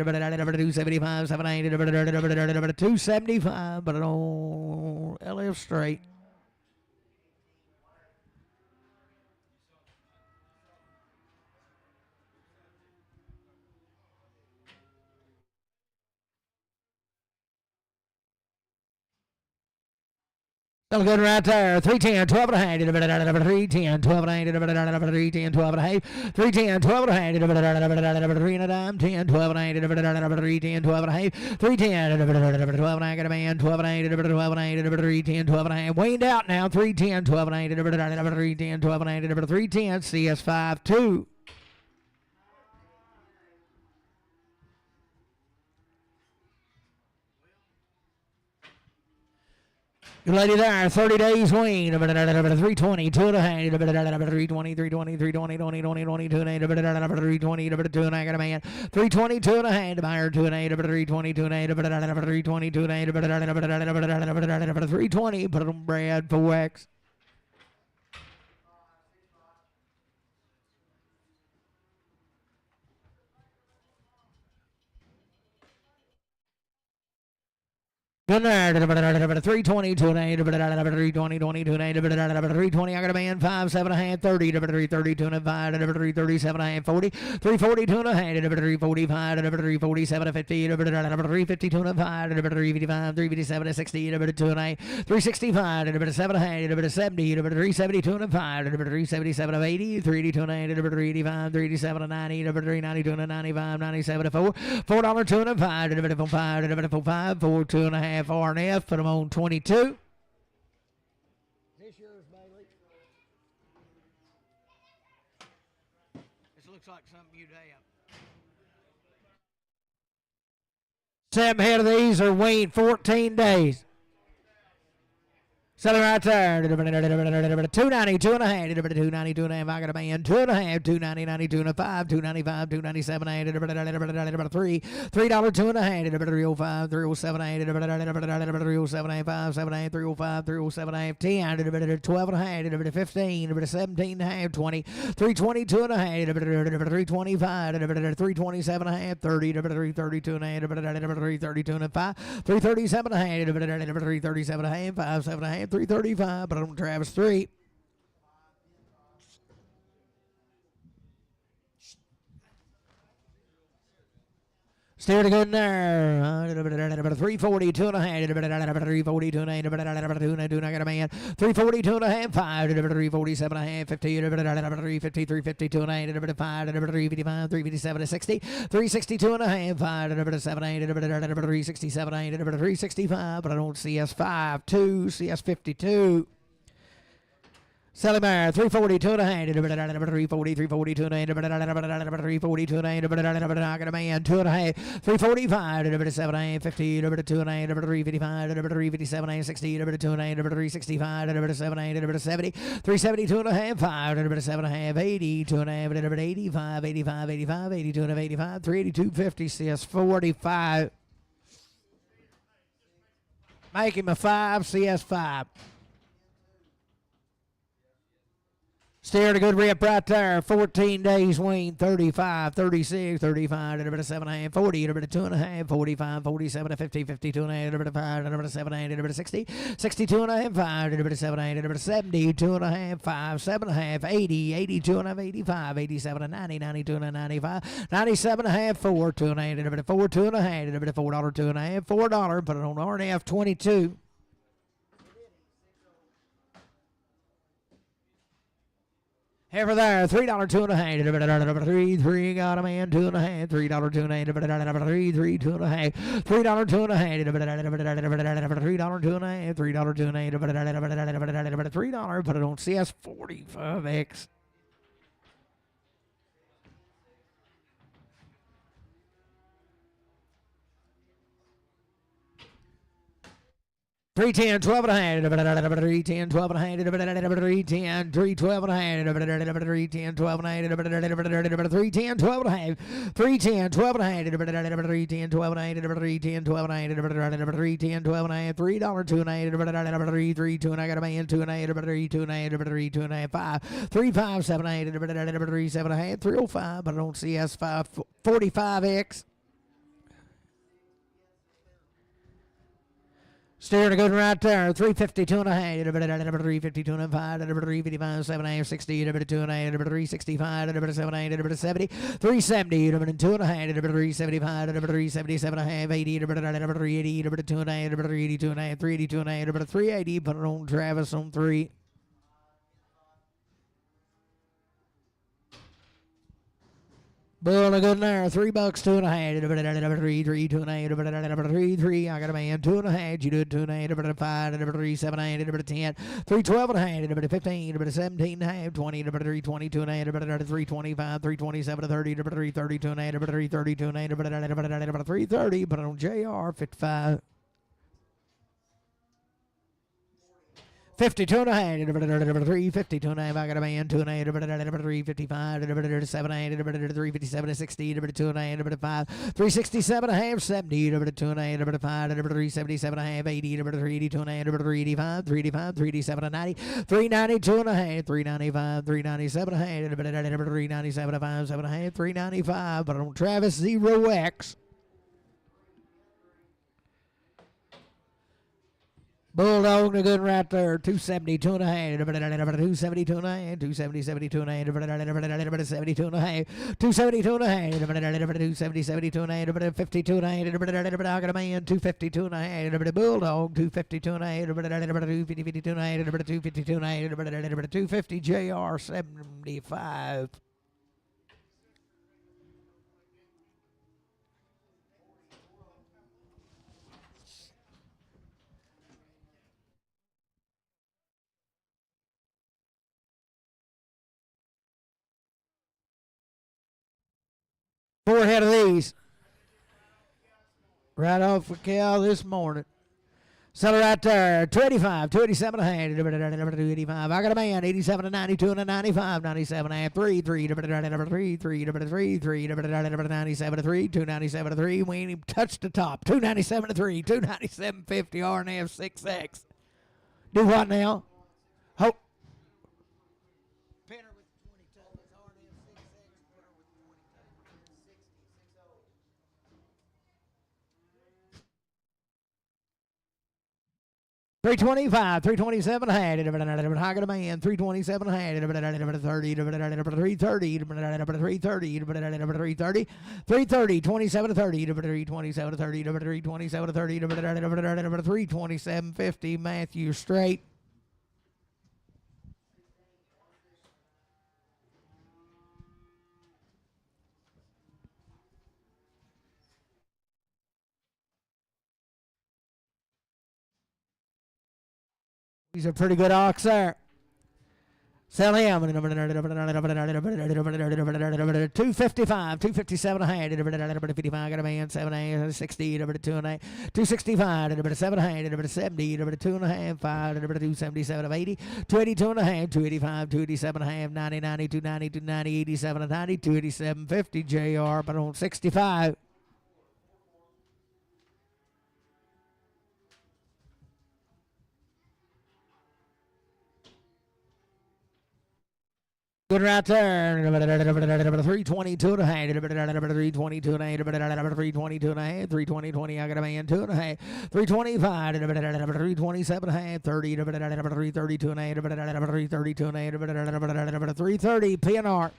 275, 7 and a half, 275, but it on LF straight. Still good right there. 310, 12 and a half, 310, 12 and a half, 310, 12 and a half, 310, 12 and a half, 3 and a dime, 10, 12 and a half, 310, 12 and a half, 310, 12 and a half, got a man, 12 and a half, 12 and a half, 310, 12 and a half, weaned out now, 310, 12 and a half, 310, 12 and a half, 310, CS5, 2. Good lady there, 30 days wean, 320, 2 and a half, 320, 320, 320, 20, 20, 20, 2 and a half, 320, 2 and a half, got a man, 320, 2 and a half, buyer, 2 and a half, 320, 2 and a half, 320, 2 and a half, 320, put it on Brad for wax. Good night. 320, 2 and a half, 320, 20, 2 and a half, 320. I got a man, 5, 7 and a half, 30, 330, 2 and a half, 337 and a half, 40, 340, 2 and a half, 345, 347, 50, 350, 2 and a half, 355, 357, 60, 2 and a half, 365, 7 and a half, 70, 370, 2 and a half, 377 of 80, 382 and a half, 385, 387 and 90, 392 and 95, 97 4, $4, 2 and a half, 5, 4, 2 and a half. R&F, put them on 22. Is this yours, Bailey? This looks like something you'd have. 7 head of these are weaned 14 days. Selling right there. 290, 2 and a half, 290, 2 and a half. I got a man, 2 and a half, 290, 92 and a 5, 295, 297, 3, $3, 2 and a half, 305, 307, 307, 5, 7, 305, 307, 10, 12 and a half, 15, 17 and a half, 20, 320, 2 and a half, 325, 327 and a half, 30, 332 and a half, 332 and a 5, 337 and a half, 337 and a half, 5, 7 and a half. 335, but on Travis 3. Steer to good in there. 340, 2 and a half, 340, 2 and a half, 2 and I got a man. 340, 2 and a half, 5, 347 and a half, 50, 350, 350, 2 and a half, 5, 355, 357, 60, 362 and a half, 5, 7, 8, 367, 8, 365, but I don't CS5, 2, CS52. Sally Bear, 342 and a half, 340, 342 and a half, 342 and a half, I got a man, 2 and a half, 345, 7 and a half, 50, 2 and a half, 355, 357, 60, 2 and a half, 365, 7 and a half, 70, 372 and a half, 5, 7 and a half, 80, 2 and a half, 85, 85, 85, 82 and a half, 85, 382, 50, CS 45. Make him a 5, CS 5. Steer a good rip right there. 14 days wean. 35, 36, 35, a little bit of 7.5, 40, a little bit of 2.5, 45, 47, 50, 52 and a half, a little bit of 5, a little bit of 7.5, a little bit of 60, 62 and a half, 5, a little bit of 7.5, a little bit of 70, 2 and a half, 5, 7.5, 80, 82 and a half, 85, 87 and 90, 92 and a 95, 97 and a half, 4, 2 and a half, a little bit of 4, 2 and a half, a little bit of $4, 2 and a half, $4, put it on RNF 22. Over there, $3, 2 and a half, 3, got a man, 2 and a half, $3, 2 and a half, 3, 2 and a half, $3, 2 and a half, $3, 2 and a half, $3, 2 and a half, $3, put it on CS 45X. 310, 12 and a half, 310, 12 and a half, 310, 312 and a half, 310, 12 and a half, 310, 12 and a half, 310, 12 and a half, 310, 12 and a half, 310, 12 and a half, 310, 12 and a half, $3, 2 and a half, 3, 2 and I got a man, 2 and a half, 3, 2 and a half, 3, 2 and a half, 5, 3, 5, 7 and a half, 3, 7 and a half, 305, but I don't see S5 45X. Steering a good right there. 352 and a half. 352 and a half. 355, 7 and a half, 60. 2 and a half. 365. 7 and a half. 70. 370. 2 and a half. 375. 377 and a half. 80. 380. 2 and a half. 382 and a half. 382 and a half. 380. Put it on Travis on 3. Bull a good there, $3, 2 and a half, 3, 3, 2 and a half, 3, 3, I got a man, 2 and a half, you do 2 and a half, 5, 3, 7 and a half, 10, 3, 12 and a half, 15, 17 and a half, 20, 3, 22 and a half, 3, 25, 3, 27, 30, 3, 32 and a half, 3, 32 and a half, 3, 30, put it on JR, 55. 52 and a half, 3, 52 and a half, I got a man, 2 and a half, 3, 55, 7 and a half, 3, 57, 60, 2 and a half, 5, 367 and a half, 70, 2 and a half, 5, 377 and a half, 80, 382 and a half, 385, 385, 387 and 90, 392 and a half, 395, 397 and a half, 397 and 5, 7 and a half, 395, but on Travis 0X. Bulldog a good right there, 272 and a half, 272 and a half, 270, 72 and a half, 72 and a half, 272 and a half, 270, 72 and a half, 52 and a half, I got a man, 252 and a half, Bulldog, 252 and a half, 250, 52 and a half, 252 and a half, 250 JR 75. Four head of these. Right off the cow this morning. Sell it right there. 285, 287 and a half, 285. I got a man, 87 and 92 and a 95, 97 and a half, 3, 3, 3, 3, 3, 3, 97 and 3, 297 and 3. We ain't even touched the top. 297 and 3, 297 50 RNF 6X. Do what now? Hope. 325, 327 had it, I got a man, 327 had it, 30, 330, 330, 330, 330, 27 30, 327 30, 327 30, 327 50, Matthew straight. He's a pretty good ox there. Sell him. 255, 257 a hand, 55, got a man, 7 60, 2 and a 265, 7 hand, 70, 2 and a half, 5, 277 of 80, 282 and a half, 285, 287 and a half, 90, 90, 290, 290, 87 and 90, 287, 50 JR, but on 65. Good right there. 322 and a half. 322 and a half. 322 and a half. 320. I got a man 2 and a half. 325. 327 and a half. 30. 332 and a half. 332 and a half. 330. PNR.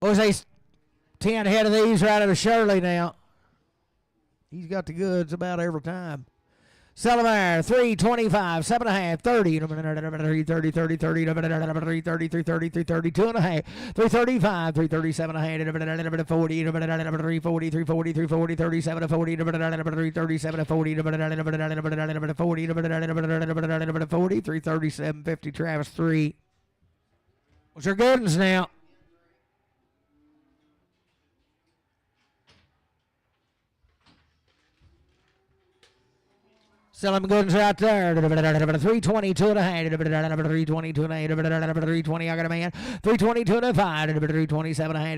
Jose 10 ahead of these right out of Shirley now. He's got the goods about every time. Sullivan, 325, 7.5, 30, 330, 30, 30, 330, 330, 332 and a half, 335, 337 and a half, 40, 340, 340, 340, 37 and 40, 337 and 40, 40, 337, 50, Travis 3. What's your good ones now? Selling goods right there. 322 and a half. 322 and a half. 320. I got a man. 322 and a 5. 327 and a half.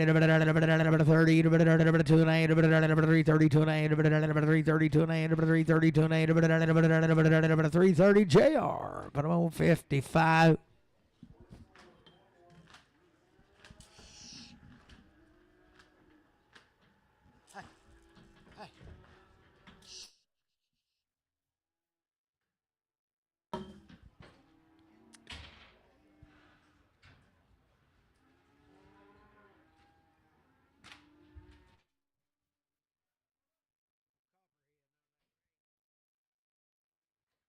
30. 2 and a half. 332 and a half. 332 and a half. 332 and a half. 330 JR. Put him on 55.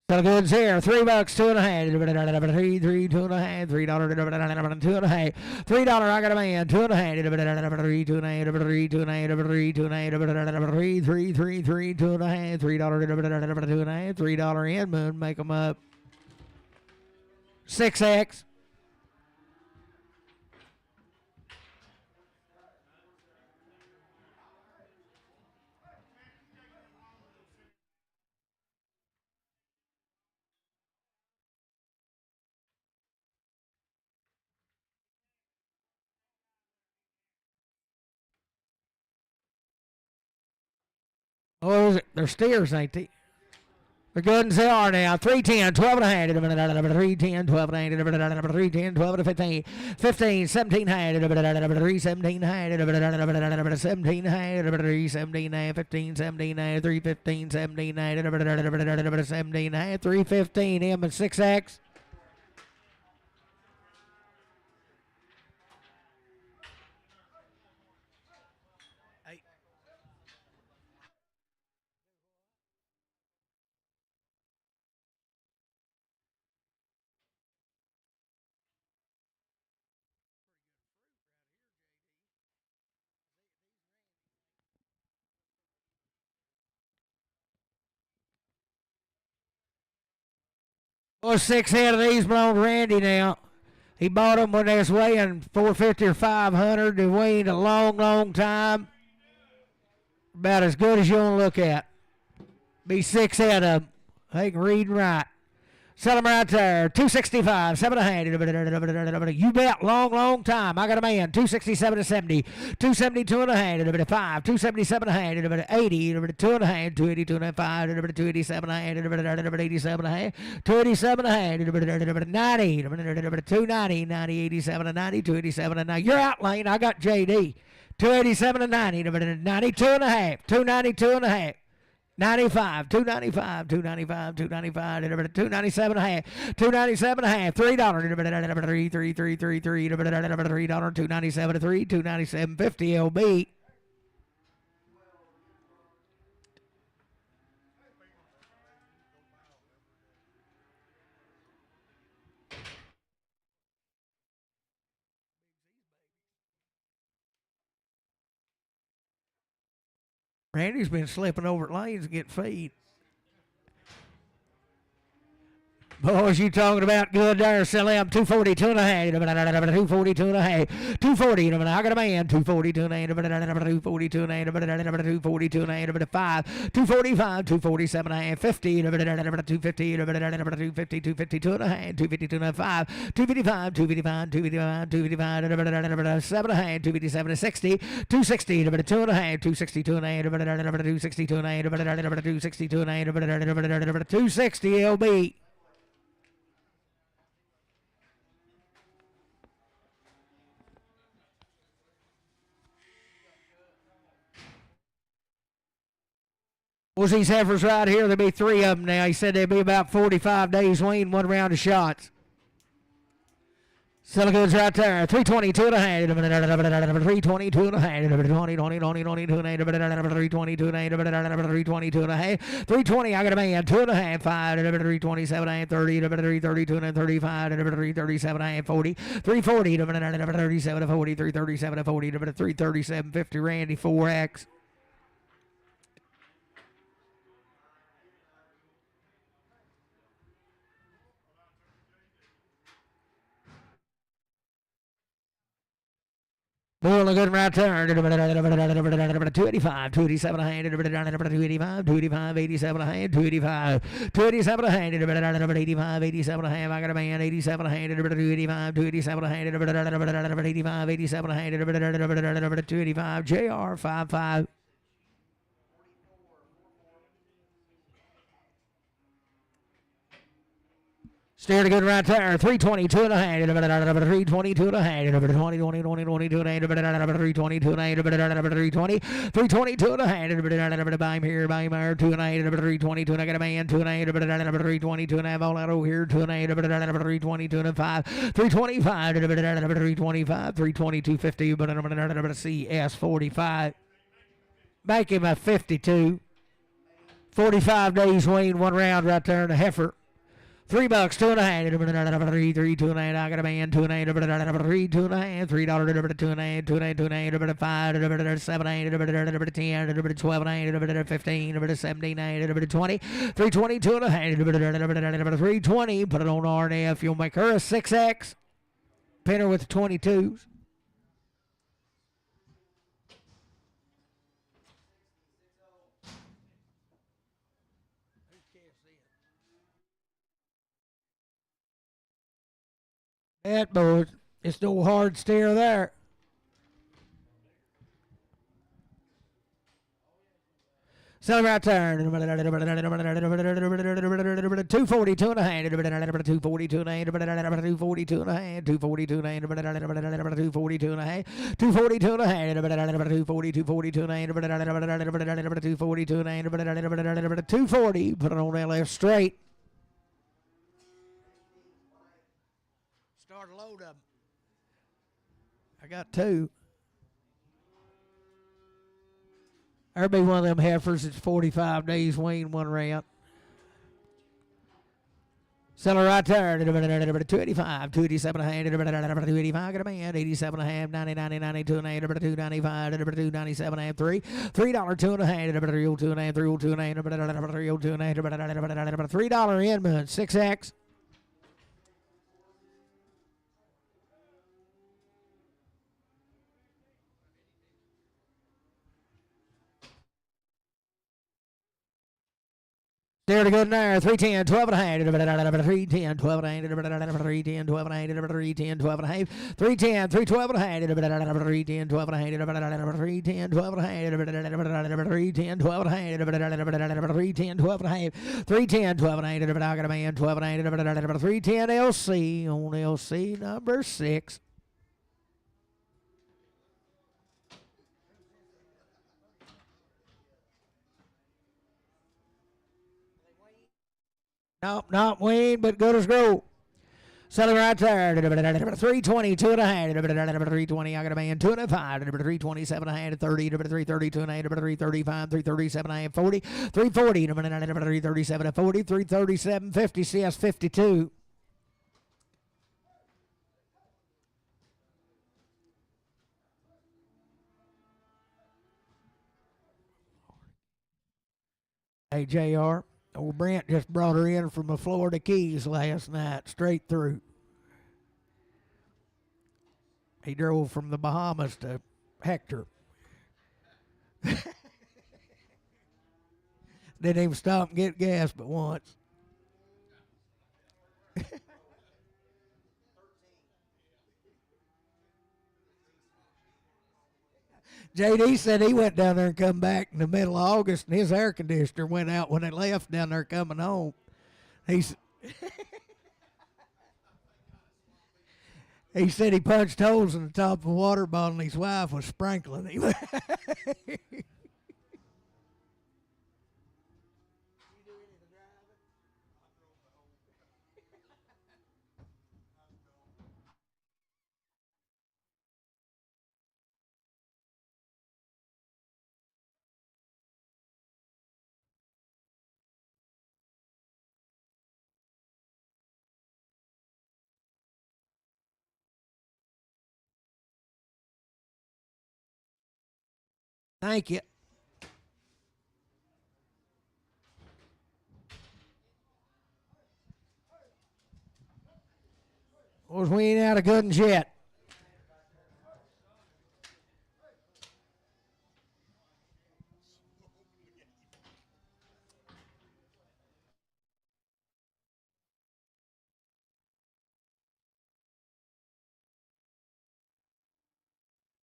Got a goods here. $3, 2 and a half. 2 and a half. $3, 2 and a half. $3, I got a man. 2 and a half. 3, 2 and a half. 3, 2 and a half. 3, 2 and a half. 3, 2 and a half. $3, 2 and a half. $3 in moon. Make them up. 6X. Oh, is it? They're steers, ain't they? They're good as they are now. 310, 12 and a half. 310, 12 and a half. 310, 12 and 15. 15, 17 half. 317 half. 17 half. 317 half. 15, 17 half. 315, 17 half. 17 half. 315 M and 6X. Well, 6 head of these belong to Randy now. He bought them when they was weighing 450 or 500. They weighed a long, long time. About as good as you want to look at. Be 6 head of them. They can read and write. Sell them right there. 265, 7.5. You bet, long, long time. I got a man. 267 to 70. 272 and a half. 5. 277 and a half. 80. 2 and a half. 282 and a half. 287 and a half. 87 and a half. 287 and a half. 90. 290. 90. 87 and 90. 287 and 90. You're out, Lane. I got JD. 287 and 90. 92 and a half. 292 and a half. 95, 295, 295, 295, 297 and a half, 297 and a half, $3, $3, $297 to 3, 297.50 LB. Randy's been slipping over at lanes to get feed. Boys, you talking about good there. Sell them 242 and a half. 242 and a half. 240. I got a man. 242 and a half. 242 and a half. 242 and a half. 5. 245. 247 and a half. 50. 250. 250. 252 and a half. 252 and a half. 5. 255. 255. 255. 255. 7 and a half. 257 60. 260. 2 and a half. 262 and a half. 262 and a half. 262 and a half. 260 LB. Well, these heifers right here, there'll be 3 of them now. He said there'll be about 45 days weaned, 1 round of shots. Selling goods right there. 322 and a half. 322 and a half. 322 and a half. 322 and a half. 320. I got a man. 2 and a half. 5. 327 and a half. 30. 332 and a half. 35. 337 and a half. 40. 340. 37 40. 337 40. 337 50. Randy 4X. Boy, look good right there. 285, 287 a hand, 285, 285, 87 a hand, 285, 287 a hand, 85, 87 a hand. I got a man, 87 a hand, 285, 287 a hand, 85, 87 a hand, 285, JR 55. Steered a good right there. 322 and a half. 322 and a half. 20, 20, 20, 22 and a half. 322 and a half. 320. 322 and a half. Buy him here. Buy him there. 2 and a half. 322 and I got a man. 2 and a half. 322 and a half. All out over here. 2 and a half. 322 and a 5. 325. 325. 322.50. But I'm going to see S45. Make him a 52. 45 days wean. 1 round right there in the heifer. $3, 2 and a half, 3, 2 and a half. I got a man, 2 and a half, 3, 2 and a half, $3, 2 and a half, 2 and a half, 2 and a half, 5, 7 and a half, 10, 12 and a half, 15, 17 and a half, 20, 322 and a half, 320. Put it on RNF. You'll make her a 6X. Pin her with the 22s. That boy, it's no hard steer there. Selling right there. 242 and a half. 242 and a half. 242 and a half. 242 and a half. 242 and a half. 242 and a half. 242, 42 and a half. 242 and a half. 240. Put it on that left straight. Start a load of them. I got 2. There'll be one of them heifers that's 45 days wean, 1 round. Seller right there. 285, 287 and a half, 285. Got a man, 87 and a half, 90, 90, 92 and a half, 295, 297 and a half, $3, $2 and a half, 302 and a half, 302 and a half, 302 and a half, $3 Inman, 6X. There to good there. 310, 12 and a half. 310, 12 and a half. 310, 12 and a half. 310, 12 and a half. 310, 312 and a half. 310, 12 and a half. 310, 12 and a half. 310, 12 and a half. 310, 12 and a half. 310, 12 and a half. I got a man, 12 and a half. 310 LC on LC number 6. Nope, not wean, but good as gold. Selling right there. 320, 2 and a half. 320, I got a man, 2 and a 5. 327 and a half, 30. 332 and a half, 335, 337 and a half, 40. 340, 337 and 40. 337, 50, CS 52. Hey, JR. Old Brent just brought her in from the Florida Keys last night, straight through. He drove from the Bahamas to Hector. Didn't even stop and get gas but once. JD said he went down there and come back in the middle of August, and his air conditioner went out when they left down there coming home. He's He said he punched holes in the top of a water bottle and his wife was sprinkling him. Thank you. Well, we ain't out of good ones yet.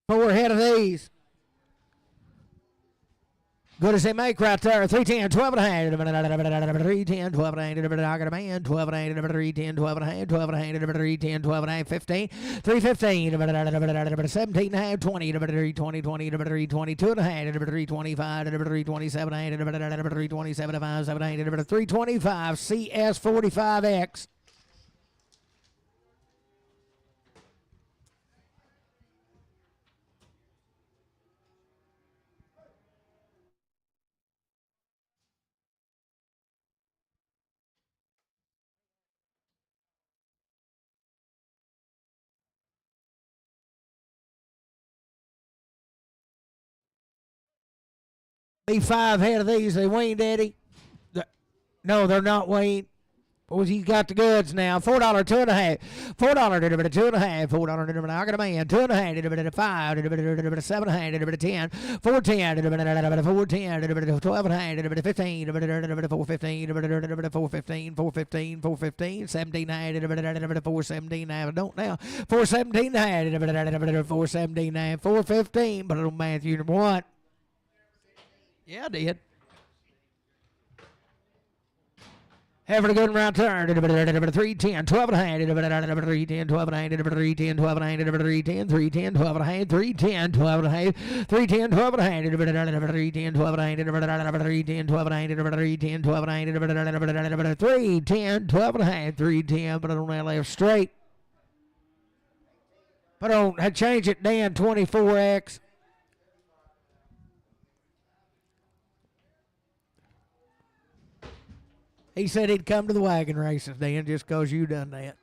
Four ahead of these. Good as they make right there. 310, 12 and a half. 310, 12 and a half. I got a man. 12 and a half. 310, 12 and a half. 12 and a half. 310, 12 and a half. 15. 315. 17 and a half. 20. 320, 20. 322 and a half. 325. 327 and a half. 327 and 5. 7 and a half. 325. CS45X. Be five ahead of these. They weaned, Eddie. No, they're not weaned. Oh, he's got the goods now. $4, two and a half. $4, two and a half. $4, I got a man. Two and a half. 5, 7 and a half. 10. 410. 410. 12 and a half. 15. 415. 415. 415. 415. 17 and a half. 417 and a half. I don't now. 417 and a half. 417 and a half. 415. But I don't Matthew number one. Yeah, I did. Having a good round turn. 310, 12 and a half. 310, 12 and a half. 310, 12 and a half. 310, 310, 12 and a half. 310, 12 and a half. 310, 12 and a half. 310, 12 and a half. 310, 12 and a half. 310, 12 and a half. 310, 12 and a half. 310, but I don't have left straight. But I don't change it, Dan. 24X. He said he'd come to the wagon races, Dan, just because you done that.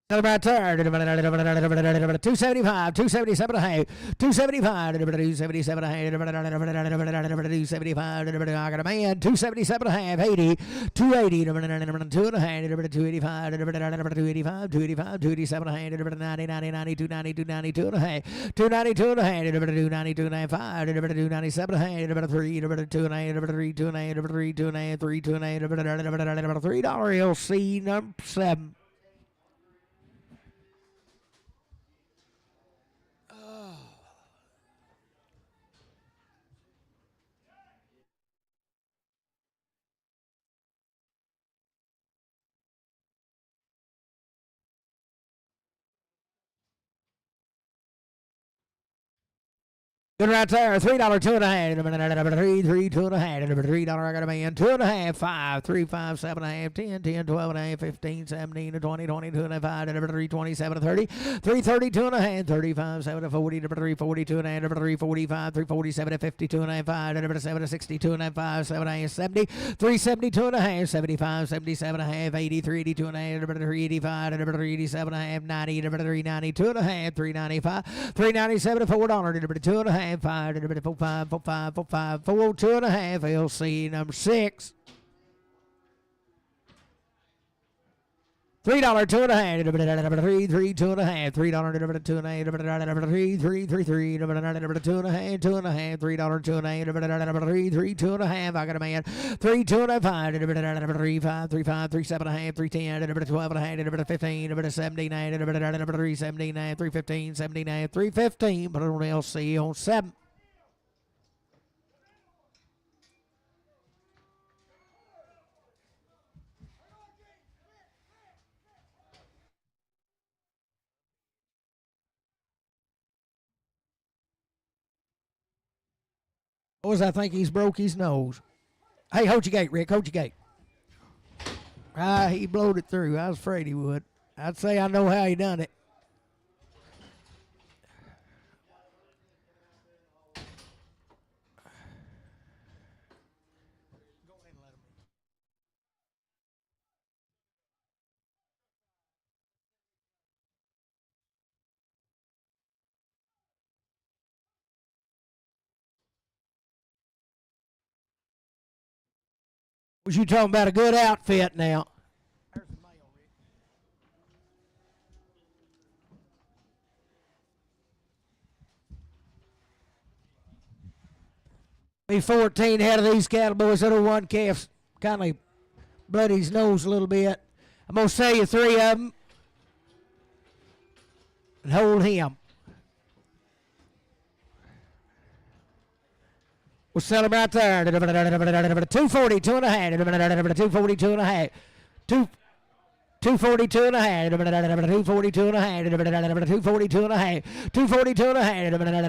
About turn. 275, 277 and a half. 275, 277 and a half. 275, I got a man. 277 and a half. 80, 280, 2 and a half. 285, 285, 285, 287 and a half. 90, 90, 90, 290, 292 and a half. 292 and a half. 292 and a half. 5, 297 and a half. 3, 2 and a half. 3, 2 and a half. 3, 2 and a half. 3, 2 and a half. $3 LC number 7. Good right there. $3, 2.5. Three, 2.5. $3, I got a man. 2.5, 5, 3, 5, 7.5, 10, 10, 12.5, 15, 17, 20, 20, 2.5. 327, 30. 330, 2.5. 35, 7, 40. 340, 2.5. 345, 347, 50, 2.5. 5, 7, 60, 2.5. 7, 70. 370, 2.5. 75, 77.5. 80, 380, 2.5. 385, 387.5. 90, 390, 2.5. 395, 397, $4. 2.5. 5, 4, 5, 4, 5, 4, 5, 4, 2.5. LC number 6. $3, 2.5. 3, 3, 2.5. $3, 2.5. 3, 3, 3, 3. 2.5, 2.5. $3, 2.5. 3, 3, 2.5. I got a man. 3, 2.5. 3, 5, 3, 5, 3, 7.5. 3, 10. 12.5. 15. 79. 3, 79. 3, 15. 79. 3, 15. Put it on LC on 7. Boys, I think he's broke his nose. Hey, hold your gate, Rick. Hold your gate. He blowed it through. I was afraid he would. I'd say I know how he done it. Was you talking about a good outfit now? Be 14 out of these cattle boys. That one calf's kind of bloody his nose a little bit. I'm going to sell you 3 of them and hold him. We'll sell him right there. 240, 2.5. 240, 2.5. 242 and a half, 242 and a half, 242 and a half, 242 and a half,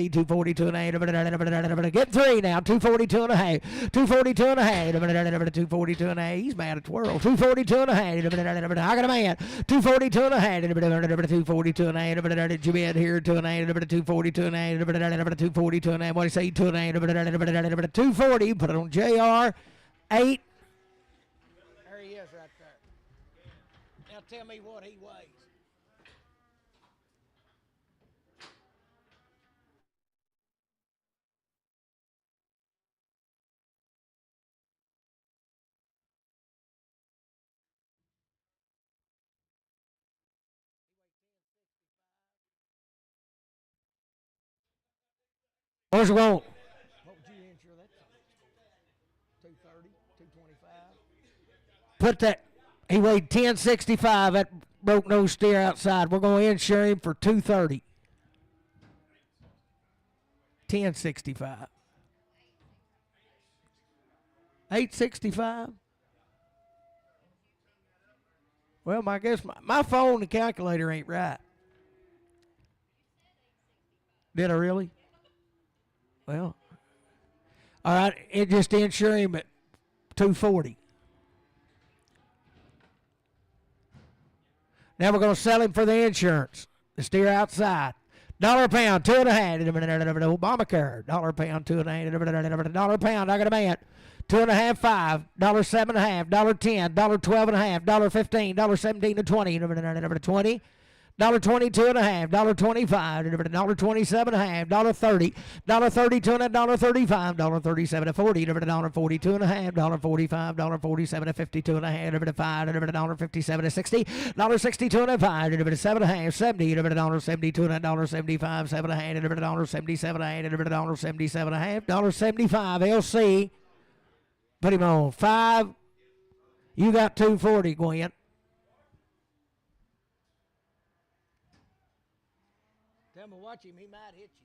242 and a half, get 3 now, 242 and a half, 242 and a half, 242 and a half, he's mad at the world, 242 and a half, I got a man, 242 and a half, 242 and a half, did you be at here, 2 and a half, 242 and a half, 242 and a half, what do you say, 2 and a half, 240, put it on JR, 8. Tell me what he weighs. Where's the roll? What would you insure that? 230, 225. Put that. He weighed 1065. That broke nose steer outside. We're going to insure him for 230. 1065. 865. Well, I guess my phone and calculator ain't right. Did I really? Well, all right. It just insure him at 240. Now we're going to sell him for the insurance. The steer outside. $1 a pound, 2.5. Obamacare. $1 a pound, 2.5. $1 a pound. I got a man. 2.5, $5. $7.5. $10. $12.5. $15. $17 to 20. 20. $22 and a half, $25, $27 and a half, $30, $32 and a $35, $37 to 40, $42 and a half, $45, $47 to 52 and a half, $5, $57 to 60, $62 and a $5, $7 and a half, $70, $72 and a $75, $7 and a half, $77 and a half, $77 and a half, $75 LC. Put him on 5. You got 240, Gwen. Tell him to watch him, he might hit you.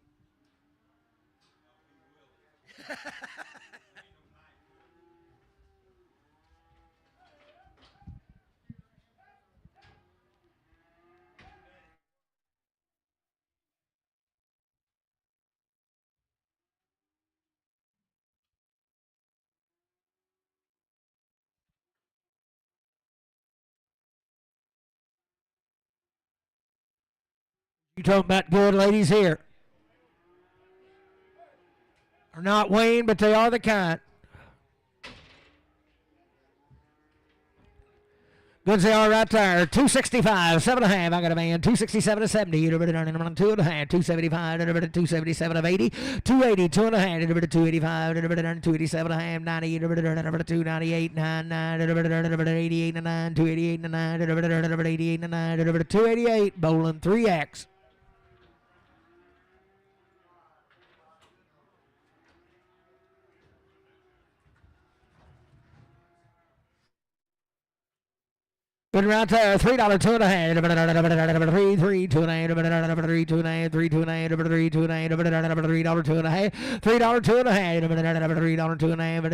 You talking about good ladies here? Are not Wayne, but they are the kind. Goods they are right there. 265, 7.5. I got a man. 267 to 70. 2.5. 275. 277 of 80. 280. 2.5. 285. 287.5. 90. 298. 99. 88 and 9. 288 and 9. 88 and 9. 288. Bowling 3X. Good right there. $3, 2.5. 3, 2.5. 3, 2.5. 3, 2.5. 3, 2.5. $3, 2.5. $3, 2.5. $3, 2.5. $3,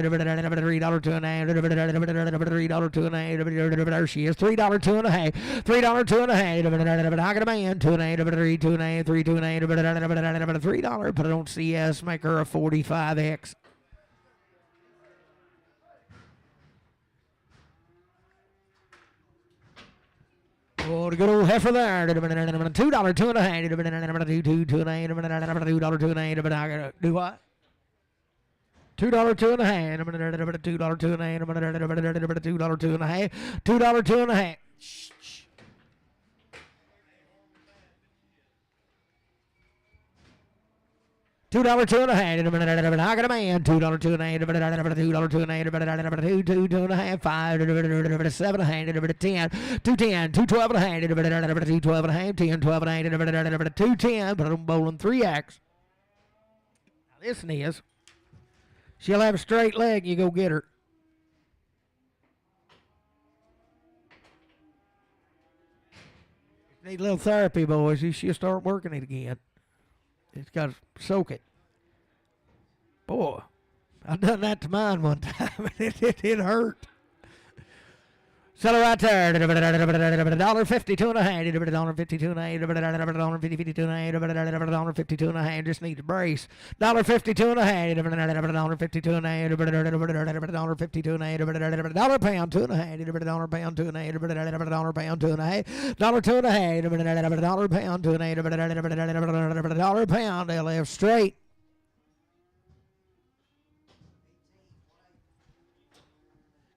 2.5. There she is. $3, 2.5. $3, 2.5. I got a man. 2.5. 3, 2.5. 3, 2.5. $3. Put it on CS. Make her a 45X. Oh, the good old heifer there. $2, 2.5. $2, 2.5. But I gotta do what? $2, 2.5. $2, 2.5. $2, 2.5. $2, 2.5. $2, 2.5. I got a man. $2, 2.5. $2, 2.5. 2.5. 5. 7.5. 10. 2.10. 2.12.5. 2.12.5. 10. 12.5. 2.10. But I'm bowling 3X. This is. She'll have a straight leg. You go get her. Need a little therapy, boys. She'll start working it again. It's got to soak it. Boy, I done that to mine one time, and it hurt. Sell it right there. $1.50, 2.5. $1.52, $1.52, just need to brace. $1.52, $1.52, $1 pound, 2.5. $1 pound, 2.5. $1 pound, 2.5. $2.5. $1 pound, 2.5. $1 pound, LF straight.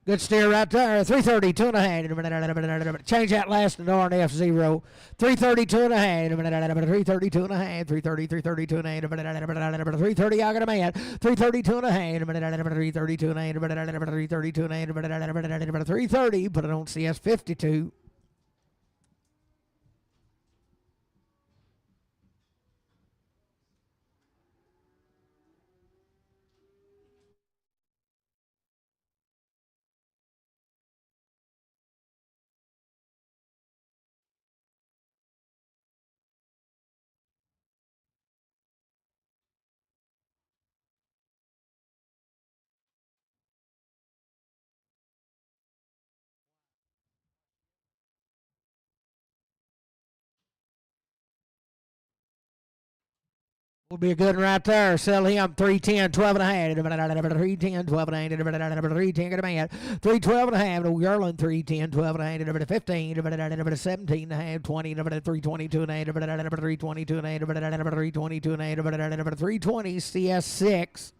Good steer right there. 330, 2.5. Change that last to RNF 0. 330, 2.5. 330, 2.5. 330, 330, 2.5. 330, I got a man. 330, 2.5. 330, 2.5. 330, 2.5. 330, put it on CS 52. Will be a good one right there. Sell him 310, 12.5. 310, 12.5. 310, get a man. 312 and a half. No Garland 310, 12.5. 15. 17 and a half. 20. 322 and a half. 322 and a half. 322 and a half. 320 CS6.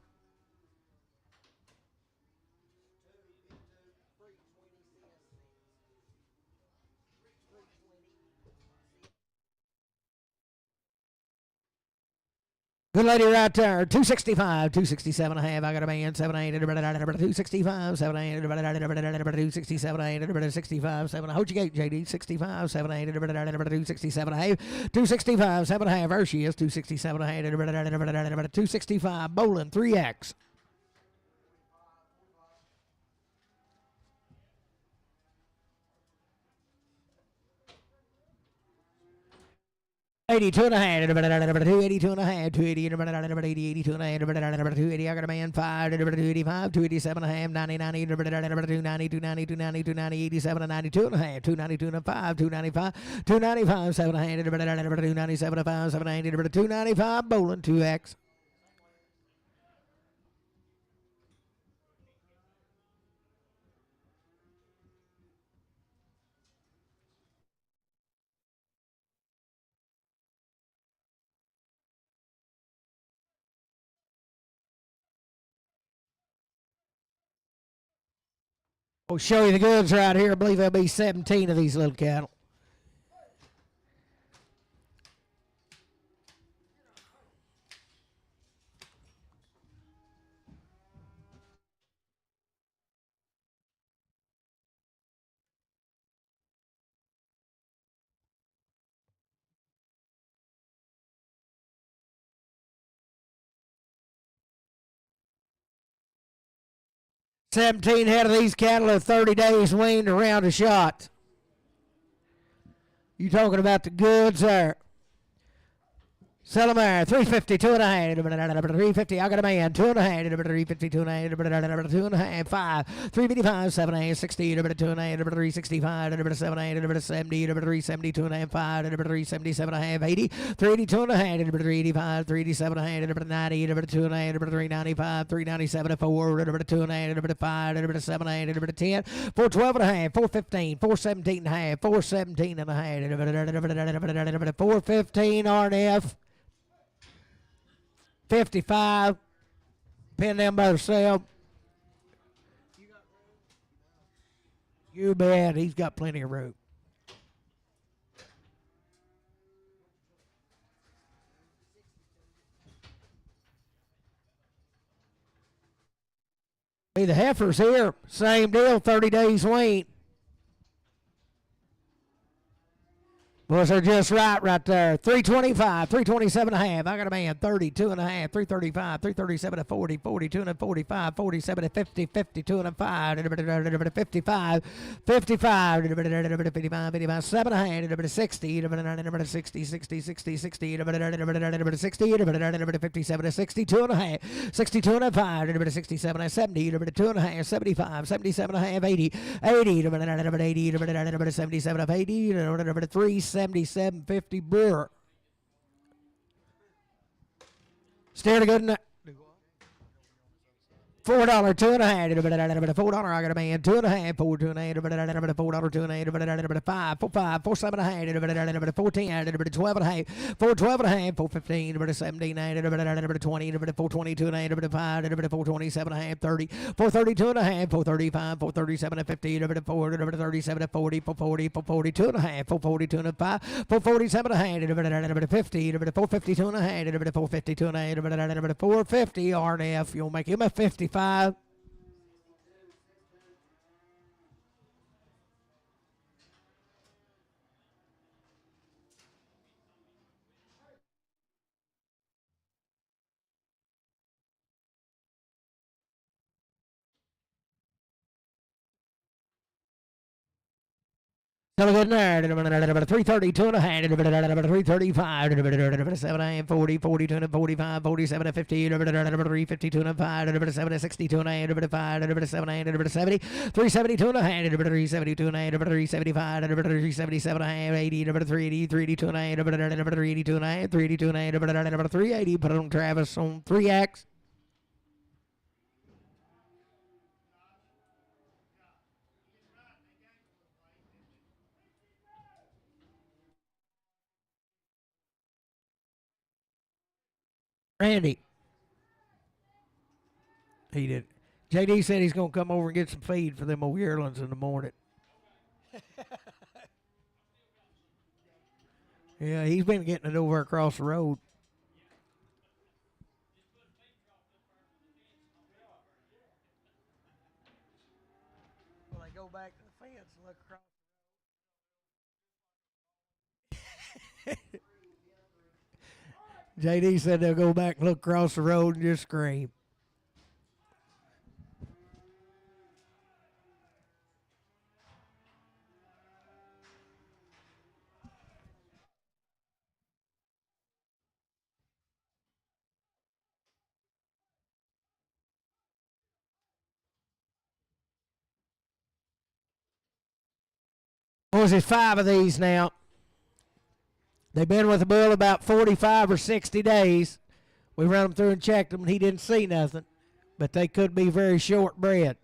Good lady right there. 265, 267 and a half. I got a man. 7.8. 265, 7.8. 267, 65, 7. Hold your gate, JD. 65, 7.8. 267 and a half. 265, 7.5. There she is. 267 and a half. 265. Bowling 3X. 82 and a half. 282 and a half. 280 and a half. 82 and a half. 280. I got a man. 5. 285. 287 and a half. 90. 290. 290. 87 and 92 and a half. 292 and a 5. 295. 295. 7 and a half. 297 and a 5. 790. 295. Bowling 2X. We'll show you the goods right here. I believe there'll be 17 of these little cattle. $17 head of these cattle are 30 days weaned around a shot. You talking about the goods there. Sell them there. 350, 2.5. 350. I got a man. 2.5. 350, 2.5. 2.5. 5. 355, 7.5. 60. 2.5. 365. 7.8. 70. 370, 2.5. 5. 370, 7.5. 80. 380, 2.5. 385. 387. 90. 2.5. 395. 397. 4. 2.5. 5. 7. 10. 412.5. 415. 417.5. 417.5. 415 RNF. 55. Pin them by themselves. You bet. He's got plenty of room. Hey, the heifers here. Same deal. 30 days weaned. Boys are just right there. 325, 327.5. I got a man. 32.5, 335, 337 to 40, 42 and 45, 47 to 50, 52 and 5, 55, 55, 55, 55, 7, 60, 60, 60, 60, 60, 60, 57 to 62 and a half, 62 and 5, 67 and 70, 2 and a half, 75, 77 and a half, 80, 80, 80, 77 of 80, 377.50 Brewer. Steer to good. $4, 2.5, $4. I got a man. 2.5, 4, 2.5, $4, 2.5, 5, 4, 5, 4, 7.5, 4, 10, 12.5, 4, 12.5, 4, 15, 17, 20, 4, 22, 5, 4, 27.5, 30, 4, 32.5, 4, 35, 4, 37, 50, 4, 37, 40, 4, 40, 4, 42.5, 4, 42.5, 4, 47.5, 50, 4, 52.5, 4, 52.5, 4, 50 RNF. You'll make him a 55. Still good there. 330, 2.5, 335, 7, 40, 42, 45, 47, 50, 352, 5, 7, 62, 5, 7, 70, 372, 372, 375, 377, 80, 380, 382, 382, 382, 380. Put it on Travis on 3X. Randy. He did. JD said he's going to come over and get some feed for them old yearlings in the morning. Yeah, he's been getting it over across the road. Well, they go back to the fence and look across. JD said they'll go back and look across the road and just scream. Boys, there's 5 of these now. They've been with the bull about 45 or 60 days. We ran them through and checked them, and he didn't see nothing. But they could be very short bred.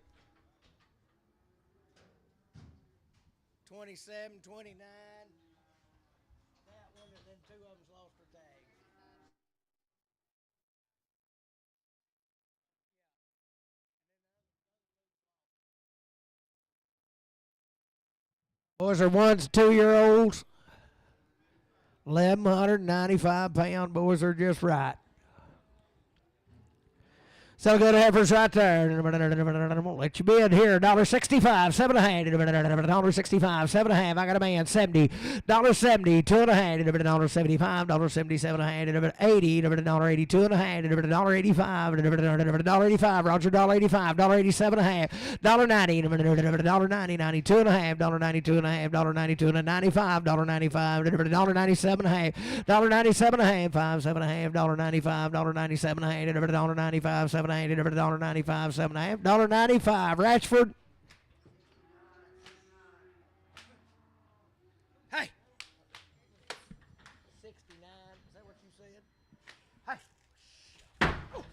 27, 29. That one, and then 2 of them's lost their tags. Boys are 1 to 2 year olds. 1,195 pound boys are just right. So good heifers right there. Let you bid here. $1.65, 7.5. $1.65, 7.5. I got a man. $70. $70, 2.5. $75. $77.5. $80. $80, 2.5. $85. $85. Roger. $85. $87.5. $90. $90. 92 and a half. $92 and a half. $92 and a 95. $95. $97.5. $97.5. 5, 7.5. $95. $97.5. $95. 7. $1.95, 7.5. $1.95. Ratchford. Hey. 69. Is that what you said? Hey. Oh.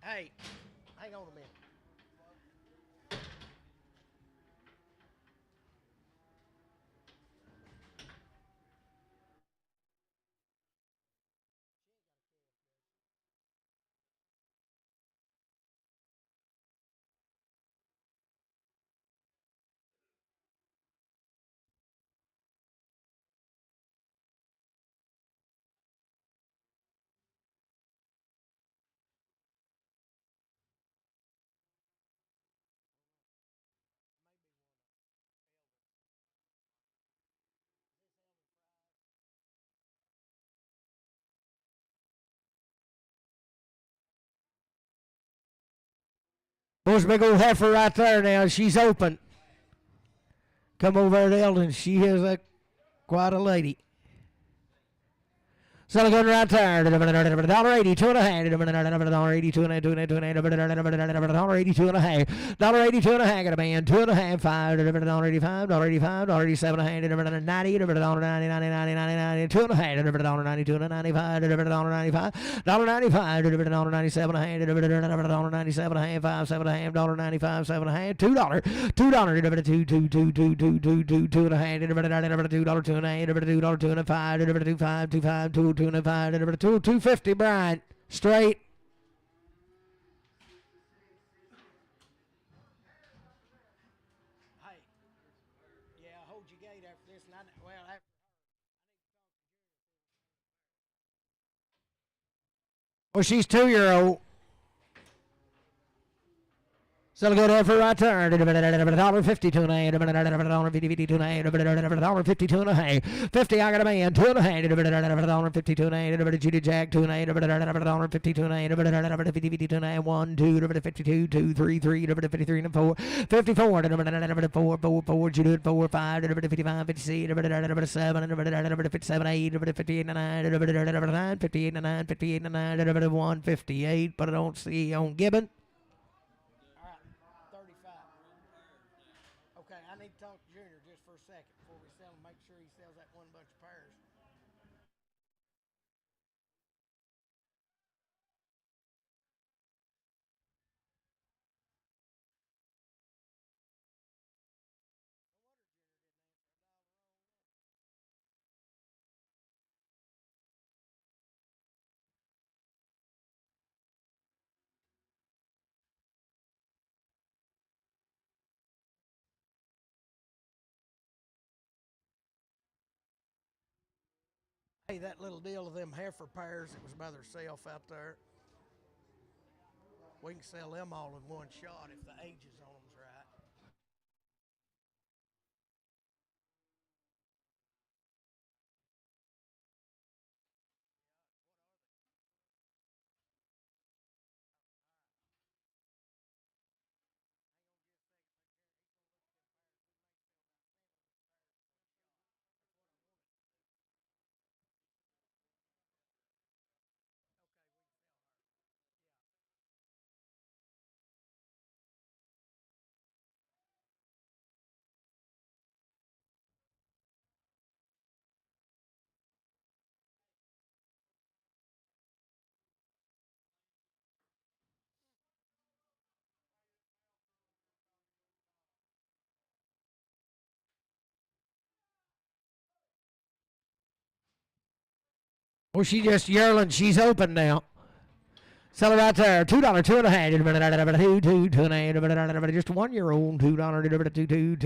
Hey. Hang on a minute. There's a big old heifer right there now. She's open. Come over to Eldon. She is quite a lady. So good right there. $1.80, 2.5. $1.80, 2.5. $1.80, 2.5. $1.80, 2.5. Got a man. 2.5. 5. $1.85. $1.85. $1.87. $1.90. $1.90. 2.5. $1.92. $1.95. $1.95. $1.95. $1.97. $1.97. 5. 7.5. $1.95. 7.5. $2. $2. $2. 2.5. $2.50, Brian. Straight. Hey, yeah, hold your gate after this. Well, she's 2 year old. So good effort right there. $1.52 and a half. $1.52 and a half. $1.52 and a half. 50. I got a man. 2.5. $1.52 and a half. Judy Jack. 2.5. $1.52 and a half. $1.52 and a half. 1, 2. $53. 2, 3, 3. $53 and 4. 54. $4, 4, 4. Judy 4, 5. $55. 56. $7. $57. 8. $58 and 9. $58 and 9. $58 and 9. 158. But I don't see on Gibbon. Okay, I need to talk to Junior just for a second before we sell him. Make sure he sells that one bunch of pairs. Hey, that little deal of them heifer pairs that was by themselves out there, we can sell them all in one shot if the ages on them's right. Well, she just yearling. She's open now. Sell it right there. $2, 2.5. Just 1 year old. $2, two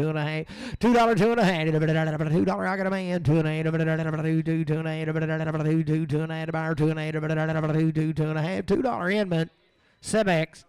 and a half. $2, 2.5. $2. I got a man. 2.5. 2.5. Buyer. 2.5. 2.5. $2 inman. Sebex.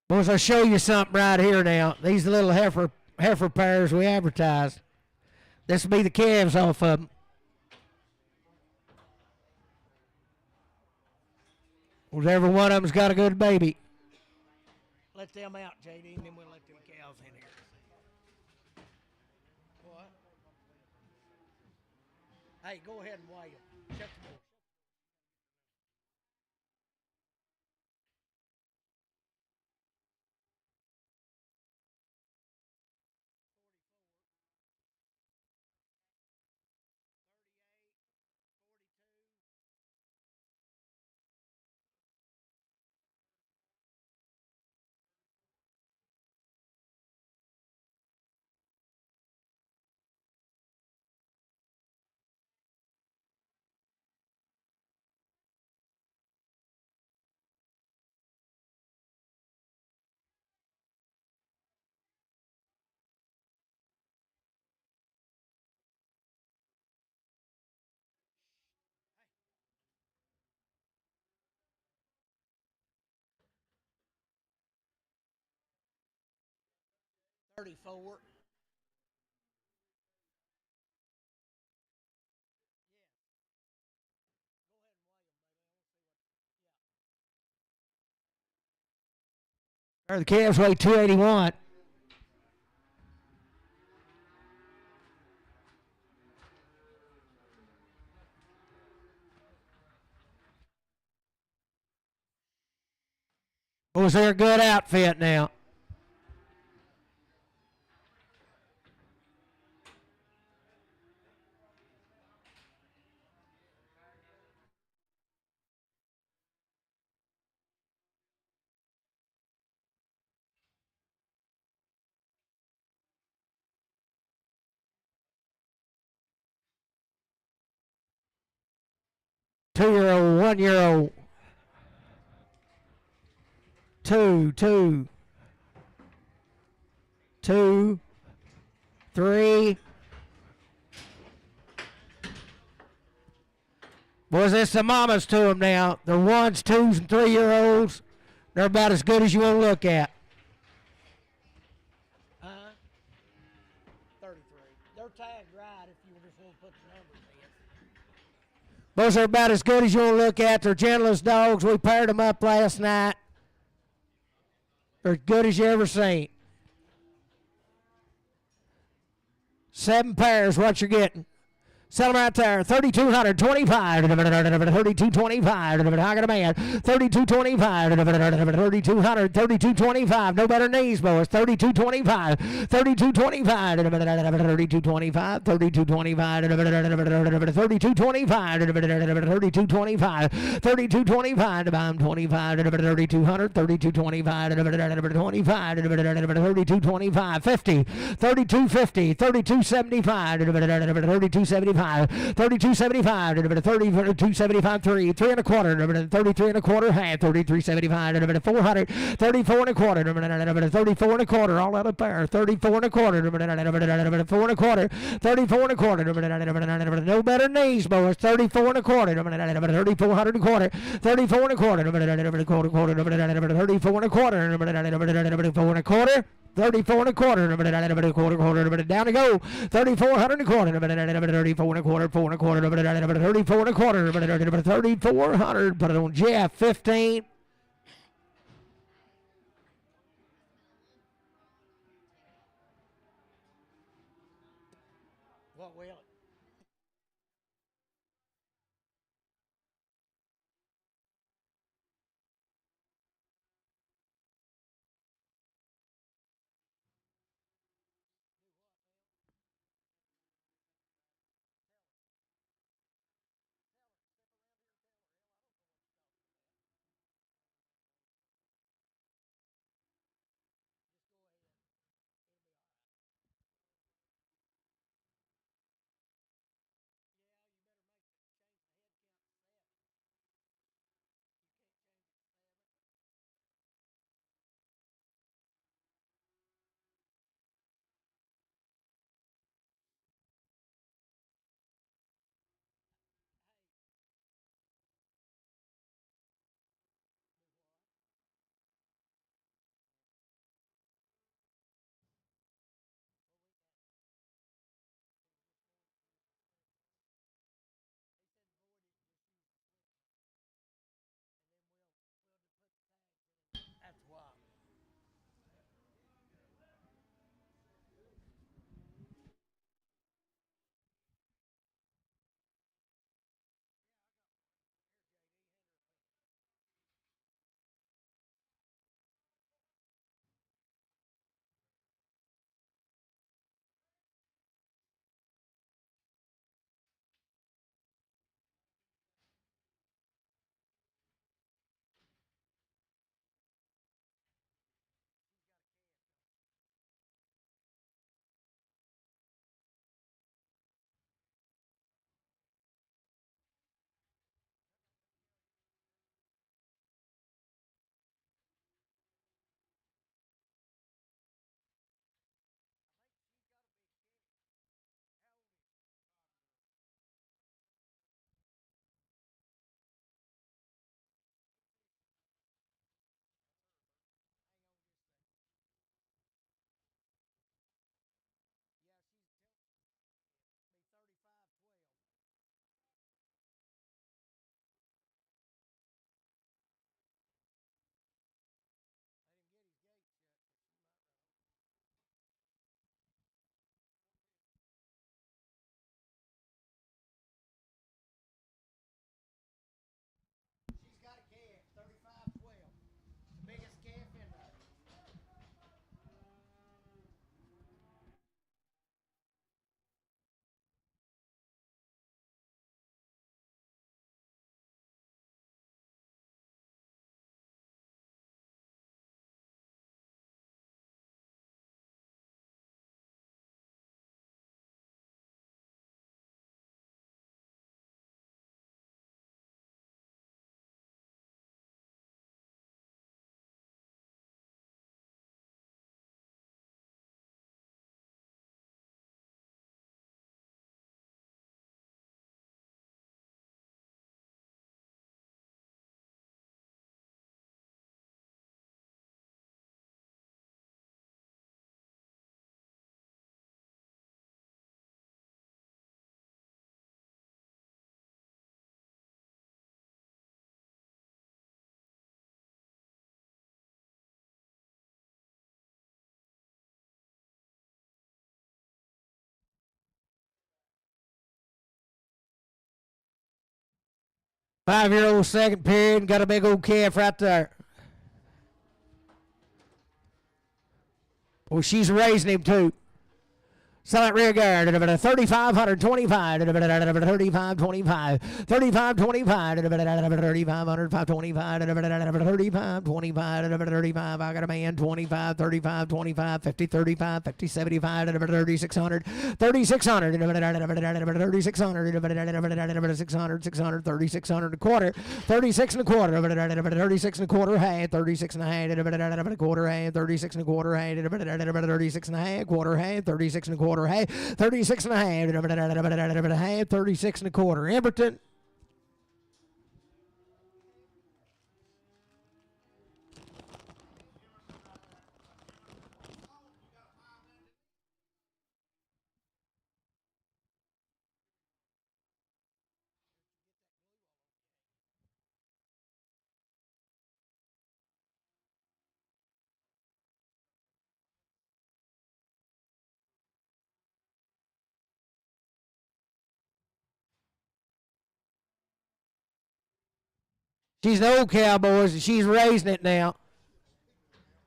Boys, I'll show you something right here now. These little heifer pairs we advertised. This will be the calves off of them. Well, every one of them's got a good baby. Let them out, JD, and then we'll let them cows in here. What? Hey, go ahead and weigh them. Shut the door. $34. The calves weigh 281. Was there a good outfit now? Two-year-old, 1 year old. Two, 3. Boys, there's some mamas to them now. They're 1s, 2s, and 3-year-olds. They're about as good as you want to look at. 33. They're tagged right if you just want to put the numbers in. Those are about as good as you want to look at. They're gentlest dogs. We paired them up last night. They're as good as you ever seen. 7 pairs, what you're getting. Sell them right there. 3,225. 3,225. I got a man. 3,225. 3,200. 3,225. No better knees, boys. 3,225. 3,225. 3,225. 3,225. 3,225. 3,225. 3,225. I'm 25. 3,200. 3,225. 25. 3,225. 50. 3,250. 3,275. 3,275. 32.75, 32.75, 3 and a quarter, 33 and a quarter, half, 33.75, 400, 34 and a quarter, 34 and a quarter, all out of pair, 34 and a quarter, 4 and a quarter, 34 and a quarter, no better knees, boys, 34 and a quarter, 3,400 and a quarter, 34 and a quarter, 34 and a quarter, 34 and a quarter, 34 and a quarter, down to go, 3,400 and a quarter, 34 and a quarter, 4 and a quarter, 34 and a quarter, 3,400, put it on Jeff, 15. What will it? 5-year-old second period. Got a big old calf right there. Well, she's raising him too. Silent rear guard, 3,525, 3525, 3525, 3,500, 525, 3525, 35. I got a man, 25, 35, 25, 50, 35, 50, 75, 3,600, 3,600, 3,600, 600, 600, 3,600 and a quarter, 36 and a quarter, 36 and a quarter, hey, 36 and a half, quarter, hey, 36 and a quarter, hey, 36 and a half, quarter, hey, 36 and a quarter. Hey, 36 and a half, 36 and a quarter. Emberton. She's an old cow, boys, and she's raising it now.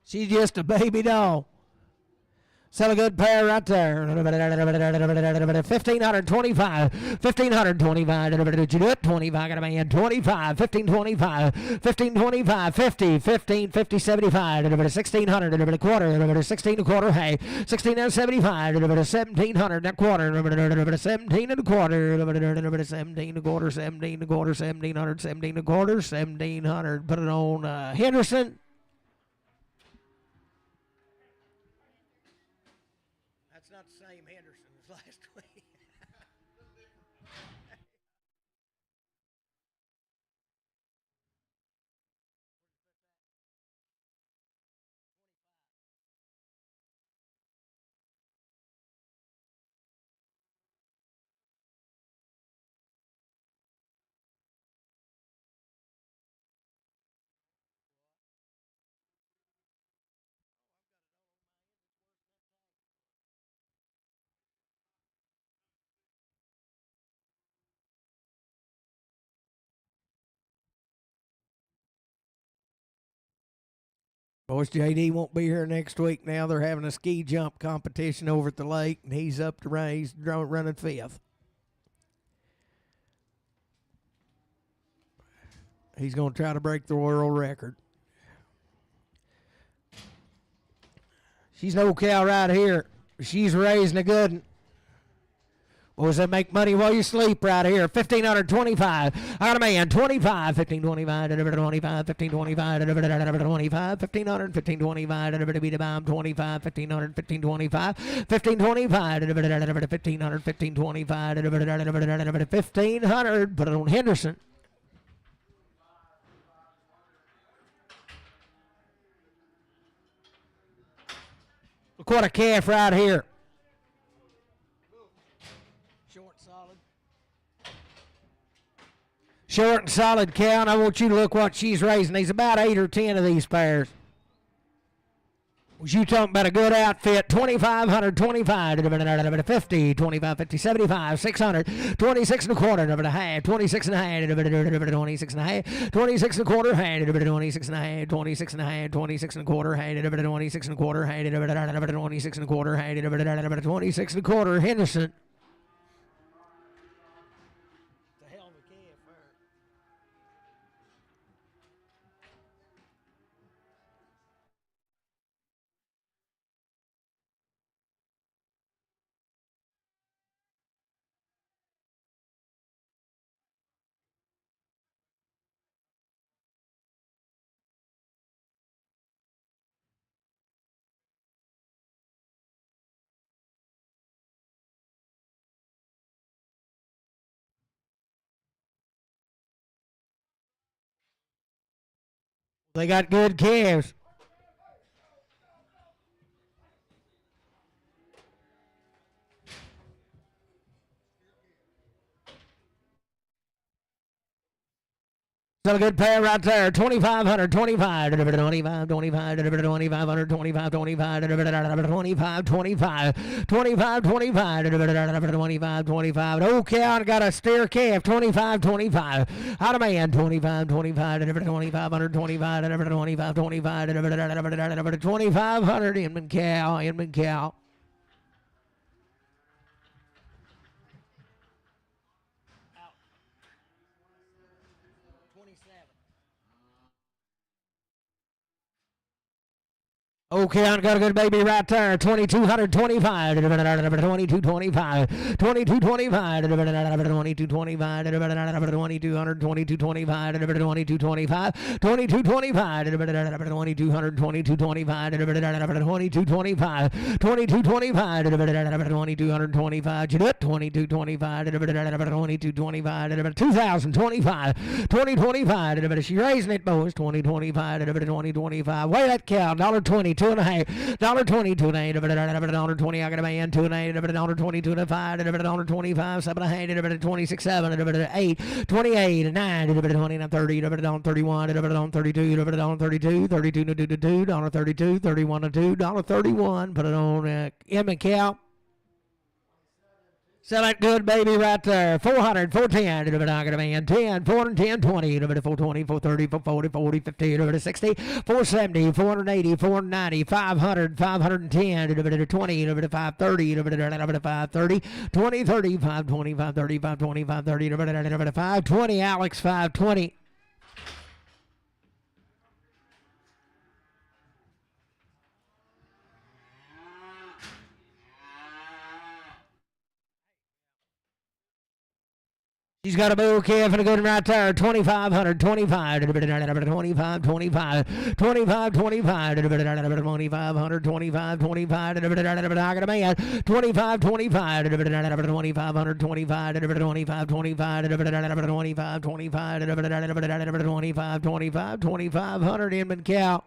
She's just a baby dog. Sell a good pair right there. 1,525. 1,525. Did you do it? 25. Got a man. 25. 1,525. 1,525. 50. 15. 50. 75. 1,600. A quarter. 16 and a quarter. Hey. 16 and 75. 1,700 and a quarter. 17 and a quarter. 17 and a quarter. 17 and a quarter. 1,700. 17 and a quarter. 1,700. Put it on Henderson. Not the same Henderson as last week. Boys, JD won't be here next week now. They're having a ski jump competition over at the lake, and he's up to run. He's running fifth. He's going to try to break the world record. She's no cow right here. She's raising a good one. Boys, that make money while you sleep right here. 1,525. I got a man. 25. 1,525. 25. 1,525. 25. 1,500. 1,525. Beat a bomb. 25. 1,500. 1,525. 1,525. 1,500. 1,525. 1,500. Put it on Henderson. Look what a calf right here. Short and solid cow, and I want you to look what she's raising. There's about 8 or 10 of these pairs. Was you talking about a good outfit? 2,500, 25, 50, 25, 50, 75, 600, 26 and a quarter, and a half, 26 and a half, 26 and a half, 26 and a quarter, 26 and a half, 26 and a half, 26 and a quarter, 26 and a quarter, 26 and a quarter, 26 and a quarter, Henderson. They got good calves. Still a good pair right there. 2,500, 25, 25, 25, 2,500, 25, 25, 25, 25, 25, 25, 25. Okay, I got a steer calf. 25, 25. Out of man. 25, 25, 2,500, 25, 25, 25, 2,500. Inman cow, Inman cow. Okay, I got a good baby right there. 2,225, 2,225, 2,225, 2,225, 2,200, 2,225, 2,225, 2,225, 2,200, 2,225, 2,225, 2,225, 2,225, 2,225, 2,225, 2,025, 2,025. She raising it, boys. 2,025, 2,025. Weigh that cow. $1.20. $2.5, $1.22, $1.20. I got a man, $2.8, $1.22, $5, $1.25, $7.5, $26, $7, $8, $28, $9, $20, $30, $31, $32, $32, $32, $32, $31, $31. Put it on M and cow. Sell that good baby right there. 400, 410, I got a man. 10, 410, 20, 420, 430, 440, 40, 50, 60, 470, 480, 490, 500, 510, 20, 530, 530, 20, 30, 520, 530, 520, 530, 520, Alex, 520. She's got a bull calf and a good one right there. 2,500, 25, 25, 25, 25, 25, 2,500, 25, 25, I got a man. 25, 25, 2,500, 25, 25, 25, 25, 25, 25, 2,500 Inman cow.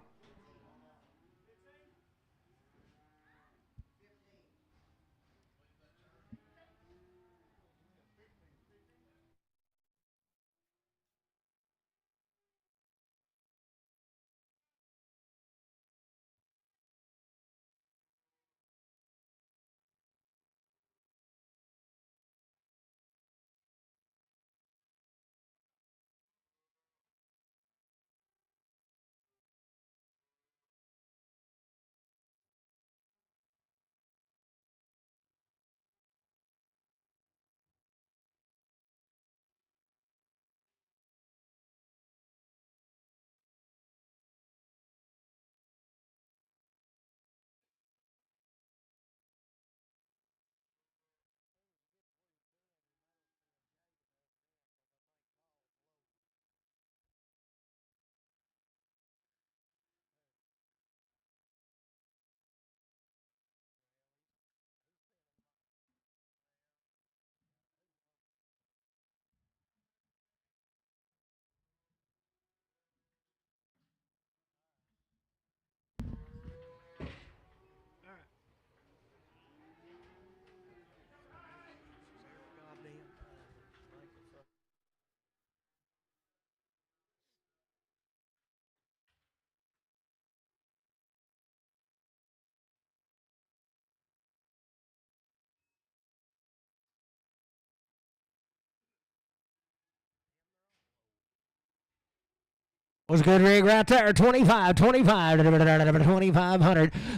Was a good rig right there. 25, 25, 2,500, 25,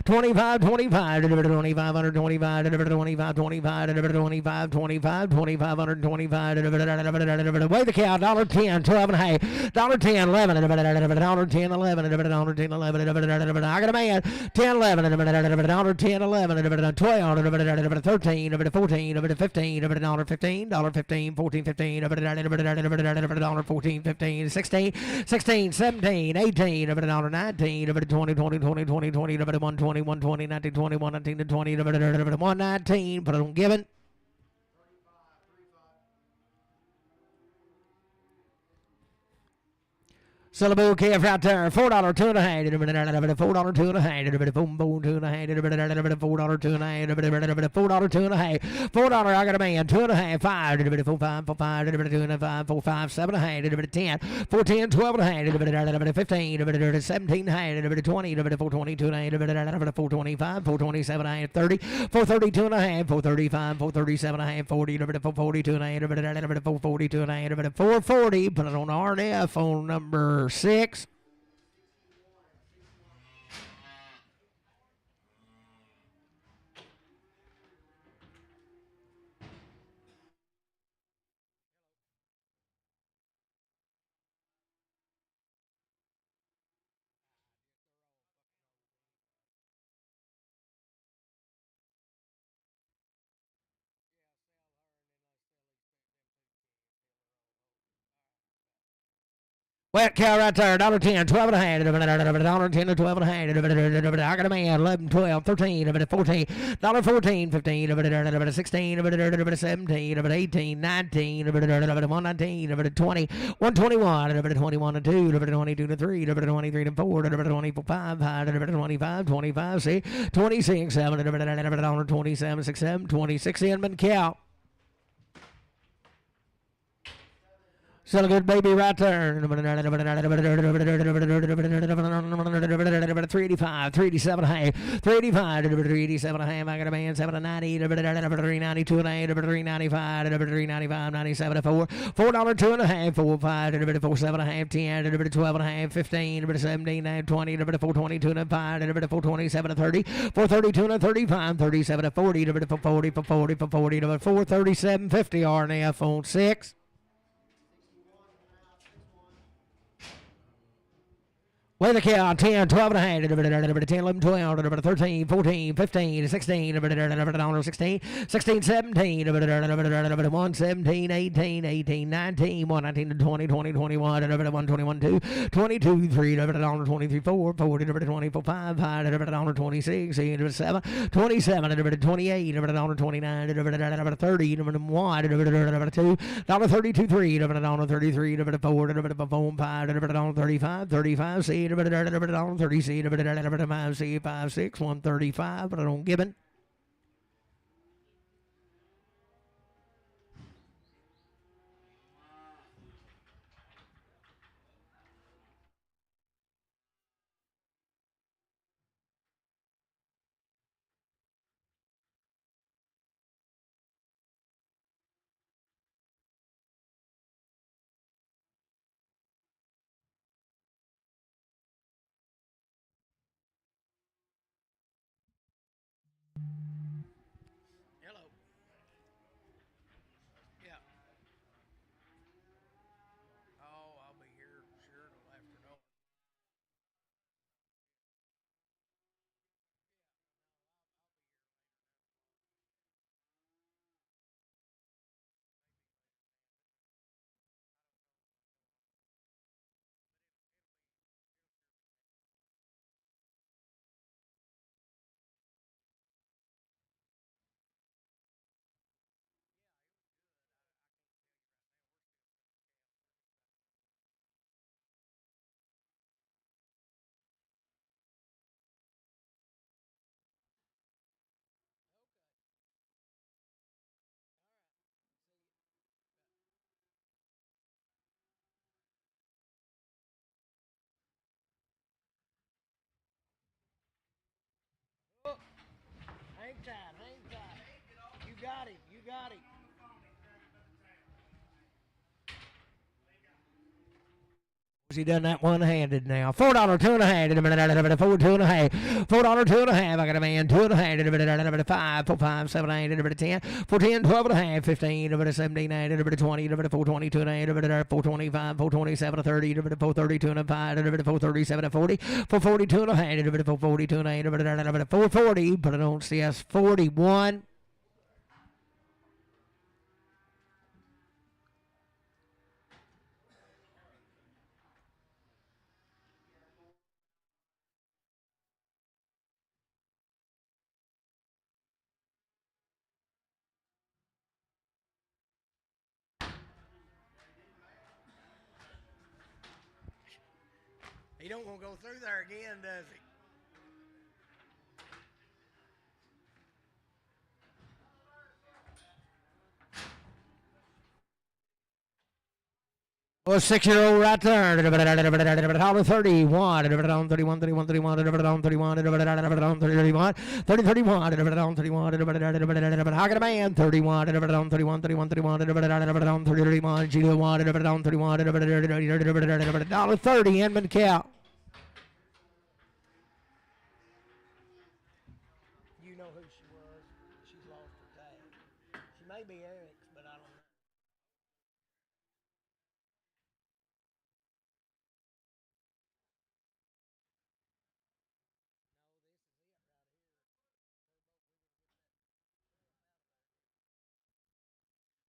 25, 2,500, 25, 25, 25, 25, 25, 2,500, 25, weigh the cow, $1.10, 12 and a half, $1.10, 11, $1.10, 11, $1.10, 11, I got a man, 10, 11, $1.10, 11, 12, 13, 14, 15, $1.15, $1.15, 14, 15, $1.14, 15, 16, 16, 17, 18, $1.19, $20, 20, 20, 20, 20, $1.20, 120, 19, 20, 119, 20, $1.19, put it on Gibbon. Syllable calf right there. $4 two and a half. $4 two and a half. Boom boom two and a half. $4 two and a half. $4 two and a half. $4 I got a man. Two and a half. $5. $4 5 4 5. $2 and a 5. $4 5 7 and a half. $10. $4 12 and a half. $15. $17 and a half. $20. $4 22 and a half. $4 25. $4 27 and a half. $30. $4 32 and a half. $4 35. $4 37 and a half. $40. $4 42 and a half. $4 42 and a half. $4 40. Put it on RNF on number 6. Wet cow right there, $1.10, 12 and a half, $1.10 to 12 and a half. I got a man, 11, 12, 13, 14, $14, 15, 16, 17, 18, 19, 119, 20, 121, 21 to 2, 22 to 3, 23 to 4, 24, 5, 25, 25, 6, 26, 7, 27, 6, 7, 26 Inman cow. Still a good baby right there. 385, 387 half, 385, 387 half. I got a man, 790, 392 and a half, 395, 395, 97 4, $4 two and a half, 4 5, 4 7 and a half, 10, 12 and a half, 15, 17, 20, 422 and a 5, 427 and 30, 432 and a 35, 37 and 40, 40, 40, 40, 437, 50 RNF on 6. With the cow, 10, 12 and a half, 10, 11, 12, 13, 14, 15, 16, 16, 16, 17, 1, 17, 18, 18, 19, 119, 20, 20, 21, 121, 2, 22, 3, 23, 4, 40, 24, 5, 26, 7, 27, 28, 29, 30, 1, 2, $32, 3, 33, 4, 5, 35, 35, C, 30 C, 5 C, 5, 6, 135, but I don't give it. Hello. Yeah. Oh, I'll be here sure till after dark. Oh, hang tight, hang tight. You got him, you got him. He done that one-handed now. $4 two and a half. $4 two and a half. $4 two and a half. I got a man two and a half. 5, 4, 5, 7, 8, 10, 4, 10, 12 and a half. 15, 17, 20, 422 and a half. 425, 427, 30, 432 and a 5, 437 and 40, 442 and a half. 442 and a half. 440. Put it on CS 41. He don't want to go through there again, does he? Oh, 6-year-old right there. $31, $31, 31, 31, 31, 31, 31, 31, 31, 31, how can a man 31, 31, 31, 31, 31, Gila 1, 31, $30, Inman Cow. You know who she was. She's lost her tag. She may be Eric's, but I don't know.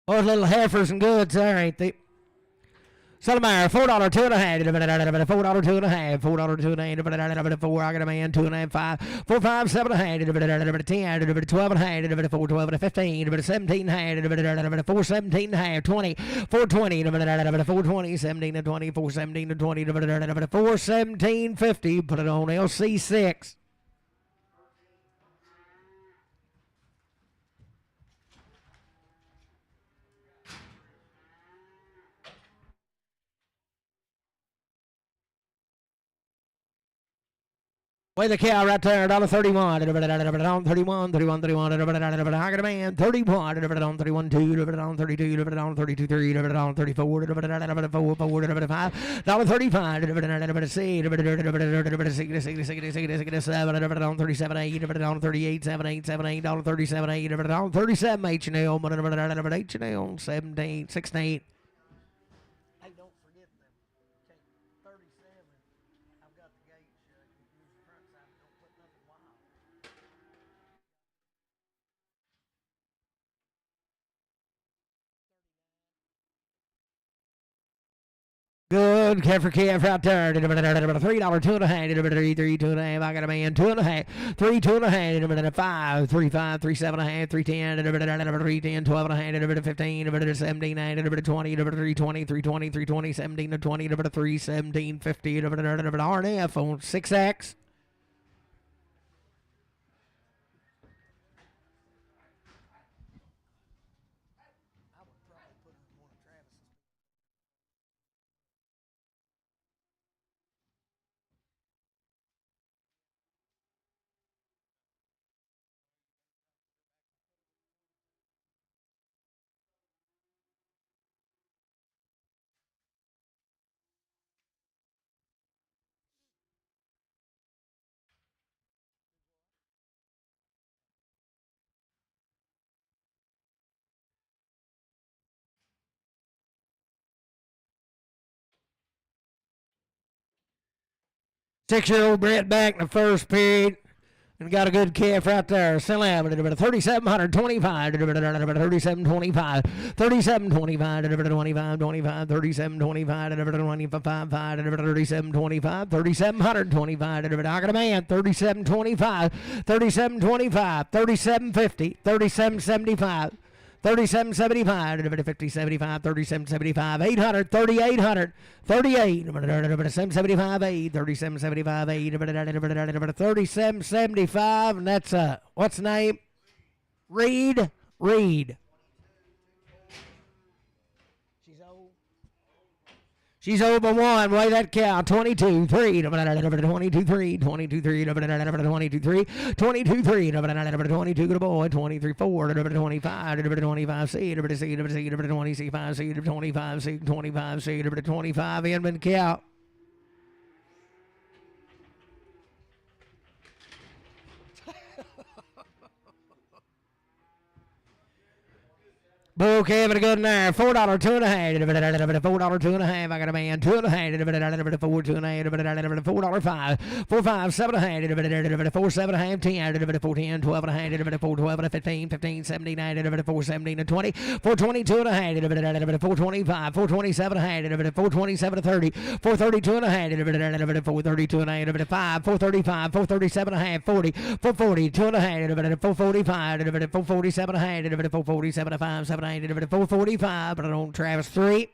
Those little heifers and goods there, ain't they? Sullivan, $4, 2.5, $4, 2.5, $4, 2.5, 4, I got a man, 2.5, 5, 4, 5, 7.5, 10, 12 and a half, 4, 12, 15, 17 half, 4, 17 half, 20, 4, 20, 4, 20, 17 and 20, 4, 17 and 20, 4, 17, 50, put it on LC6. Way the cow right there, $31, 31, 31, 31, I got a man, 31, 31, 2, 32, 32, 3, 34, 4, 5, $35, $7, 37, 8, 38, 7, 8, 7, 8, $37, 8, 37, H&L, H&L, 17, 16. Good, Kefir Kef right there. $3, 2.5, 3, 2.5. I got a man, 2.5, 3, 2.5, 5, 3, 5, 3, 7.5, 3, 10, 3, 10, 12 and a half, 15, 17, 20, 3, 20, 3, 20, 3, 20, 17, 20, 3, 17, 50, RNF on 6X. Six-year-old Brett back in the first period. And got a good calf right there. Salam, 3,725, 3,725, 3,725, 25, 25, 3,725, 25, 3,725, 3,725, I got a man, 3,725, 3,725, 3,750, 3,775. 3775, 5075, 3775, 800, 3800, 38, 775, 8, 3775, 8, 3775, and that's, what's the name? Reed. She's over one. Weigh that cow. 22, 3, 22, 3, 22, 3, 22, 3, 22, 3, 22 to the boy, 23, 4, 25, 25, C, 20, C, 5, C, 25, C, 25, C, 25, Inman cow. Bull Kevin, good in there. $4, 2.5. $4, 2.5. I got a man, 2.5. 4, 2.5. $4, 5. 4, 5, 7.5. 4, 7.5. 10. 4, 10, 12 and a half. 4, 12 and 15. 15, 17. 4, 17 and 20. 4, 22 and a half. 4, 25. 4, 27 and a half. 4, 27 and 30. 4, 32 and a half. 4, 32 and a half. 5, 4, 35. 4, 37 and a half. 40. 4, 42 and a half. 4, 45. 4, 47 and a half. 4, 47 and 5. 7, 445, but on Travis 3.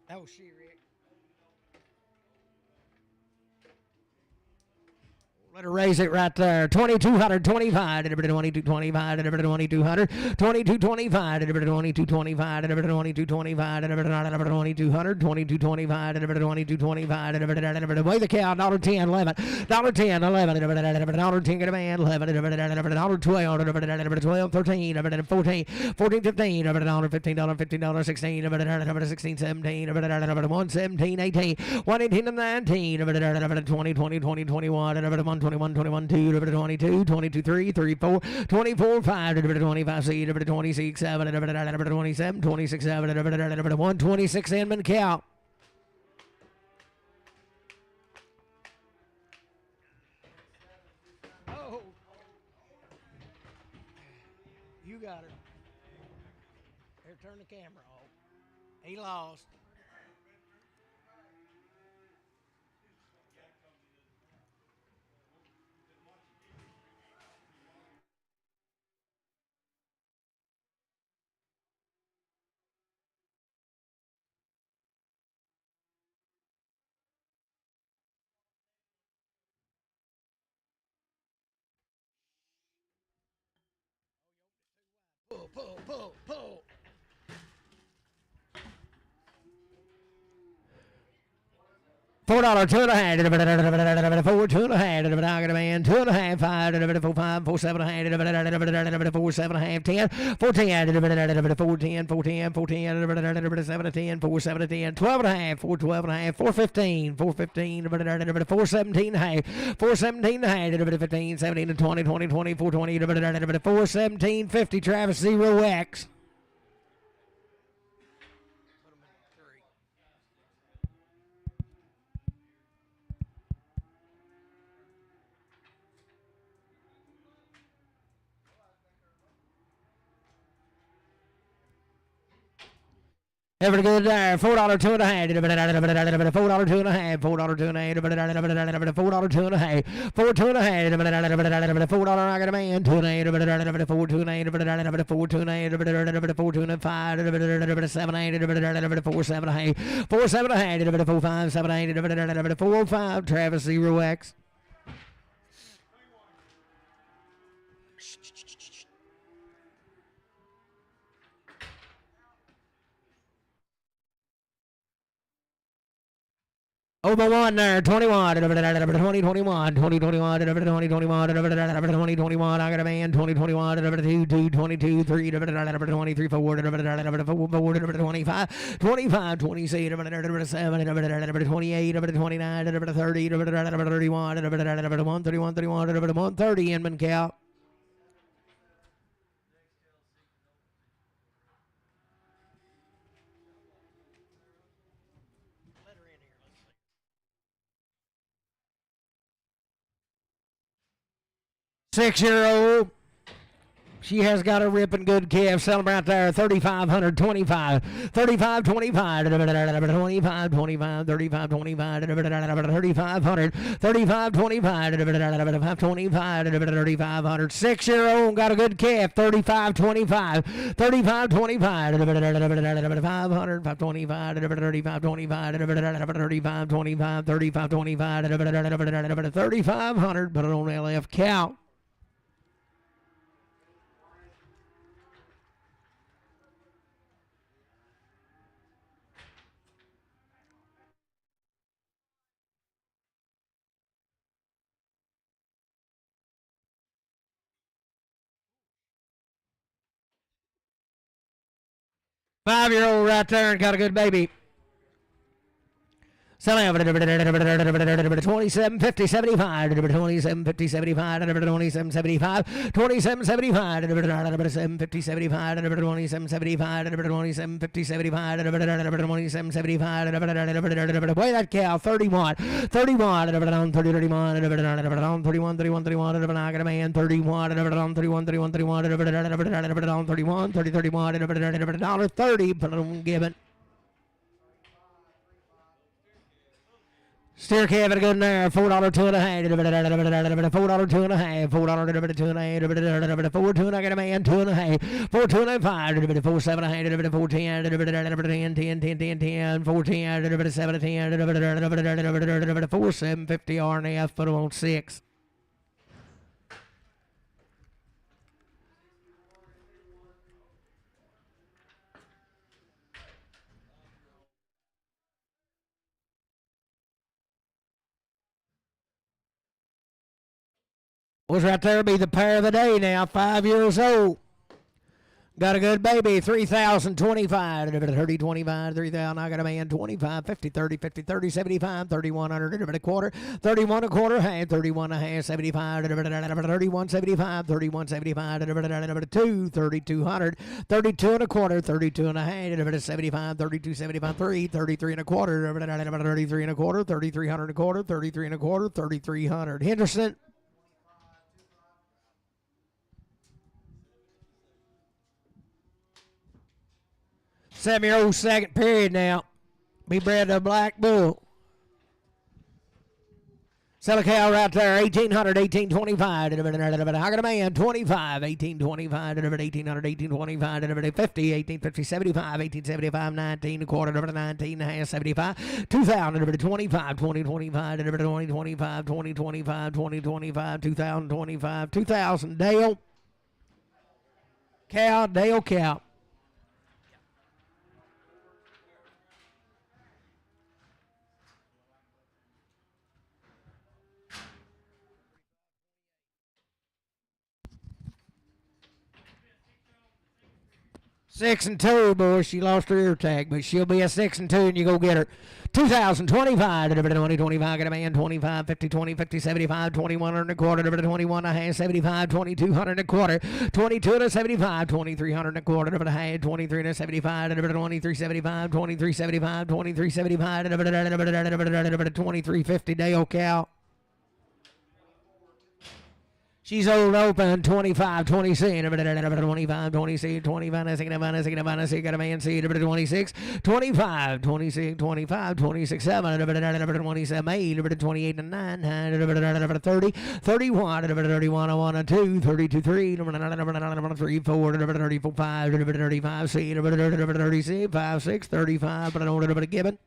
Oh, she, Rick. Let her raise it right there. 2225, 2225, 2200, 2225, 2225, 2225, 2200, 2225, 2225, weigh the cow, $1.10, 11, $1.10, 11, $1.10, get a man, 11, $12, 12, 13, 14, 14, 15, $15, $15, 16, 16, 17, 117, 18, 118, 19, 20, 20, 20, 21, 21, 21, 2, 22, 22, 3, 34, 24, 5, 25, 6, 26, 7, 27, 26, 7, 1, 26 Inman cow. Oh, you got it. Here, turn the camera off. He lost. Pull. $4, 2.5, 4, 2.5, I got a man, 2.5, 5, 4, 5, 4, 7.5, 4, 7.5, 10, 4, 10, 4, 10, 4, 10, 4, 10, 7, 10, 4, 7, 10, 12.5, 4, 12.5, 4, 15, 4, 15, 4, 17.5, 4, 17.5, 15, 17, 20, 20, 20, 4, 20, 4, 17, 50, Travis, 0X. Every good there, $4, 2.5, $4, 2.5, $4, 2.5, $4, 2.5, $4, 2.5, $4, I got a man, 2.8, $4, 2.8, $4, 2.8, $4, 2.5, 7, 8, 4, 7, 8, 4, 7, 8, 4, 5, 7, 8, 4, 5, Travis, 0X. Over one there, 21, 2021, 2021, 2021, 2021, I got a man, 2021, 2, 22, 3, 23, 4, 25, 25, 26, 27, 28, 29, 30, 31, 31, 31, 30, Inman cow. Six-year-old. She has got a ripping good calf. Selling right there, 3,500, 25, 35, 25, 25, 25, 35, 25, 3,500, 35, 25, 25, 3,500. 6-year-old got a good calf, 35, 25, 35, 25, 500, 525, 35, 25, 35, 25, 35, 25, 3,500. Put it on LF cow. Five-year-old right there and got a good baby. Selling over 27, 50, 75, 27, 50, 75, 27, 75, 27, 75, 7, 50, 75, 27, 75, 27, 50, 75, 27, 75, weigh that cow, 31, 31, 30, 31, 31, 31, 31, I got a man, 31, 31, 31, 31, 31, 30, 31, $30, put it on Gibbon. Steer calf at a good there, $4, 2.5, $4, 2.5, $4, 2.5, 4, 2, I got a man, 2.5, 4, 2.5, 4, 7, 4, 10, 10, 10, 10, 10, 4, 10, 7, 10, 4, 7, 50 RNF, put them on 6. Was right there be the pair of the day now, 5 years old. Got a good baby, 3,025, 30, 25, 3,000. I got a man, 25, 50, 30, 50, 30, 75, 3,100, a quarter, 31 a quarter, half, 31 a half, 75, 31, 75, 31, 75, 2, 3,200, 32 and a quarter, 32 and a half, 75, 32, 75, 3, 33 and a quarter, 33 and a quarter, 3,300 and a quarter, 33 and a quarter, 3,300. Henderson. Seven-year-old second period now. Be bred to a black bull. Sell a cow right there, 1,800, 1,825. I got a man, 25, 1,825, 1,800, 1,825, 50, 1,850, 75, 1,875, 19, a quarter, 19, a half, 75, 2,000, 25, 2025, 2025, 2025, 2025, 2025, 2,000. Dale. Cow, Dale, cow. Six and two, boys. She lost her ear tag, but she'll be a 6 and 2, and you go get her. 2025, 20, 25, got a man, 25, 50, 20, 50, 75, 21 and a quarter, 21 and a half, 75, 2,200 and a quarter, 22 to 75, 2,300 and a quarter, a half, 23 to 75, 2375, 2375, 2375, 2350, Dale cow. She's old open, 25, 26, 25, 26, 25, got a man seed, 26, 25, 26, 25, 26, 7, 27, 8, 28, 9, 30, 31, 31, 1, 2, 32, 3, 3, 4, 34, 5, 35, 36, 5, 6, 35, but I don't know given.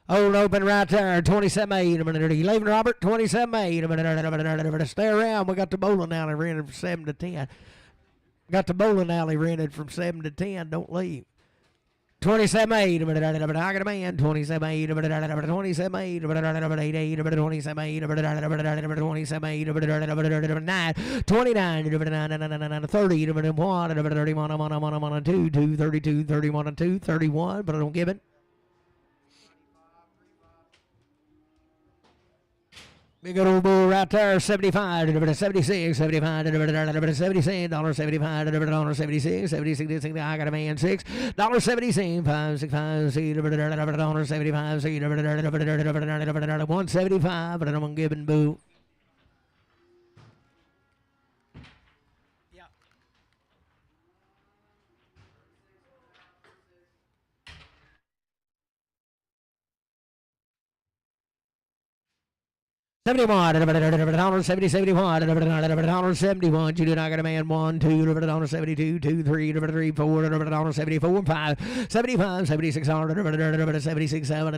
Old open right there, 27-8. You leaving, Robert? 27-8. Stay around. We got the bowling alley rented from 7 to 10. Got the bowling alley rented from 7 to 10. Don't leave. 27-8. I got a man. 27-8. 27-8. 27-8. 9. 29. 30. 31. 2. 32. 31 2. 31. But I don't give it. Big old bull right there, 75, 76, 75, 76, $75, 76, 76, I got a man, $6, 76, 5, 6, 5, $75, 175, but I'm giving boo. 71, 70, 71, 71, you do not get a man, 1, 2, 72, 2, 3, 3, 4, 74, 5, 75, 76, 76, 7,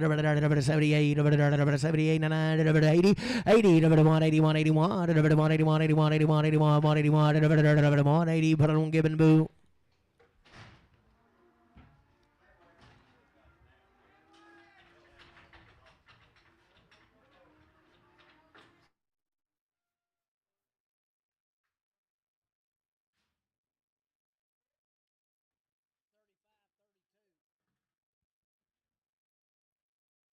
78, 78, 9, 80, 80, 1, 81, 81, 181, 81, 81, 81, 181, 180, put on Gibbon Boo.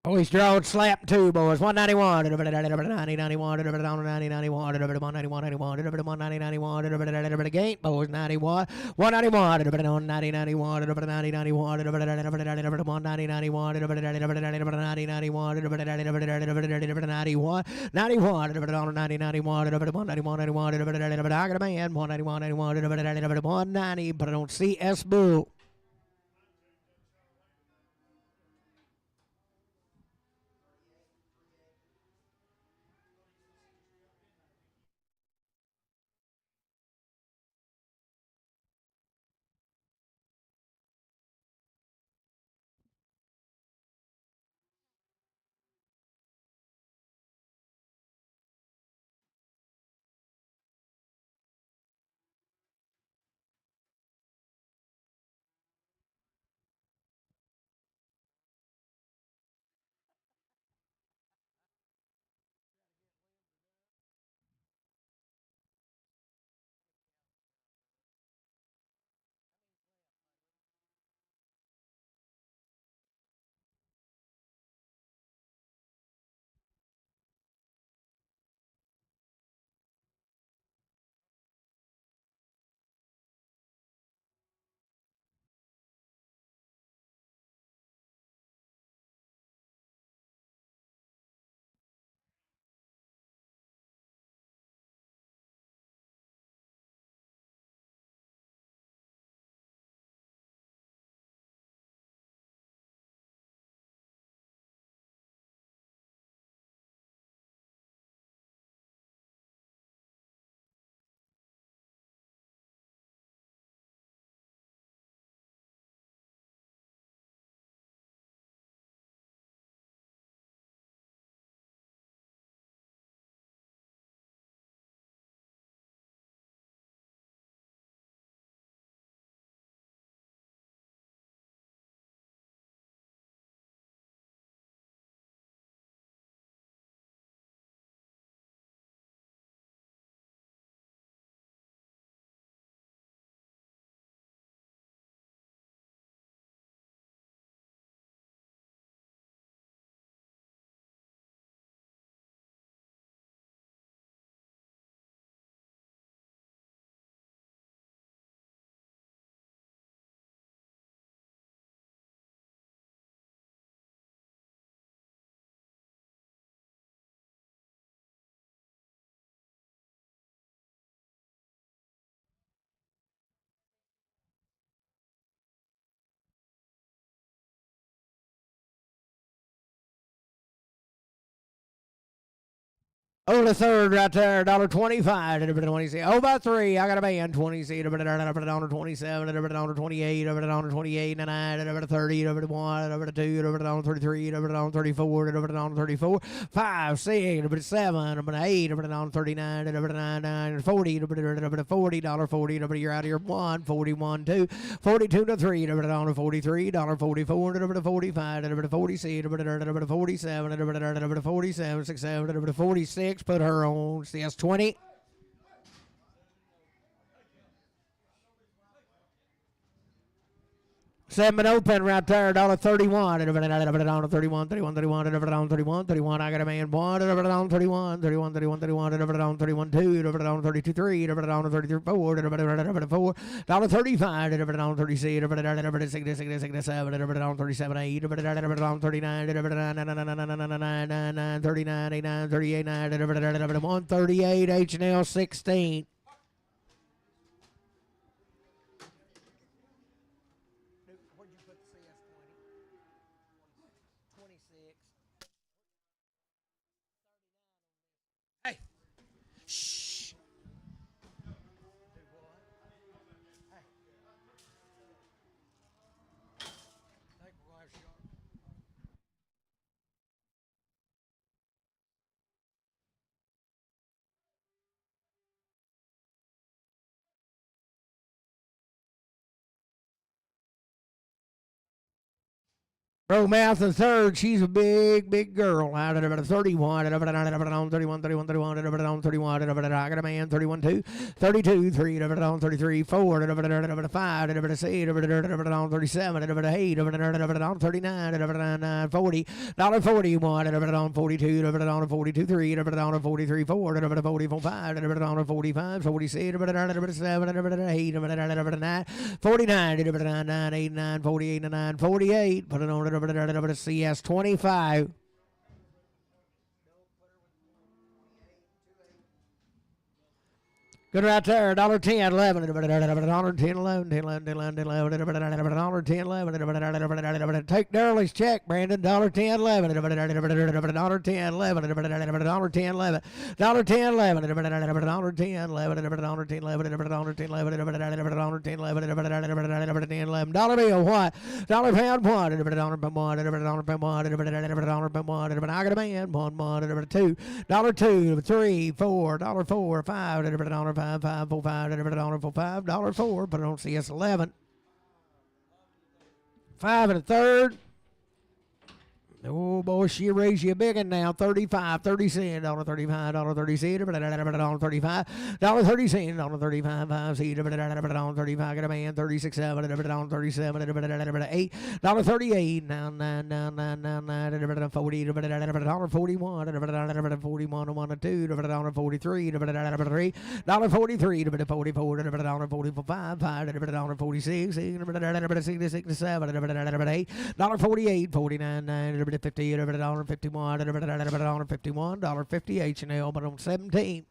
Oh, he's drawing slap two, boys. 191, 90, 91, 90, 91, 191, 91, 90, 91, again, boys, 91, 191, 90, 91, 90, 91, 190, 91, 90, 91, 91, 91, 90, 91, 191, I got a man, 191, 91, 190, but I don't see S. Boo. Over the third right there, $1.25 to $1.20. Over 3, I got a band 20 seat over $1.27, over $1.28, over $1.28 and 9, over 30, over 1, over 2, over $1.33, over $1.34, over $1.34, 5, 6, over 7, over 8, over $1.39, over 9, 40, over $40, over you're out here 1, 41, 2, 42 to 3, over $1.43, $1.44, over 45, over 46, over 47, over 47, 6, 7, over 46. Put her on CS20. Seven open right there, $1.31. $31, 31. I got a man one, $31, 31, 31, 31, 2, $32, 3, $33, 4, $4, $35, $36, 37, 8, $39, 39, 89, 38, 138, H&L 16. Mouth the third, she's a big girl. Out of 31, I got a man 31, 2, 32, 3, 33, 4, 5, 6, 37, 8, 39, 40, $41, 42, 42, 3, 43, 4, 44, 5, 45, 46, 7, 8, 9, 49, 89, 48, 9, 48. Put it on CS 25. Good right there, $1.10, 11, $1.10, 11, 11. Take Darley's check, Brandon, $1.10, 11, $1.10, 11, $1.10, 11, $1.10, 11, $1.10, 11, $1 bill, what? Dollar pound, one, $1 pound, $1, I got a man, $1, $2, $2, 3, $4, $4, $5, $5, $4, $4, put it on CS 11. 5 and a third. Oh boy, she raised you a big one now. 35, 30 cents, $35, $30 cent, $35, $30 cent, $35, 5 cent, $35, got a man, 36, 7, $37, 8, $38, now 9, 40, $41, 41, 1, 2, $43, 3, $43, $44, $45, 5, $46, 67, $8, $48, 49, 9, $50, $51, $51, $50, H&L, but on 17.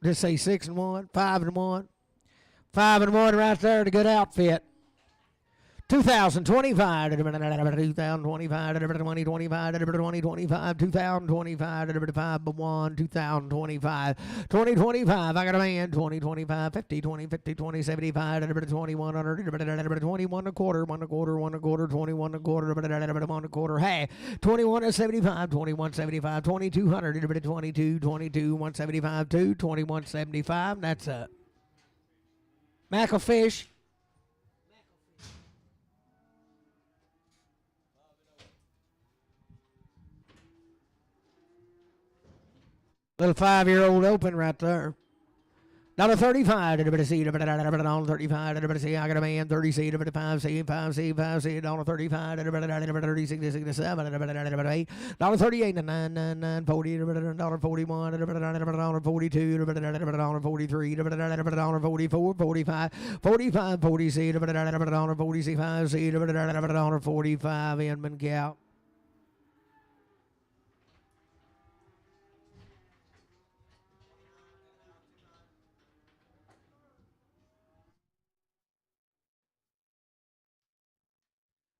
Just say 6 and 1, 5 and 1. 5 and 1 right there, the good outfit. 2025, 2025, 2025, 2025, 2025, 1, 2025, 2025, I got a man, 2025, 50, 20, 50, 20, 75, 2100, 21 a quarter, 1 a quarter, 1 a quarter, 21 a quarter, 1 a quarter, hey, 21 to 75, 21, 75, 2200, 22, 22, 175, 2, 21, 75, that's a mackerel fish. Little 5-year-old open right there. $35, $35, I got a man, 30 seat, $5, $5, $5, $35, $36, 67, $8, $38, 9, 9, 9, 40, $41, $42, $43, $44, 45, 45, 40 seat, $45 seat, $45 Inman Cow.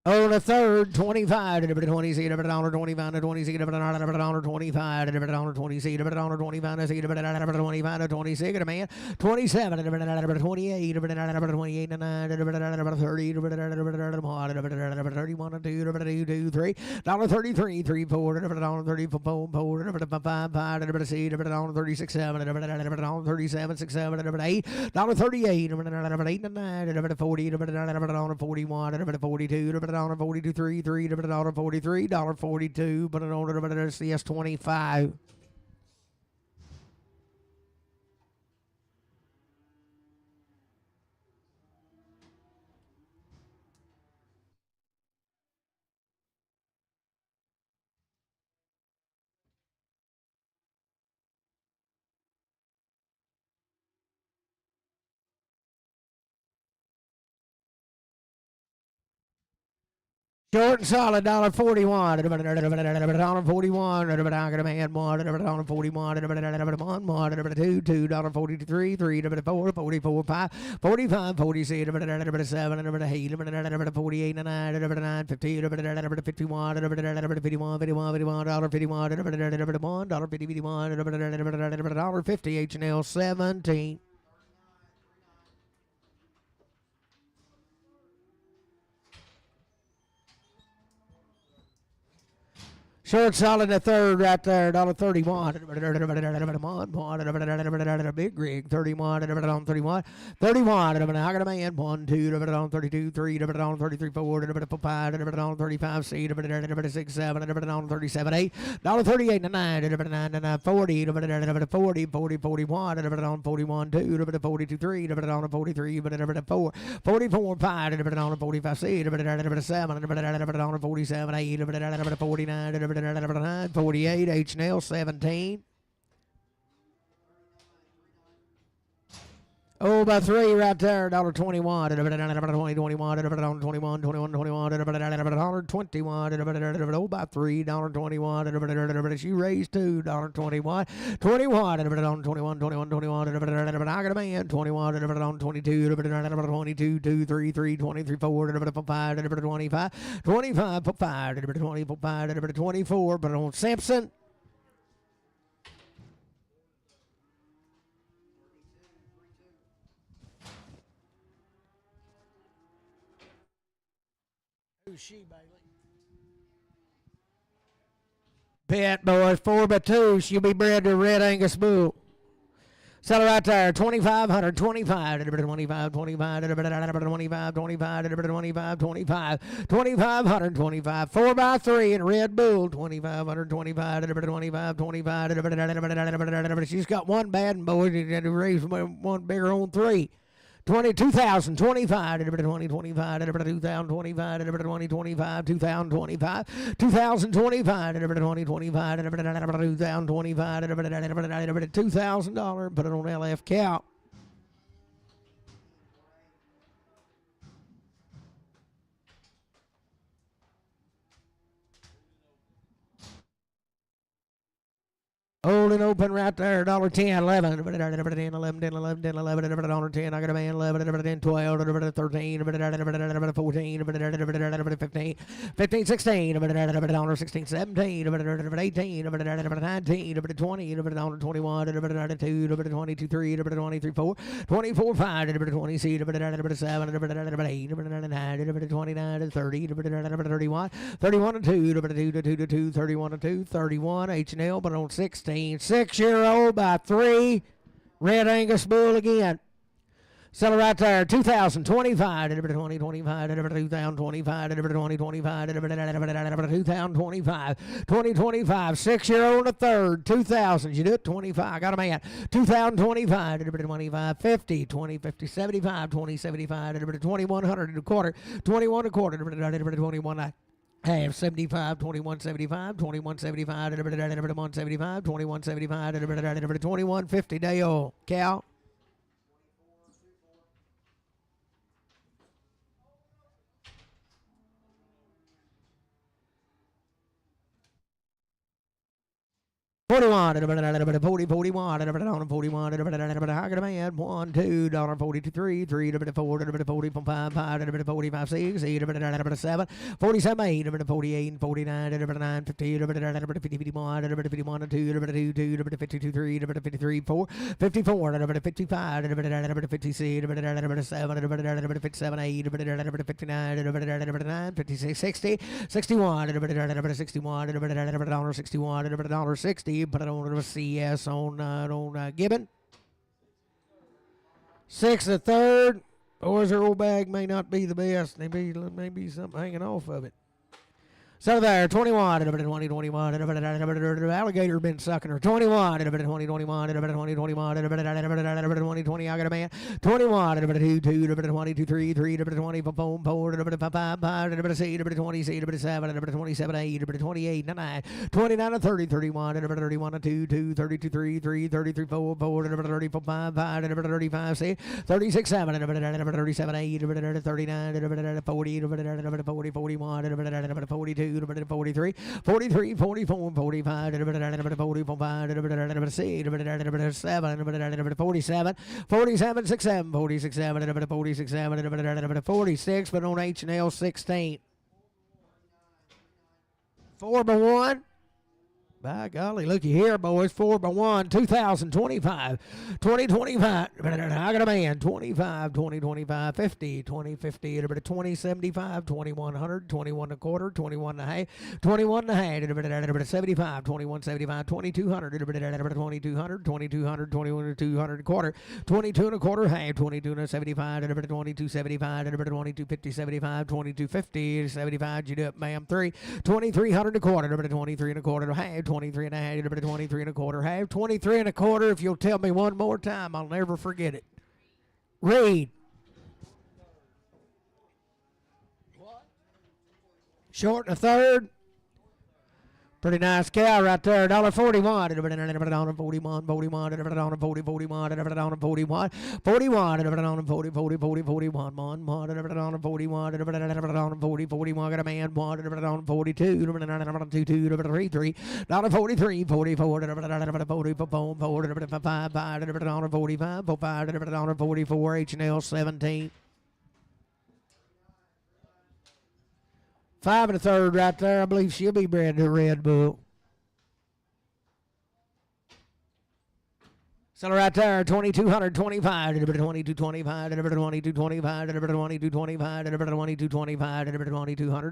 On the third, 25 to 20 seed, $1, 25 to 20 seed, $1, 25 to 20 seed, $1, 25 to seed, $1, 25 to 20 seed, man, 27 to 28, $28 to 9, $30, 31 to 2, 2, 3, $33, 3, 4, $34, 4, 5, 5 to seed, $36, 7, $37, 6, 7, 8, $38, 8 to 9, 40, $41, 42, $42, 3, $43, $42, but an order CS 25. Short and solid, $1.41. $1.41. $1.41. $1.41. $2. $2.43. $4. $44. $5. $45. $46. $7. $8. $48. $9. $50. $51. $51. $50. H&L 17. Short solid the third right there, $1.31. Big rig, 31, 31, 31. I got a man, 1, 2, 32, 3, 33, 4, 5, 35, 6, 7, 37, 8, $38, 9, 40, 40, 40, 41, 41, 2, 42, 3, 43, 4, 44, 5, 45, 6, 7, 47, 8, 49, 48, H&L 17. Oh, by three right there, $1.21. $121. Oh, by three, $1.21. She raised two, $1.21. $21. I got a man, $21. 22, 22, 2, 3, 3, 23, 4, 5, 25, 25, 5, 25, 24, but on Simpson. Who's she, Bailey? Bet, boys, 4 by 2. She'll be bred to Red Angus Bull. Sell her right there, 2,500, 25, 25, 25, 25, 25, 25, 25, 2,500, 25, 4 by 3 in Red Bull, 2,500, 25, 25, 25. She's got one bad boy, and raised one bigger on 3. 20,000, 25, 20, 25, 2025, 2025, 2025, 2025, 2025, $2,000, put it on LF Cow. Old and open right there, $1.10, 11, 10, 11, 10, 11, 10, 11, $10. I got a man, 11, 10, 12, 13, 14, 15, 15, 16, $16, 17, 18, 19, 20, 21, 22, 22, 3, 23, 4, 24, 5, 20, 7, 8, 29, 30, 31, 31 to 2, 31 to 2, 31, H&L, but on 16. 6-year-old by 3. Red Angus Bull again. Sell it right there. 2025, 2025, 2025, 2025, 2025, 2025, 6-year-old a third, 2000. You do it, 25. I got a man. 2025, 25, 50, 20, 50, 75, 20, 75, 2100 and a quarter, 21 a quarter, 21. Half 75, 21, 75, 21, 75, 21, 75, 21, 75, 21, 50. Dale, Cal. 41, 40, 41, on 41, I got a man, 1, 2, $42, 3, 3, 4, 45, 5, 45, 6, 8, 7, 47, 8, 48, 49, 9, 50, 51, 51, 2, 2, 52, 3, 53, 4, 54, 55, 56, 7, 57, 8, 59, 56, 60, 61, 61, $61, 60. Put it on a CS on Gibbon. 6 the third. Boys, their old bag may not be the best. Maybe something hanging off of it. So there, 21, 20, 21, alligator been sucking her. 21, 20, 21, 20, 21, 20, 20, I got a man. 21, 2, 2, 22, 3, 3, 20, 4, 4, 5, 5, 6, 20, 7, 27, 8, 28, 9, 29, 30, 31, 31, 2, 2, 32, 3, 3, 33, 4, 4, 34, 5, 5, 35, 6, 36, 7, 37, 8, 39, 40, 40, 41, 42, 43, 43, 44, 45, 45, 6, 7, 47, 47, 6, 7, 46, 7, 46, 7, 46, but on H&L 16. 4 by 1. By golly, looky here, boys. 4 by 1, 2025. 2025. I got a man. 25, 20, 25, 50, 20, 50, 20, 75, 2100, 21 and a quarter, 21 and a half, 21 and a half, 75, 21, 75, 2200, 2200, 2200, 21 200 and a quarter, 22 and a quarter half, 22 and a 75, 22, 75, 22, 50, 75, 22, 50, 75, you up, ma'am, 3, 2300 and a quarter, 23 and a quarter half, 23 and a half, 23 and a quarter half, 23 and a quarter. If you'll tell me one more time, I'll never forget it. Read. Short and a third. Pretty nice cow right there. $1.41. 41, 41, 40, 41, 41, 40, 41, 41, 40, 40, 40, 41, 40, 41, got a man, 42, 2, 3, 3, $43, 44, 45, 44, H&L 17. 5 and a third right there. I believe she'll be bred to Red Bull. So right there, 2225, 2225, 2225, 2225, 2225,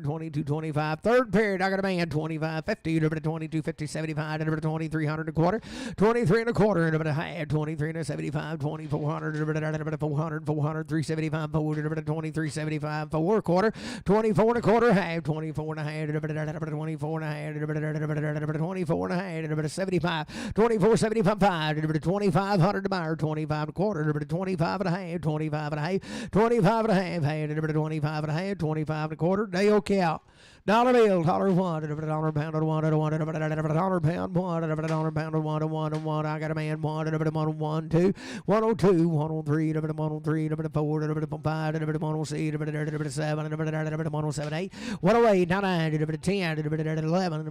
2225. Third period, I got a man, 2550, 2250, 75, 2300 and a quarter, 23 and a quarter, and a half, 23 and a 75, 2400, 400, 400, 375, 2375, 4 quarter, 24 and a quarter, half, 24 and a half, 24 and a half, 24 and a half, 75, 24, 75, 5, 2500 to buyer, 25 and a quarter, 25 and a half, 25 and a half, 25 and a half, 25 and a half, 25 and a quarter, Dale cow. Dollar bill, $1, dollar pound, $1, dollar pound, $1, pound, $1, I got a man, $1, 1, 2, 102, 103, 103, 4, 5, 106, 7, 178, 108, 99, 10, 11, 11,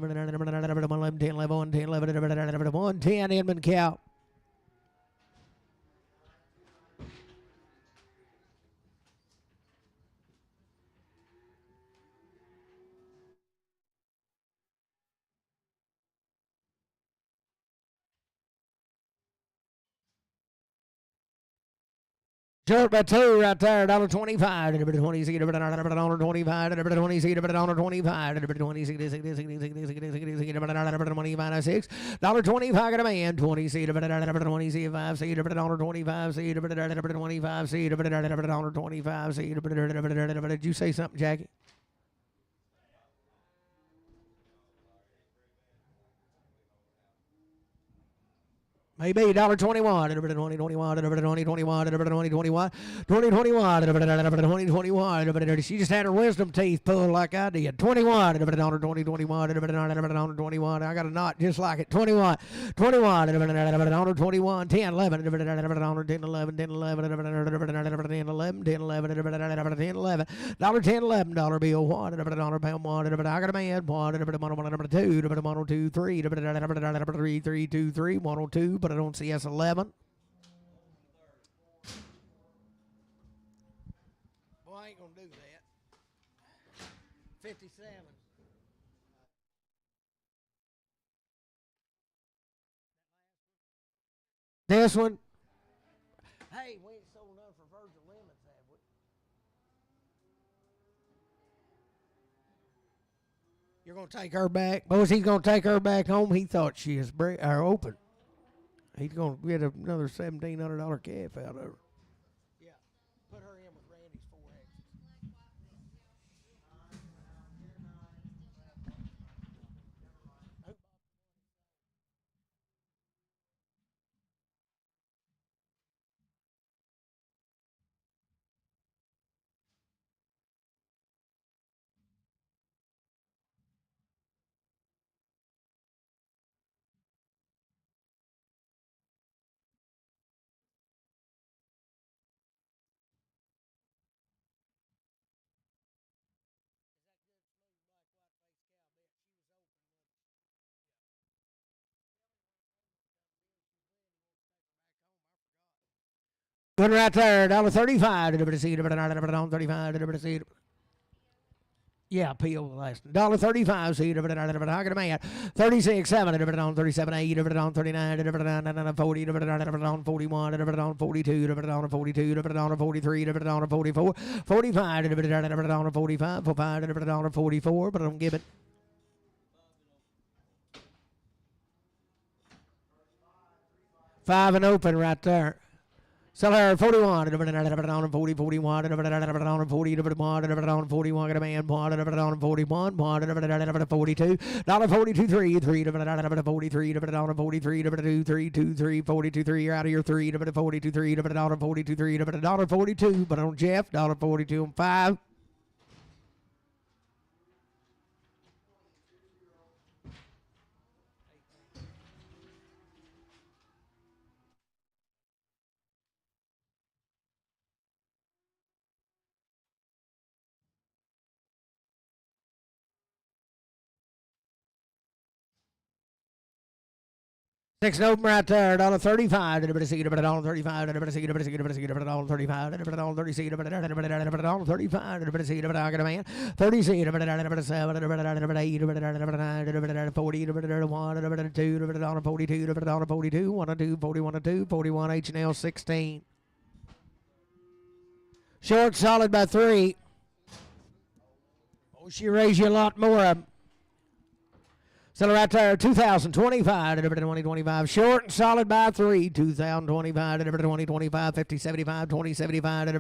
10, 11, 10, 11, 110, Inman cow. Short by 2 right there, $1.25, $20, $25, $20, $20, $6, $1.25, got a man, 20, $5, $1.25, did you say something, Jackie? AB $1.21, $20.21, $20.21, $20.21, $20.21. She just had her wisdom teeth pulled like I did. 21, $20.21. I got a knot just like it. 21, 21, $21, 10, 11, $10, 11, 10, 11, $10, 11, 10, 11, $10, 11, $10, 11, dollar bill, $1, pound, $1, I got a man, $1, $2, $2, 3, 3, 2, 3, 102, but I don't see S11. Well, I ain't gonna do that. 57. This one. Hey, we ain't sold none for Virgin Lemons, have we? You're gonna take her back, boys. He's gonna take her back home. He thought she is open. He's gonna get another $1,700 calf out of her. Yeah, put her in with Randy's 4X. One right there, $1.35. $35. Yeah, peel the last $1.35. See, I got a man. 36, 7, 37, 8, 39, 40, 41, 42, 42, 43, 44, 45, 45, 44, but I don't give it. 5 and open right there. Sell her 41, 40, 41, 40, 41, 41, got a man, 41, 42, $42, 3, 3, 43, 43, 2, 3, 2, 3, 42, 3, you're out of here, 3, 42, 3, $42, 3, $42, but on Jeff, $42 on 5. Six and open right there, $1.35. Everybody see it, $1.35. Everybody see it, everybody see it, everybody see it, $1.35. Everybody see it, $1.35. Everybody see it, I got a man. 30 see it, $7, $8, $9, 40, $1, $42, $42, 1 2, 41 2, 41 H&L 16. Short solid by 3. Oh, she raised you a lot more. Sell right there, 2025 to 2025. Short and solid by 3. 2025 to 2025. 50, 75, 20, 75 to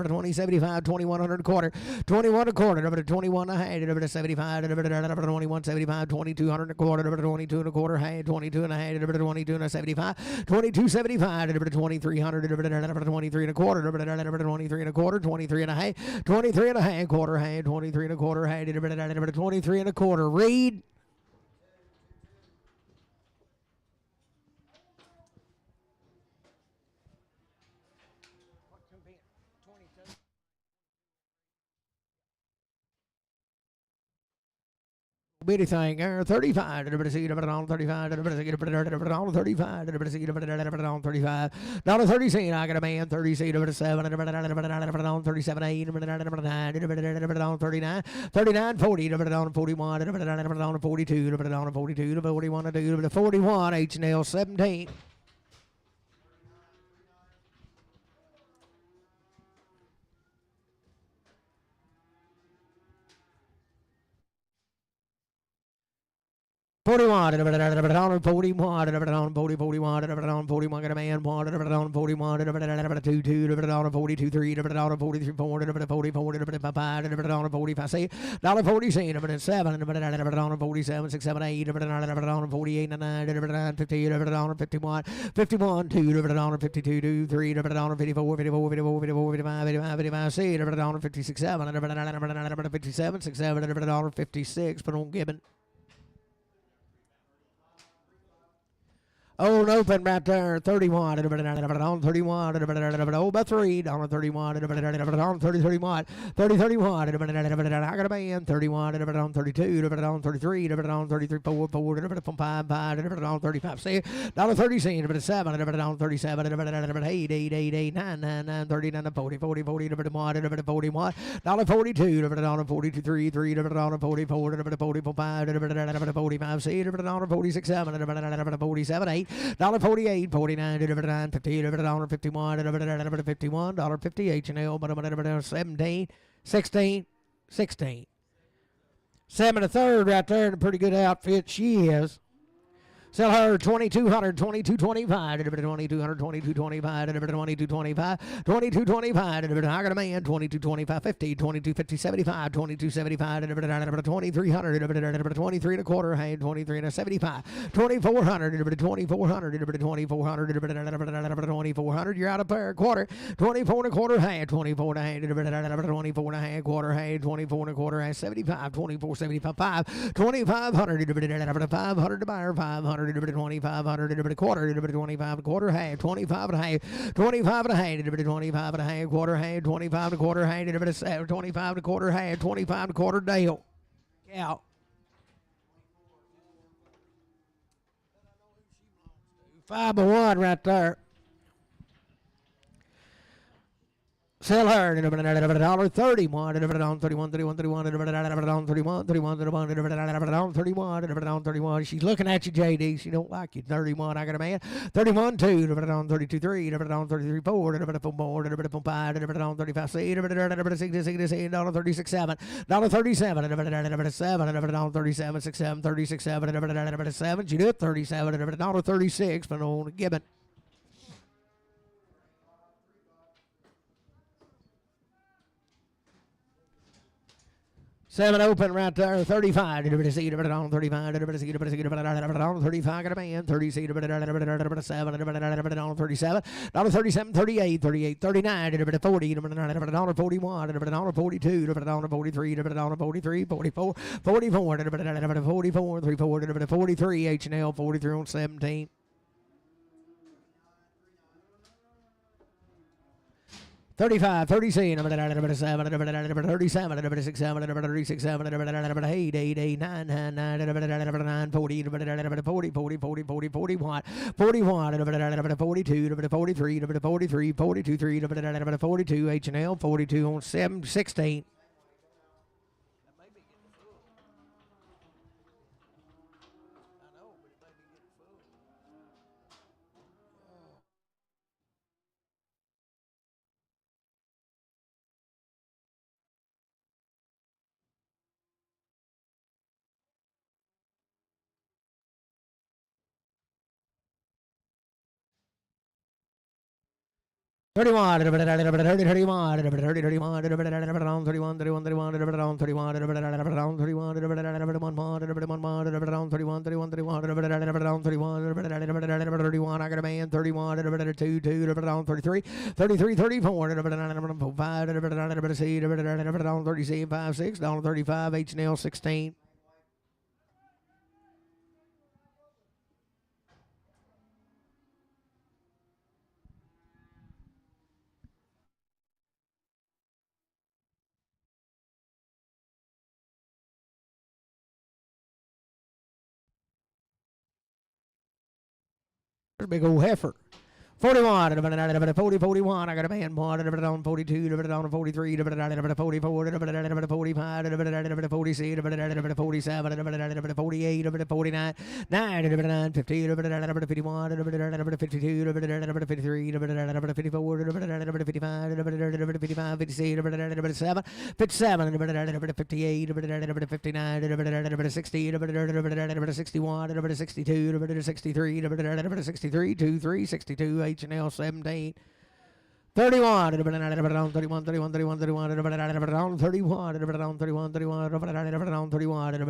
20, 75, 2100 a quarter. 21 a quarter to 21 a half to 75 to 21, 75, 2200 a quarter to 22 and a quarter half. 22 and a half to 22 and a 75. 22, 75 to 2300 to 23 and a quarter to 23 and a quarter. 23 and a half. 23 and a half quarter half. 23 and a quarter half to 23 and a quarter. Read. Bitty thing, 35, everybody see it, on 35, everybody see it, on 35, everybody see it, on 35, $30, I got a man, 30 seat, 7, on 37, 8, on 39, 39, 40, on 41, on 42, on 42, 41, 41, H&L 17. 41, $41, $41, $41, got a man, $41, $41, $22, $42, $43, $43, $44, $40, $45, $45, say, $40, say, $7, $47, $6, $7, $8, $48, $9, $50, $51, $51, $2, $52, $3, $54, $54, $54, $55, $55, say, $56, $7, $57, $6, $56, but on Gibbon. Old open right there, 31, on 31, oh, by 3, down on 31, on 30, 31, 30, 31, I got a band, 31, on 32, on 33, on 33, 4, 5, 5, on 35, see, down on 30, 7, on 37, 8, 8, 9, 9, 39, 40, 40, 40, 41, down on 42, on 42, 3, 3, on 44, 45, 45, see, on 46, 7, 47, 8, $48, 49, $49, $50, $51, $51, $50, H&L, 17, 16, 16. 7 1/3 right there in a pretty good outfit. She is. Sell her 2,200, 22.25, 2,200, 22.25, 22.25, 22.25. I got a man, 22.25, 50, 22.50, 75, 22.75, 2,300, 23 and a quarter, 23 and a 75, 2,400, 2,400, 2,400, 2,400. You're out of pair, quarter, 24 and a quarter, 24 and a half, 24 and a half, quarter, 24 and a quarter, 75, 24, 75, 5, 2,500, 500 to buyer, 500. 2,500, quarter, 25 and a quarter, half, 25 and a half, 25 and a half, 25 and a half, quarter, half, 25 and a quarter, half, 25 and a quarter, half, 25 and a quarter, Dale. Cow. Five by one right there. Sell her, $31, 31, 31, 31, 31, 31. She's looking at you, JD. She don't like you. 31, I got a man. 31, 2, 32, 3, 33, 4, 34, 5, 35, 6, 36, 7, $37, 37, 6, 7, 36, 7, 7. She did 37, $36, but on Gibbon. Seven open right there, 35. 35, got a man. 30, 7, 37, 37, 38, 38, 39, 40, 41, 42, 43, 43, 44, 44, 44, 34, 43, H&L, 43 on 17. 35, 37, 37, 37, 36, 7, 36, 7, 8, 8, 8, 9, 9, 9, 40, 40, 40, 40, 40, 41, 41, 42, 43, 43, 42, 3, 42, H&L, 42 on 7, 16. $31, $31, $31, $31, $31, I got a man, 31, 2, 33, 33, 34, 5, 37, 5, 6, $35, H&L, 16. Big old heifer. 41, 40, 41, I got a man, on 42, on 43, 44, 45, 46, 47, 48, 49, 9, 50, 51, 52, 53, 54, 55, 55, 56, 57, 57, 58, 59, 60, 61, 62, 63, 23, 62, H&L 17. 31, 31, 31, 31, 31, 31, 31, 31, 31, 31, 31, 31, 31, 31, 31,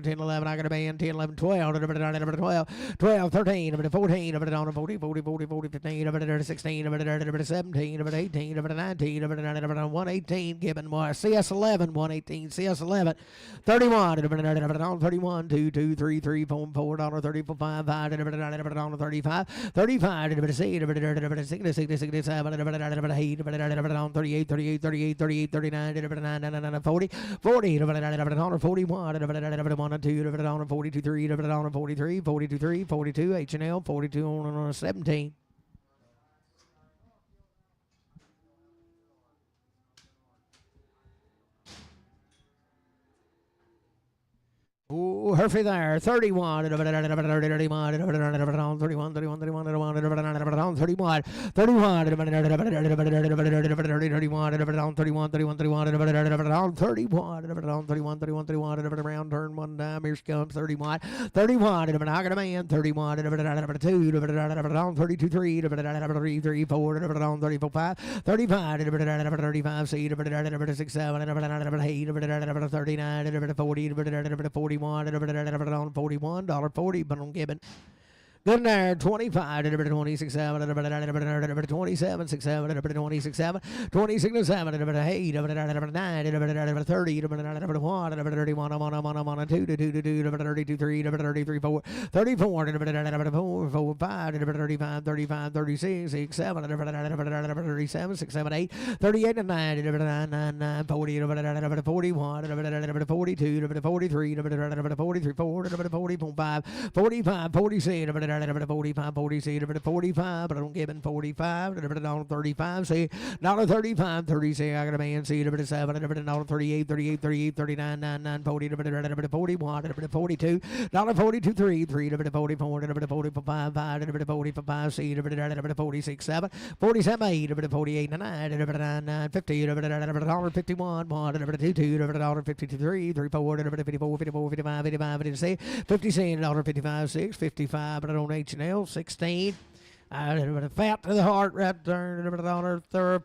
10, 11, I got a band, 10, 11, 12, 12, 13, 14, 40, 40, 40, 40, 15, 16, 17, 18, 19, 118, Gibbon, CS 11, 118, CS 11, 31, 31, 2, 2, 3, 3, 4, 4, 34, 5, 5, 35, 35, 67, 38, 38, 38, 38, 39, 40, 40, 41, 2, 42, 3, 43, 42, 3, 42, H&L, 42 on 17. Ooh, Herfy there, 31, 31, 31, 31, 31, 31, 31, 31, 31, 31, turn one time, here comes 31, 31, I got a man, 31, 2, 32, 3, 3, 4, 34, 5, 35, 35, C, 6, 7, 8, 39, 40, 41, $41.40, but I'm giving. Good there, 25, 26, 7, 27, 6, 7, 26, 7, 26, 7, 8, 9, 30, 1, 31, I'm on a 2, 32, 3, 33, 4, 34, 4, 5, 35, 35, 36, 6, 7, 37, 6, 7, 8, 38, 9, 9, 40, 41, 42, 43, 43, 4, 45, 45, 46, 45, 46, 45, but I don't give in 45, $35, say, $35, 30, say, I got a man, see, $7, $38, 38, 38, 39, 99, 40, 41, 42, $42, 3, 44, 45, 5, see, 46, 7, 47, 8, 48, 9, 50, $51, 2, 52, 3, 4, 54, 55, 56, 56, 55, 6, 55, but I don't H&L 16. Fat to the heart, right there, $41, $41, $41,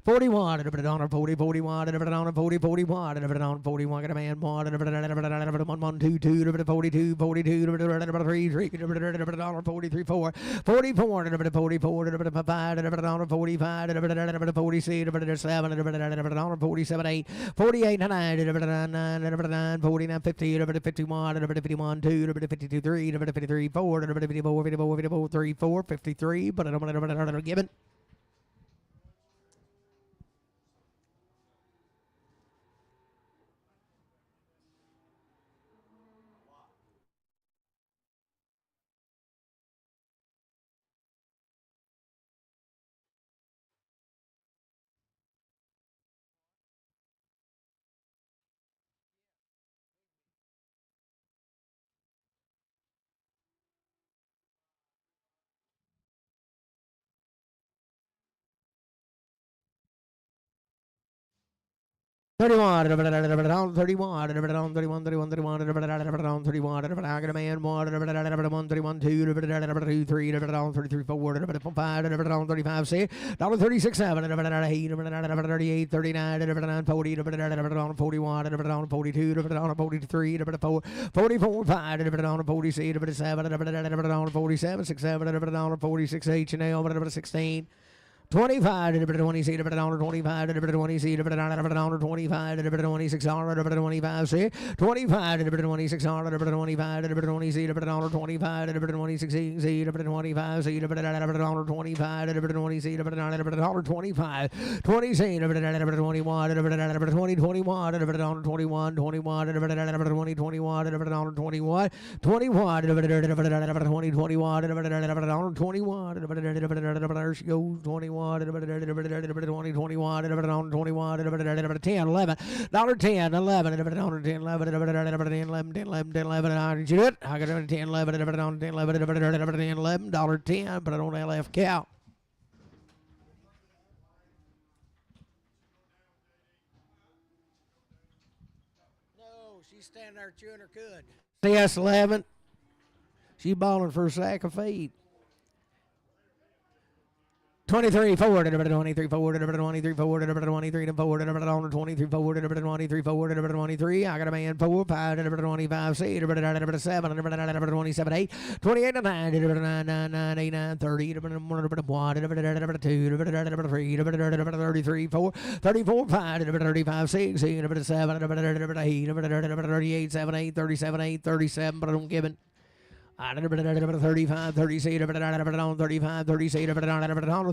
$41, $41, got a man, 1, 2, 2, 42, 42, 3, 3, $43, 4, 44, 44, 5, 45, 46, 7, 47, 8, 48, 9, 49, 50, 51, 2, 52, 3, 53, 4, 54, 3, 4, 53, but I don't give it. $31, $31, $31, $31, $31, $31, I got a man, 1, 31, 2, 3, 33, 4, 5, 35, 6, $36, 7, 8, 38, 39, 40, 41, 42, 43, 4, 44, 5, 46, 7, 47, 6, 7, 46, H&L, 16. 25 to the 20 seat of it on 25 to the 20 seat of it on 25 to the 26 on the 25 seat 25 to the 26 on the 25 to the 20 seat of it on 25 to the 26 seat of it 25 seat of it on 25 to the 20 seat of it on 25 20 seat of it on 21 to the 20 21 to the on 21 21 to the 20 21 to the on 21 21 to the 20 21 to the on 21 to the there she goes 21 20, 21, 10, 11, $10, 11, 10, 11, 11, 10, 11, 10, 11, did you do it? I got 10, 11, 10, 11, 10, 11, $10, put it on LF cow. No, she's standing there chewing her cud. CS 11, she's balling for a sack of feed. 23 forward, 23 forward, 23 forward, 23 to forward, 23 forward, 23 forward, 23. I got a man 4, 5, 25, 6, 7, 27, 8, 28, 9, 9, 9, 9, 8, 9, 30, 1, 2, 3, 33, 4, 34, 5, 35, 6, 7, 8, 38, 7, 8, 37, 8, 37, but I don't give it. 35, 30 seat, 35, 30 seat, 35,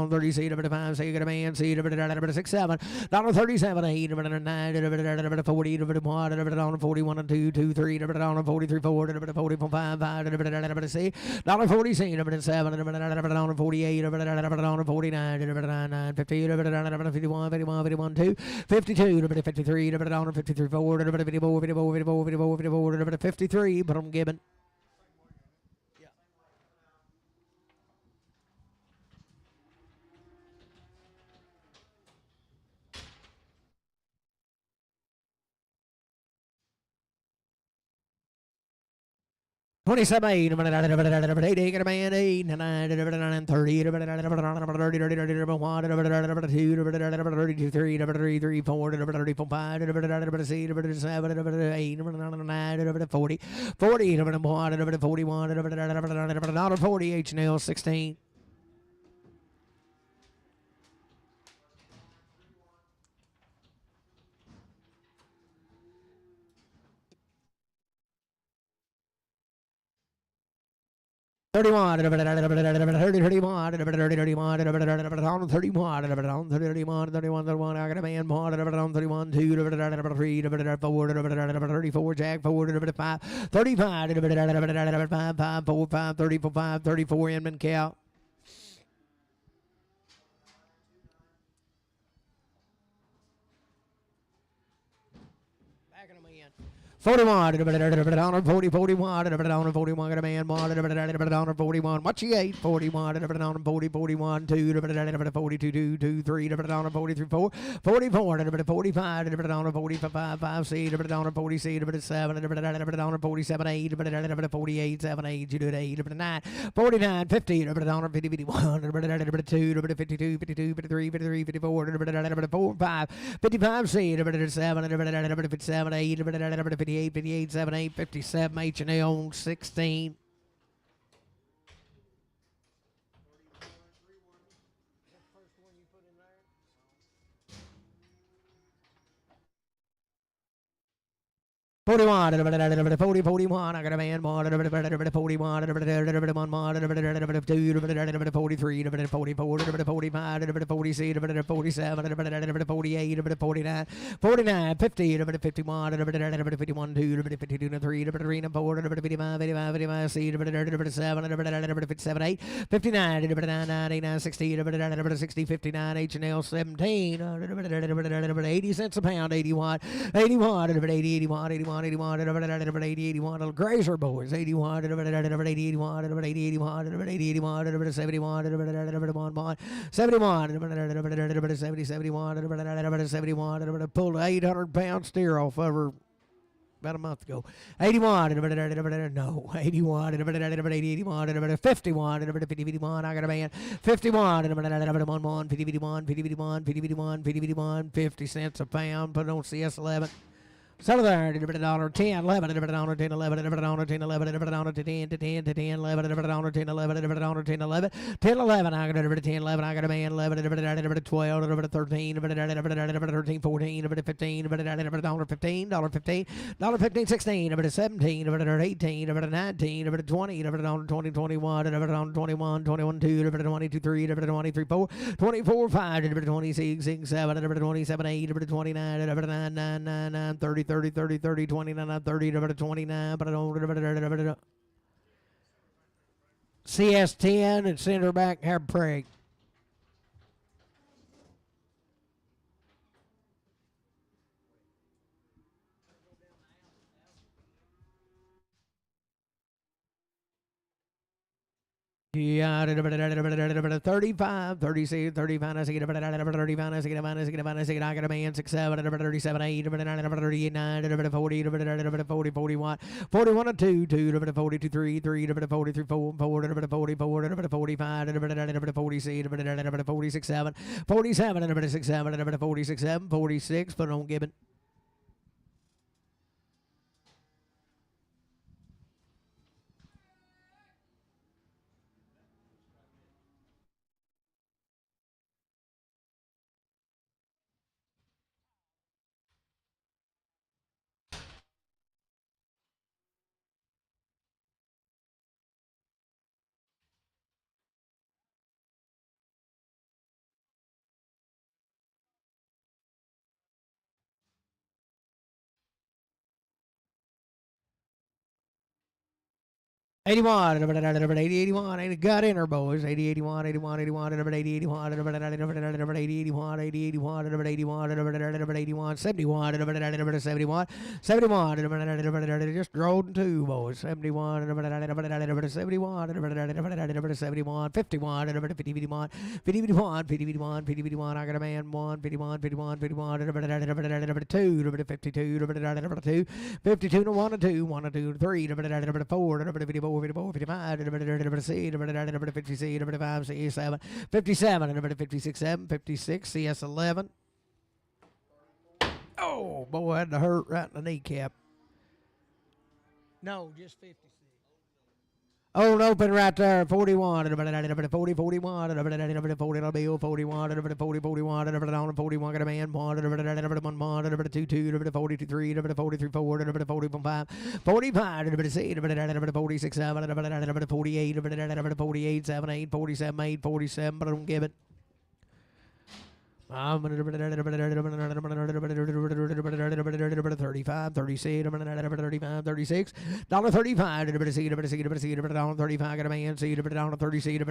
30 seat, 5, say, get a man, seat, 6, 7, 37, 8, 9, 40, 41, and 2, 2, 3, 43, 4, 44, 5, 5, say, 40 seat, 7, 48, 49, 50, 51, 51, 2, 52, 53, 53, 4, 54, 53, but I'm Gibbon. Yeah. $27, 8, get a man, 8, 9, 30, 32, 3, 3, 4, 34, 5, 6, 7, 8, 9, 40, 40, 41, 40, H&L 16. $31, 30, 31, 31, I got a man, 31, 2, 3, 4, 34, Jack, 4, 5, 35, 5, 4, 5, 34, 5, 34, Inman, Cal. Back in them in. 41, 40, 41, got a man, 41, what she ate, 41, 40, 41, 2, 42, 2, 3, 43, 4, 44, 45, 45, 5, C, 40, C, 7, 47, 8, 48, 7, 8, you do it, 8, 9, 49, 50, 51, 2, 52, 53, 54, 5, 55, C, 7, 57, 8, 58, 58, 7, 8, 57, H&L 16. $41, 40, 41, I got a man, 41, 2, 43, 44, 45, 46, 47, 48, 49, 49, 50, 51, 51, 2, 52, 3, 3, 4, 55, 55, C, 7, 57, 8, 59, 89, 60, 60, 59, H&L 17, 80 cents a pound, 81, 81, 80, 81, 81, 81, 80, 81, Grazer boys, 81, 80, 81, 80, 81, 80, 81, 71, 71, 70, 71, pulled an 800-pound steer off of her about a month ago. 81, no, 81, 81, 51, 51, I got a man, 51, 50 cents a pound, put it on CS11. Settle there, $10, 10, 11, $10, 10, 11, $10, 10, 11, $10, 10, to 10, to 10, 11, $10, 10, 11, $10, 10, 11, 10, 11, I got it, 10, 11, I got a man, 11, $12, 13, $13, 14, 15, $15, $15, $15, 16, 17, 18, 19, 20, $20, 21, $21, 21, 2, 22, 3, 23, 4, 24, 5, 26, 7, 27, 8, 29, 9, 30, 30, 30, 30, 29, 30, 29, but I don't. CS10 and send her back, have break. Yeah, 35, 36, 35, I see it, 35, I see it, I got a man, 6, 7, 37, 8, 39, 40, 40, 41, 41, 2, 2, 42, 3, 3, 43, 4, 4, 44, 45, 46, 46, 7, 47, 6, 7, 46, 7, 46, but don't give it. 81, 80, 81, ain't got in her, boys. 80, 81, 81, 81, 80, 81, 80, 81, 80, 81, 81, 71, 71, 71, just rolled in two, boys. 71, 71, 71, 51, 50, 51, 50, 51, 50, 51, 50, 51, I got a man, 1, 51, 51, 51, 2, 52, 2, 52, 1, 2, 1, 2, 3, 4, 54, 54, 55, 56, 55, 57, 57, 56, 7, 56, CS11. Oh, boy, had to hurt right in the kneecap. No, just 56. Oh, open right there, 41, 40, 41, 40, bill, 41, 40, 41, 41, got a man, 1, 2, 2, 42, 3, 43, 4, 45, 45, 46, 7, 48, 48, 7, 8, 47, 8, 47, but I don't give it. 35, 36, 35, 36, $35, $35, got a man, see, $36, 35,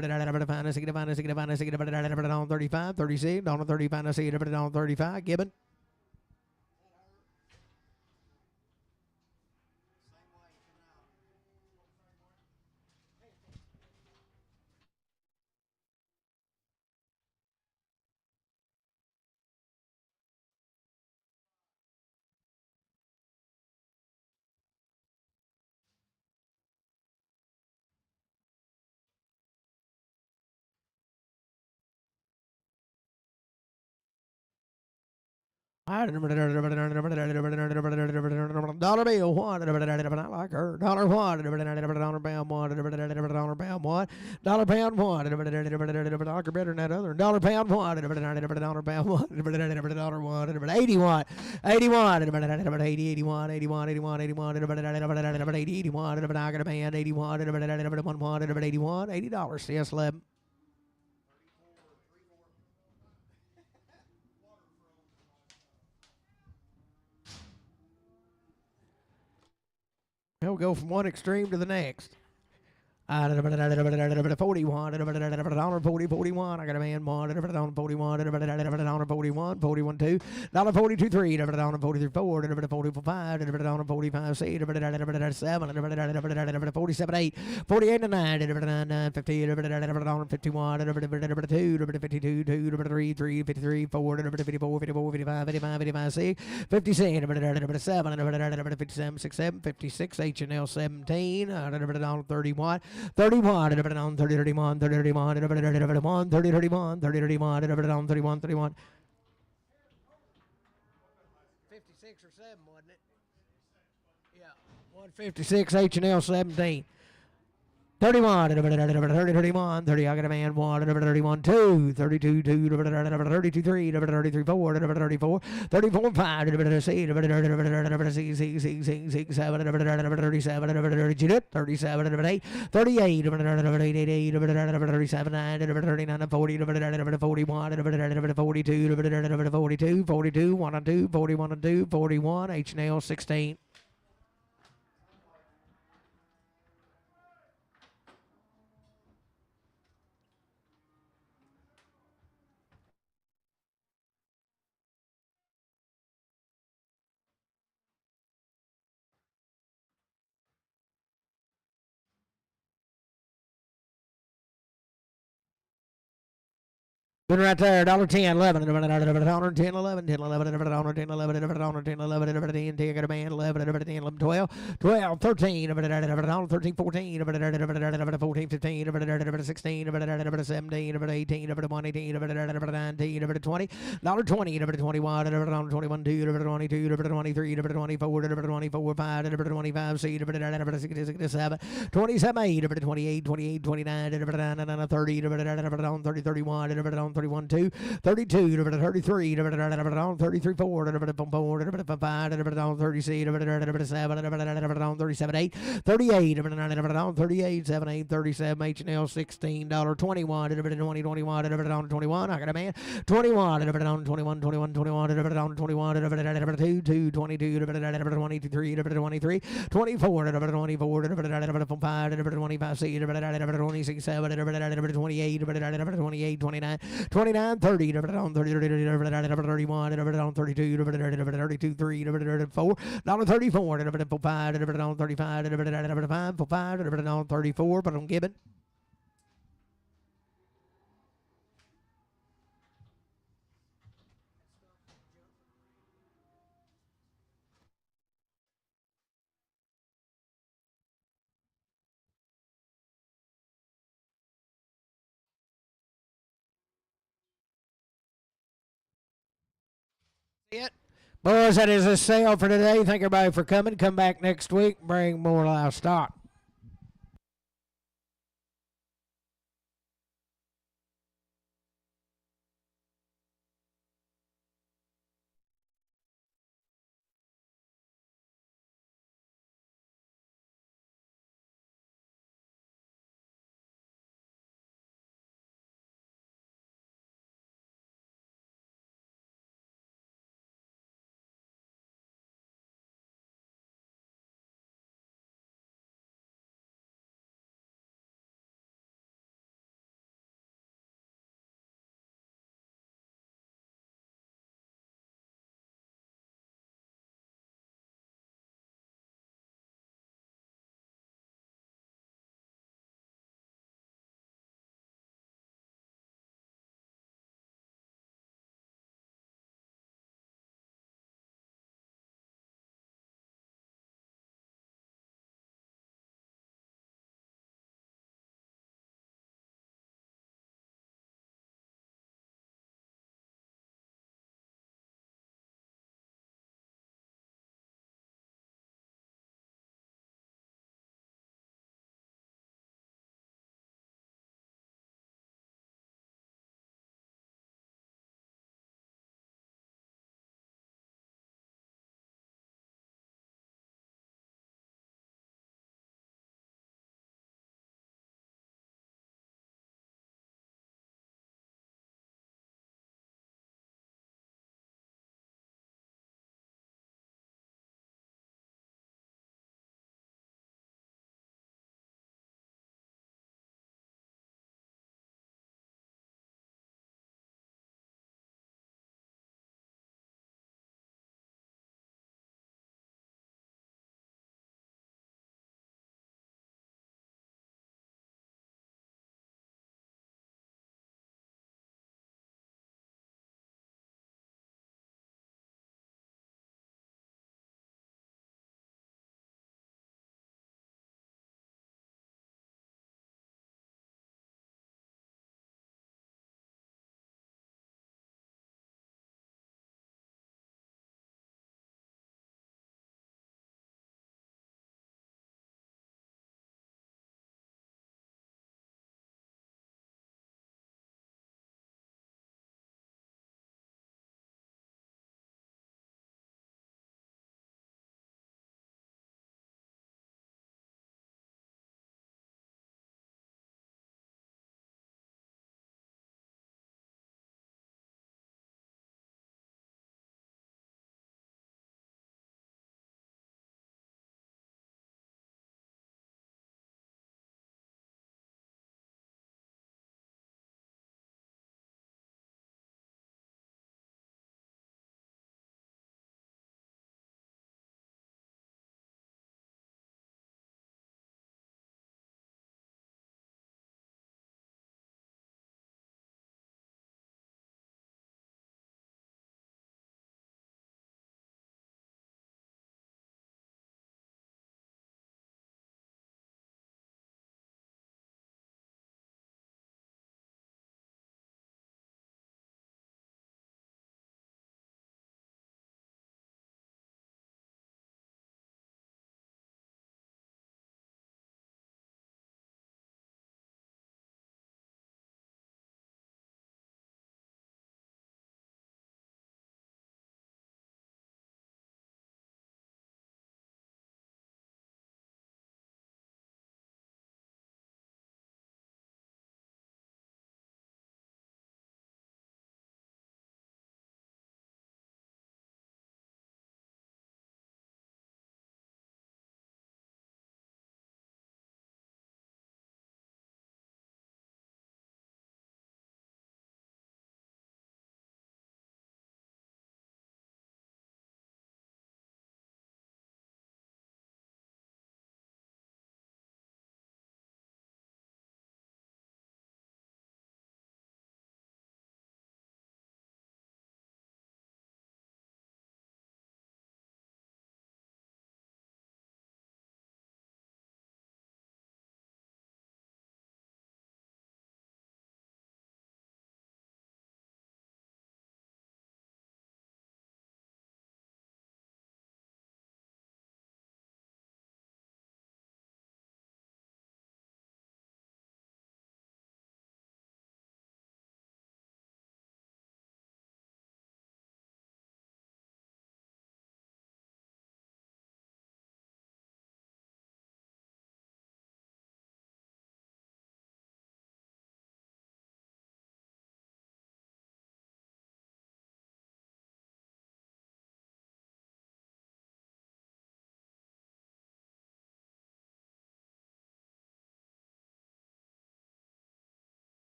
36, $35, see, $35, Gibbon. Dollar bill, one. I like her. Dollar one. Dollar pound one. Dollar pound one. Dollar pound one. I like her better than that other. Dollar pound one. Dollar pound one. Dollar one. 81. 81. 80. 81. 81. 81. 81. 80. 81. I got a man. 81. 81. $80. Yes, Leb. He'll go from one extreme to the next. 41, $40, 41. I got a man, $1, $41, $41, 41, 2, $42, 3, $43, 4, $44, 5, $45, 6, 7, 47, 8, 48, 9, 50, 51, 2, 52, 2, 3, 53, 4, 54, 55, 55, 55, 6, 56, 7, 57, 6, 7, 56, H&L 17, 31, 31, 30, 31, 30, 31, 31, 30, 31, 30, 31, 31, 31. 56 or 7, wasn't it? 56, H&L 17. 31, 31, 30, I got a man, 1, 31, 2, 32, 2, 32, 3, 33, 4, 34, 34, 5, 6, 6, 7, 37, 37, 8, 38, 37, 9, 39, 40, 41, 42, 42, 1 and 2, 41 and 2, 41, H&L 16. Been right there, $1.10, 11, $110, 11, 10, 11, $10, 11, $10, 11, 10, got a man, 11, 11, 12, 12, 13, $13, 14, 14, 15, 16, 17, 18, 1, 18, 19, 20, $20, 21, 21, 2, 22, 23, 24, 24, 5, 25, 6, 7, 27, 8, 28, 28, 29, 30, 30, 31, 31, 2, 32, 33, 33, 4, 5, 36, 37, 37, 8, 38, 38, 7, 8, 37, H&L $16, 21, 20, 21, 21, I got a man, 21, 21, 21, 21, 21, 2, 2, 22, 23, 23, 24, 24, 5, 25, 6, 26, 7, 28, 28, 29, 29, 30, 31, 32, 32, 3, 4, $34, 5, 35, 5, 34, but I'm giving. It. Boys, that is a sale for today. Thank everybody for coming. Come back next week. Bring more livestock.